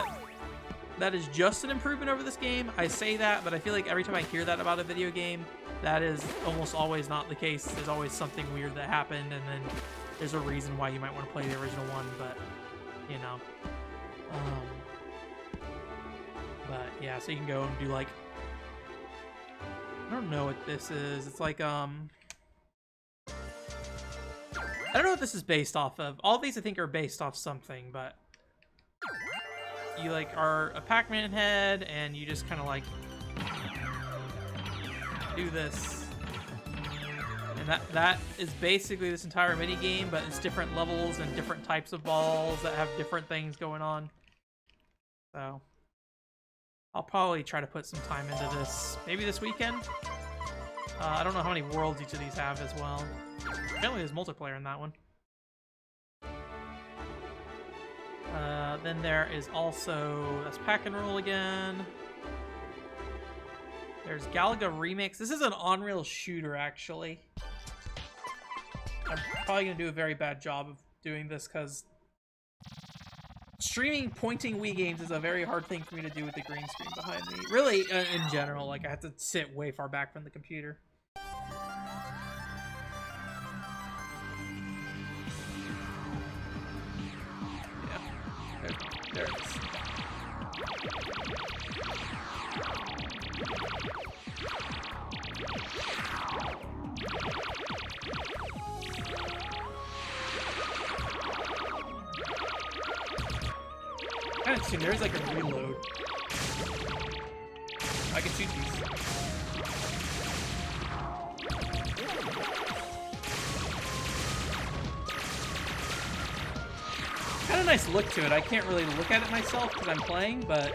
that is just an improvement over this game. I say that, but I feel like every time I hear that about a video game, that is almost always not the case. There's always something weird that happened, and then there's a reason why you might want to play the original one, but, you know. But, yeah, so you can go and do, like... I don't know what this is. It's like, I don't know what this is based off of. All these, I think, are based off something, but... You, like, are a Pac-Man head, and you just kind of, like, do this. And that is basically this entire mini-game, but it's different levels and different types of balls that have different things going on. So, I'll probably try to put some time into this, maybe this weekend. I don't know how many worlds each of these have as well. Apparently there's multiplayer in that one. Then there is also, that's Pack and Roll again. There's Galaga Remix. This is an on-rail shooter, actually. I'm probably going to do a very bad job of doing this, because streaming pointing Wii games is a very hard thing for me to do with the green screen behind me. Really, in general, like, I have to sit way far back from the computer. There it is. Kind of soon. There's like a reload. I can shoot these. Kind of nice look to it. I can't really look at it myself because I'm playing, but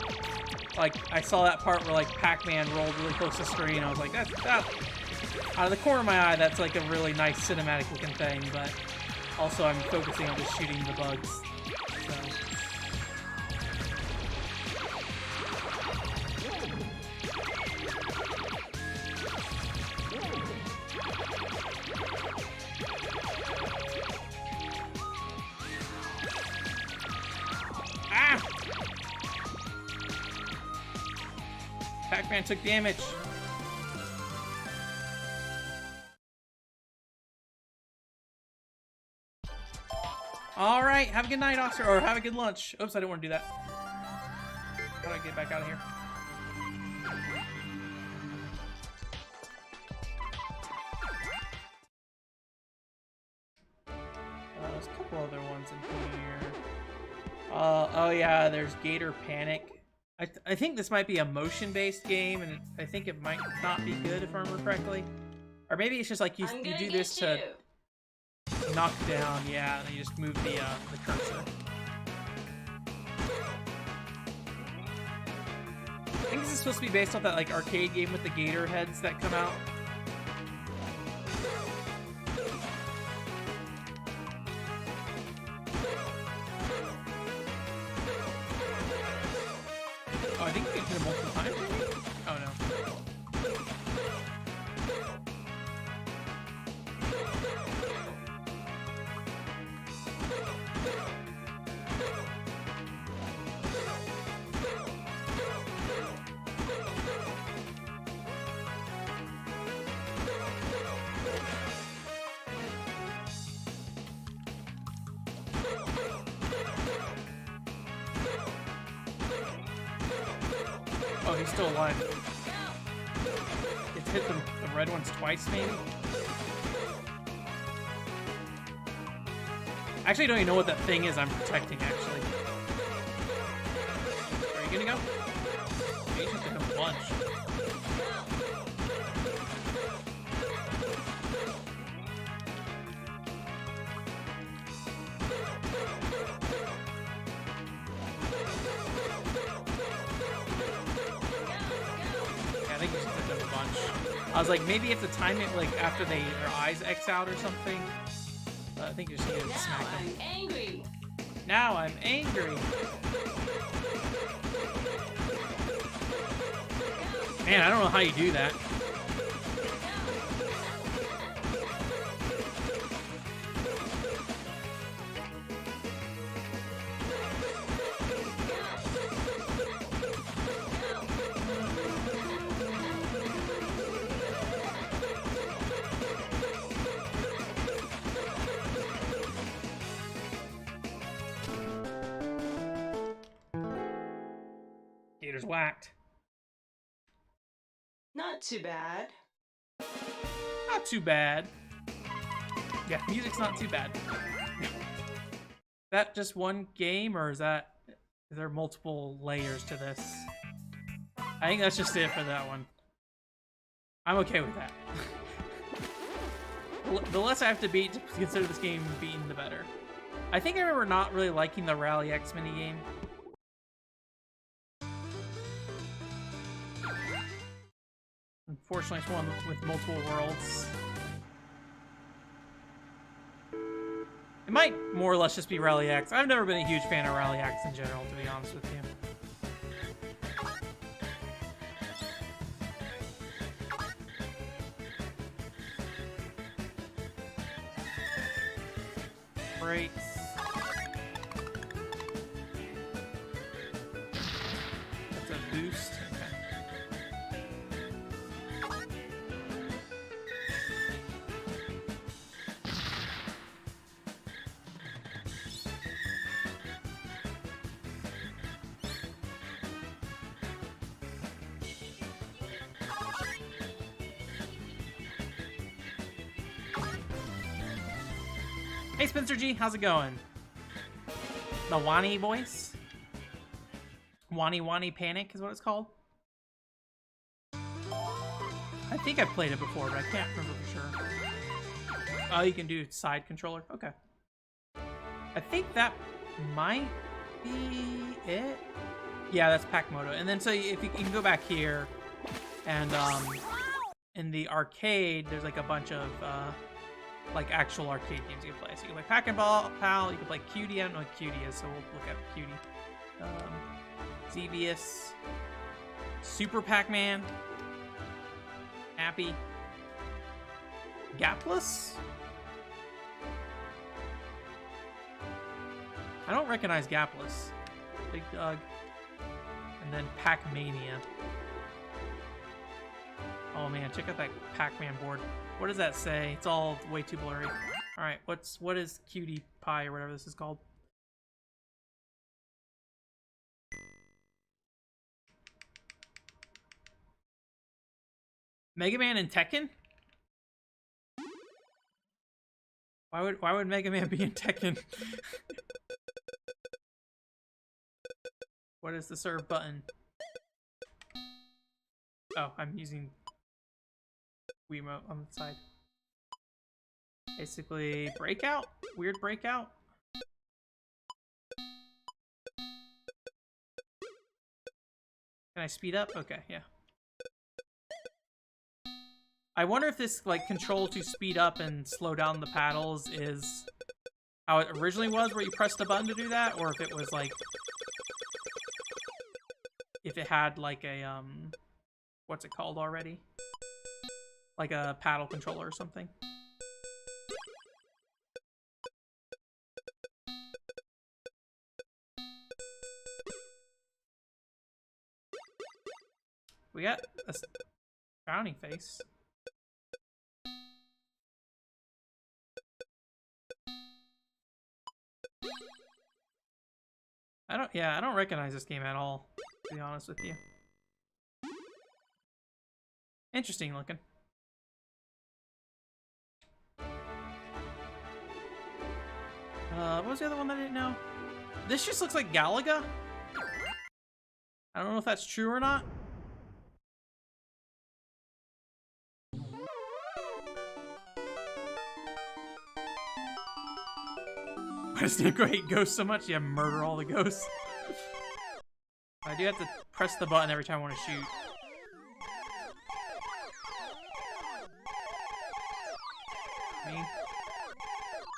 like I saw that part where like Pac-Man rolled really close to the screen. I was like, that's out of the corner of my eye. That's like a really nice cinematic looking thing. But also I'm focusing on just shooting the bugs. So. Pac-Man took damage. All right, have a good night, officer, or have a good lunch. Oops, I didn't want to do that. How do I get back out of here? There's a couple other ones in here. Oh yeah, there's Gator Panic. I think this might be a motion-based game, and I think it might not be good if I remember correctly. Or maybe it's just like you do this to knock down, yeah, and then you just move the cursor. I think this is supposed to be based off that like arcade game with the gator heads that come out. Oh, I think we can hit it multiple times, maybe? Oh, no. he's still alive. It's hit the red ones twice, maybe? I actually don't even know what that thing is I'm protecting, actually. Are you gonna go? You just took a bunch. I was like, maybe if the time it like after their eyes X out or something. I think you just need to smack them. I'm angry. Now I'm angry. Man, I don't know how you do that. Gator's whacked. Not too bad. Not too bad. Yeah, music's not too bad. Is that just one game, or is there multiple layers to this? I think that's just it for that one. I'm okay with that. The less I have to beat to consider this game beaten, the better. I think I remember not really liking the Rally X minigame. Unfortunately, it's one with multiple worlds. It might more or less just be Rally X. I've never been a huge fan of Rally X in general, to be honest with you. Brakes. That's a boost. Hey Spencer G, how's it going? The Wani voice? Wani Panic is what it's called. I think I've played it before, but I can't remember for sure. Oh, you can do side controller? Okay. I think that might be it. Yeah, that's Pack Moto. And then so if you can go back here and in the arcade, there's like a bunch of like actual arcade games you can play. So you can play Pack and Pal, you can play Cutie. I don't know what Cutie is, so we'll look at Cutie. Xevious, Super Pac-Man, Happy, Gapless. I don't recognize Gapless. Big Doug, and then Pac-Mania. Oh man, check out that Pac-Man board. What does that say? It's all way too blurry. All right, what is Cutie Pie or whatever this is called? Mega Man and Tekken? Why would Mega Man be in Tekken? What is the serve button? Oh, I'm using Wiimote on the side. Basically, breakout? Weird breakout? Can I speed up? Okay, yeah. I wonder if this, like, control to speed up and slow down the paddles is how it originally was, where you pressed the button to do that, or if it was, like... If it had, like, a, what's it called already? Like a paddle controller or something. We got a frowny face. I don't recognize this game at all, to be honest with you. Interesting looking. What was the other one that I didn't know? This just looks like Galaga. I don't know if that's true or not. Why does Nico hate ghosts so much? Yeah, murder all the ghosts. I do have to press the button every time I want to shoot. I mean,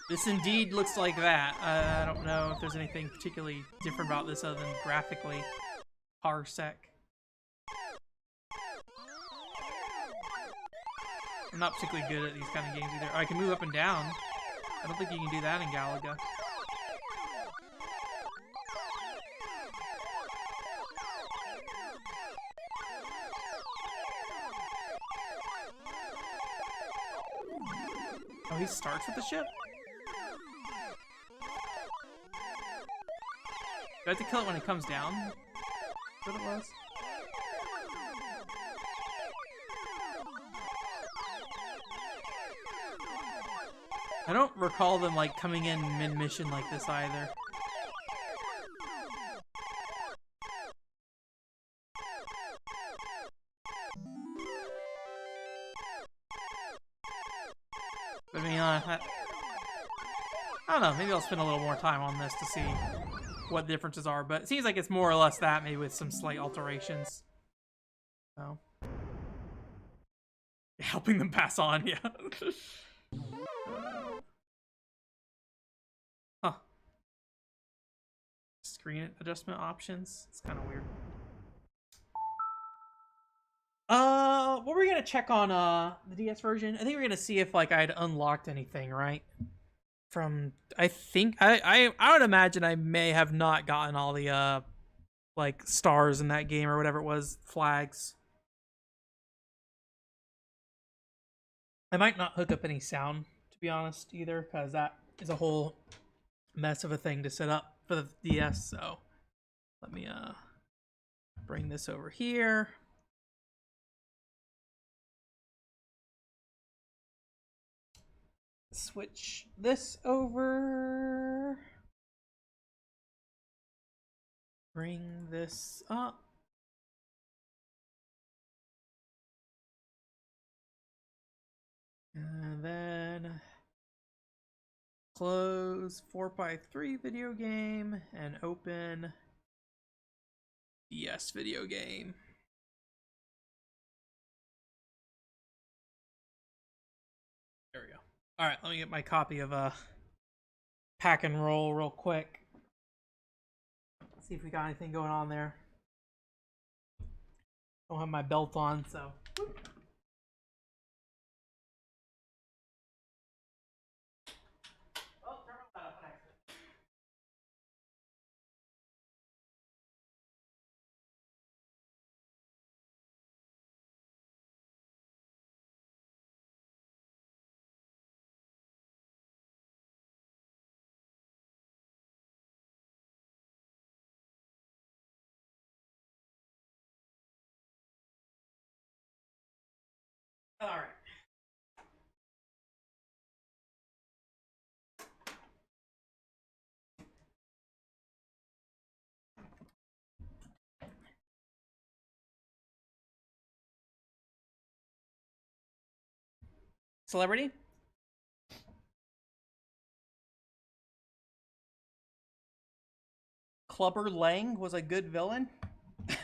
this indeed looks like that. I don't know if there's anything particularly different about this other than graphically. Parsec. I'm not particularly good at these kind of games either. Oh, I can move up and down. I don't think you can do that in Galaga. Oh, he starts with the ship? Do I have to kill it when it comes down? Is that what it was? I don't recall them like coming in mid-mission like this either. But, I mean, I don't know, maybe I'll spend a little more time on this to see what the differences are, but it seems like it's more or less that, maybe with some slight alterations. So. Helping them pass on, yeah. Huh. Screen adjustment options. It's kind of weird. What were we gonna check on the DS version? I think we're gonna see if like I'd unlocked anything, right? From I think I would imagine I may have not gotten all the like stars in that game or whatever it was, flags. I might not hook up any sound, to be honest, either, because that is a whole mess of a thing to set up for the DS. So let me bring this over here. Switch this over. Bring this up. And then close 4x3 video game and open DS video game. There we go. All right, let me get my copy of Pack and Roll real quick. See if we got anything going on there. Don't have my belt on, so. All right. Celebrity? Clubber Lang was a good villain? I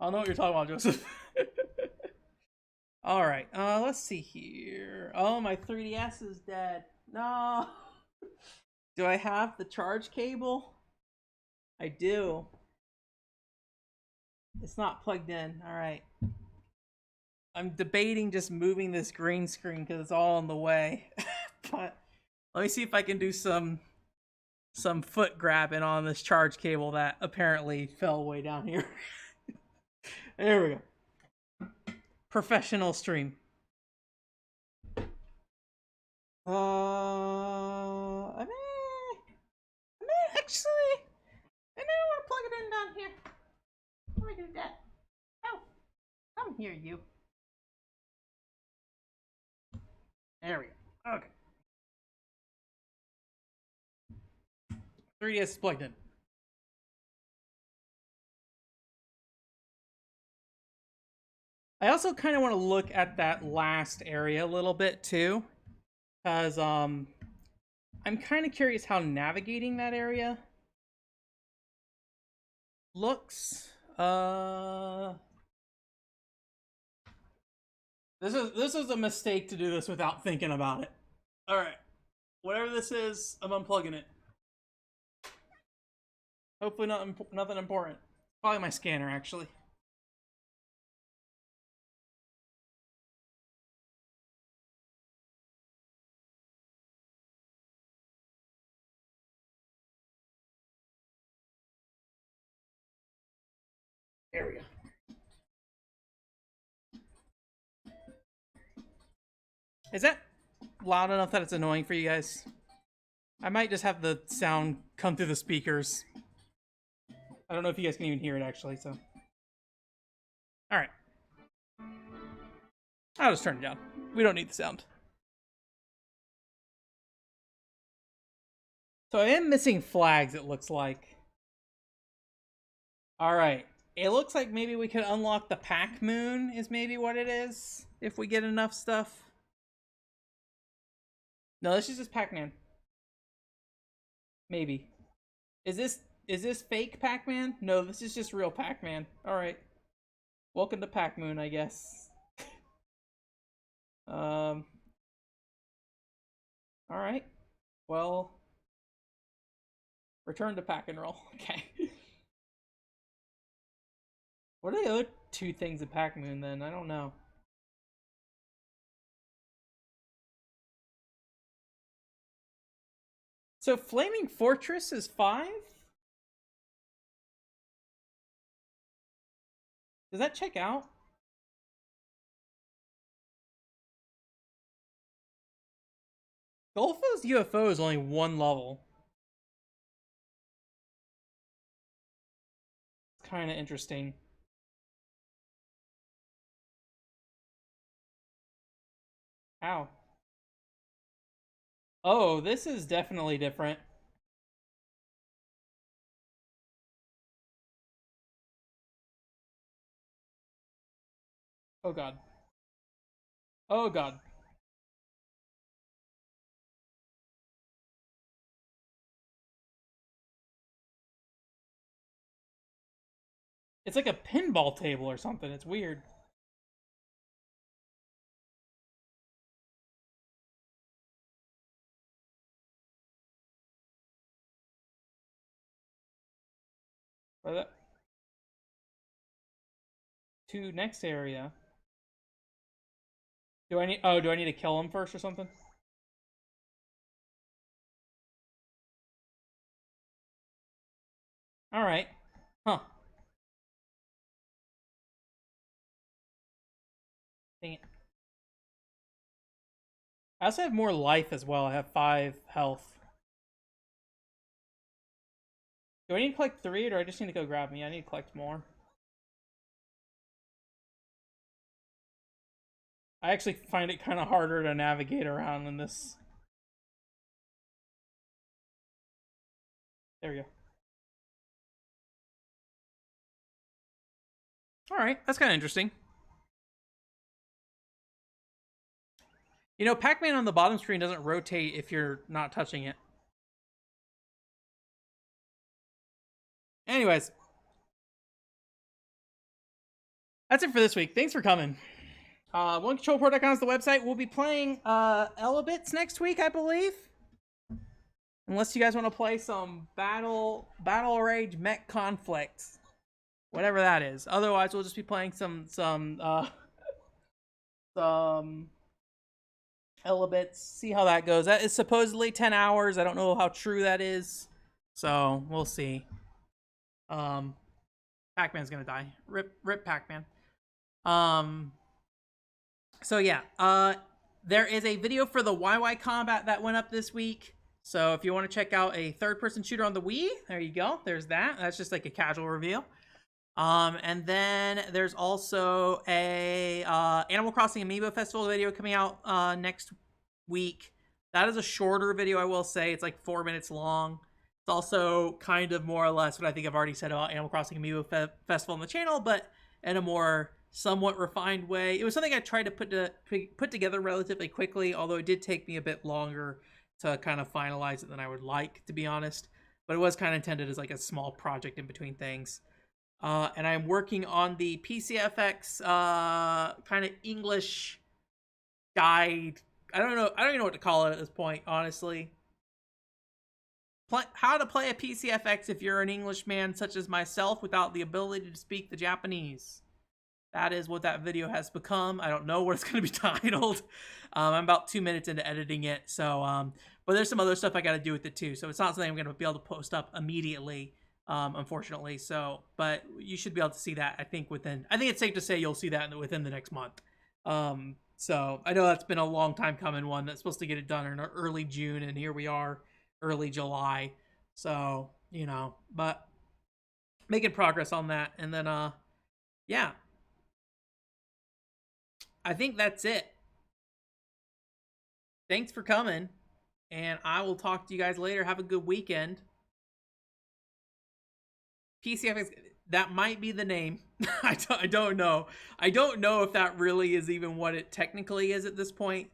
don't know what you're talking about, Joseph. Alright, let's see here. Oh, my 3DS is dead. No! Do I have the charge cable? I do. It's not plugged in. Alright. I'm debating just moving this green screen because it's all in the way. But let me see if I can do some foot grabbing on this charge cable that apparently fell way down here. There we go. Professional stream. I may actually, I may want to plug it in down here. Let me do that. Oh, come here, you. There we go. Okay. 3DS is plugged in. I also kind of want to look at that last area a little bit too, because I'm kind of curious how navigating that area looks. This is a mistake to do this without thinking about it. All right, whatever this is, I'm unplugging it. Hopefully nothing important. Probably my scanner actually. There we go. Is that loud enough that it's annoying for you guys? I might just have the sound come through the speakers. I don't know if you guys can even hear it actually, so. Alright. I'll just turn it down. We don't need the sound. So I am missing flags, it looks like. Alright. It looks like maybe we could unlock the Pac Moon is maybe what it is. If we get enough stuff. No, this is just Pac-Man. Maybe. Is this fake Pac-Man? No, this is just real Pac-Man. Alright. Welcome to Pac Moon, I guess. Alright. Well. Return to Pack and Roll. Okay. What are the other two things in Pac Moon then? I don't know. So Flaming Fortress is 5? Does that check out? Golfo's UFO is only 1 level. It's kind of interesting. Ow. Oh, this is definitely different. Oh god. Oh god. It's like a pinball table or something. It's weird. Or that to next area. Do I need to kill him first or something? Alright. Huh. Dang it. I also have more life as well. I have 5 health. Do I need to collect 3 or do I just need to go grab me? I need to collect more. I actually find it kind of harder to navigate around in this. There we go. Alright, that's kind of interesting. You know, Pac-Man on the bottom screen doesn't rotate if you're not touching it. Anyways. That's it for this week. Thanks for coming. OneControlPro.com is the website. We'll be playing Elebits next week, I believe. Unless you guys want to play some Battle Rage Mech Conflict. Whatever that is. Otherwise, we'll just be playing some Elebits. See how that goes. That is supposedly 10 hours. I don't know how true that is. So, we'll see. Pac-Man's gonna die. Rip Pac-Man. So yeah, there is a video for the YY Combat that went up this week. So if you want to check out a third-person shooter on the Wii, there you go. There's that. That's just like a casual review. And then there's also a Animal Crossing Amiibo Festival video coming out next week. That is a shorter video, I will say. It's like 4 minutes long. It's also kind of more or less what I think I've already said about Animal Crossing Amiibo Festival on the channel, but in a more somewhat refined way. It was something I tried to put together relatively quickly, although it did take me a bit longer to kind of finalize it than I would like, to be honest. But it was kind of intended as like a small project in between things. And I'm working on the PCFX kind of English guide. I don't even know what to call it at this point, honestly. How to play a PCFX if you're an Englishman such as myself without the ability to speak the Japanese. That is what that video has become. I don't know what it's going to be titled. I'm about 2 minutes into editing it. So, but there's some other stuff I got to do with it too. So it's not something I'm going to be able to post up immediately, unfortunately. So, but you should be able to see that, I think it's safe to say you'll see that within the next month. So I know that's been a long time coming, one that's supposed to get it done in early June, and here we are, early July. So, you know, but making progress on that. And then, yeah, I think that's it. Thanks for coming, and I will talk to you guys later. Have a good weekend. PCFX, that might be the name. I don't know. I don't know if that really is even what it technically is at this point.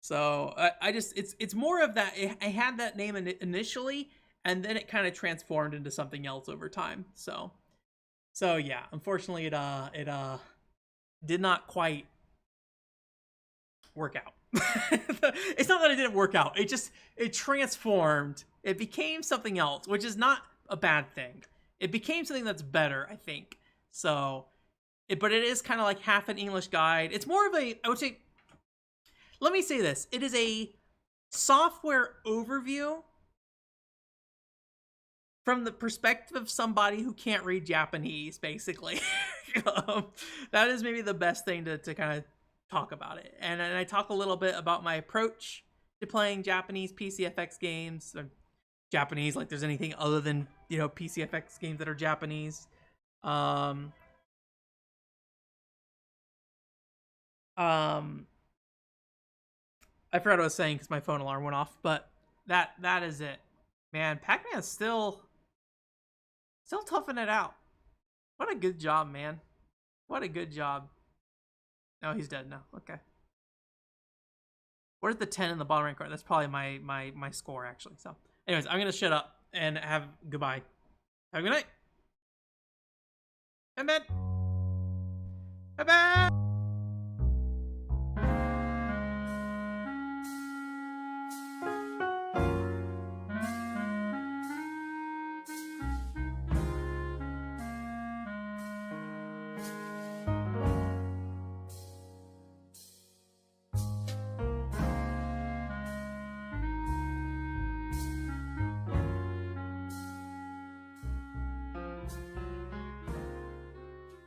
So it's more of that. I had that name initially, and then it kind of transformed into something else over time. So yeah, unfortunately, it did not quite work out. It's not that it didn't work out. It transformed. It became something else, which is not a bad thing. It became something that's better, I think. So, but it is kind of like half an English guide. It's more of a, I would say, let me say this. It is a software overview from the perspective of somebody who can't read Japanese, basically. That is maybe the best thing to kind of talk about it. And I talk a little bit about my approach to playing Japanese PCFX games. Or Japanese, like there's anything other than, you know, PCFX games that are Japanese. I forgot what I was saying because my phone alarm went off, but that is it. Man, Pac-Man's still toughing it out. What a good job, man. What a good job. No, he's dead now. Okay. Where's the 10 in the bottom right corner? That's probably my score, actually. So, anyways, I'm going to shut up and have goodbye. Have a good night. And then. Bye-bye.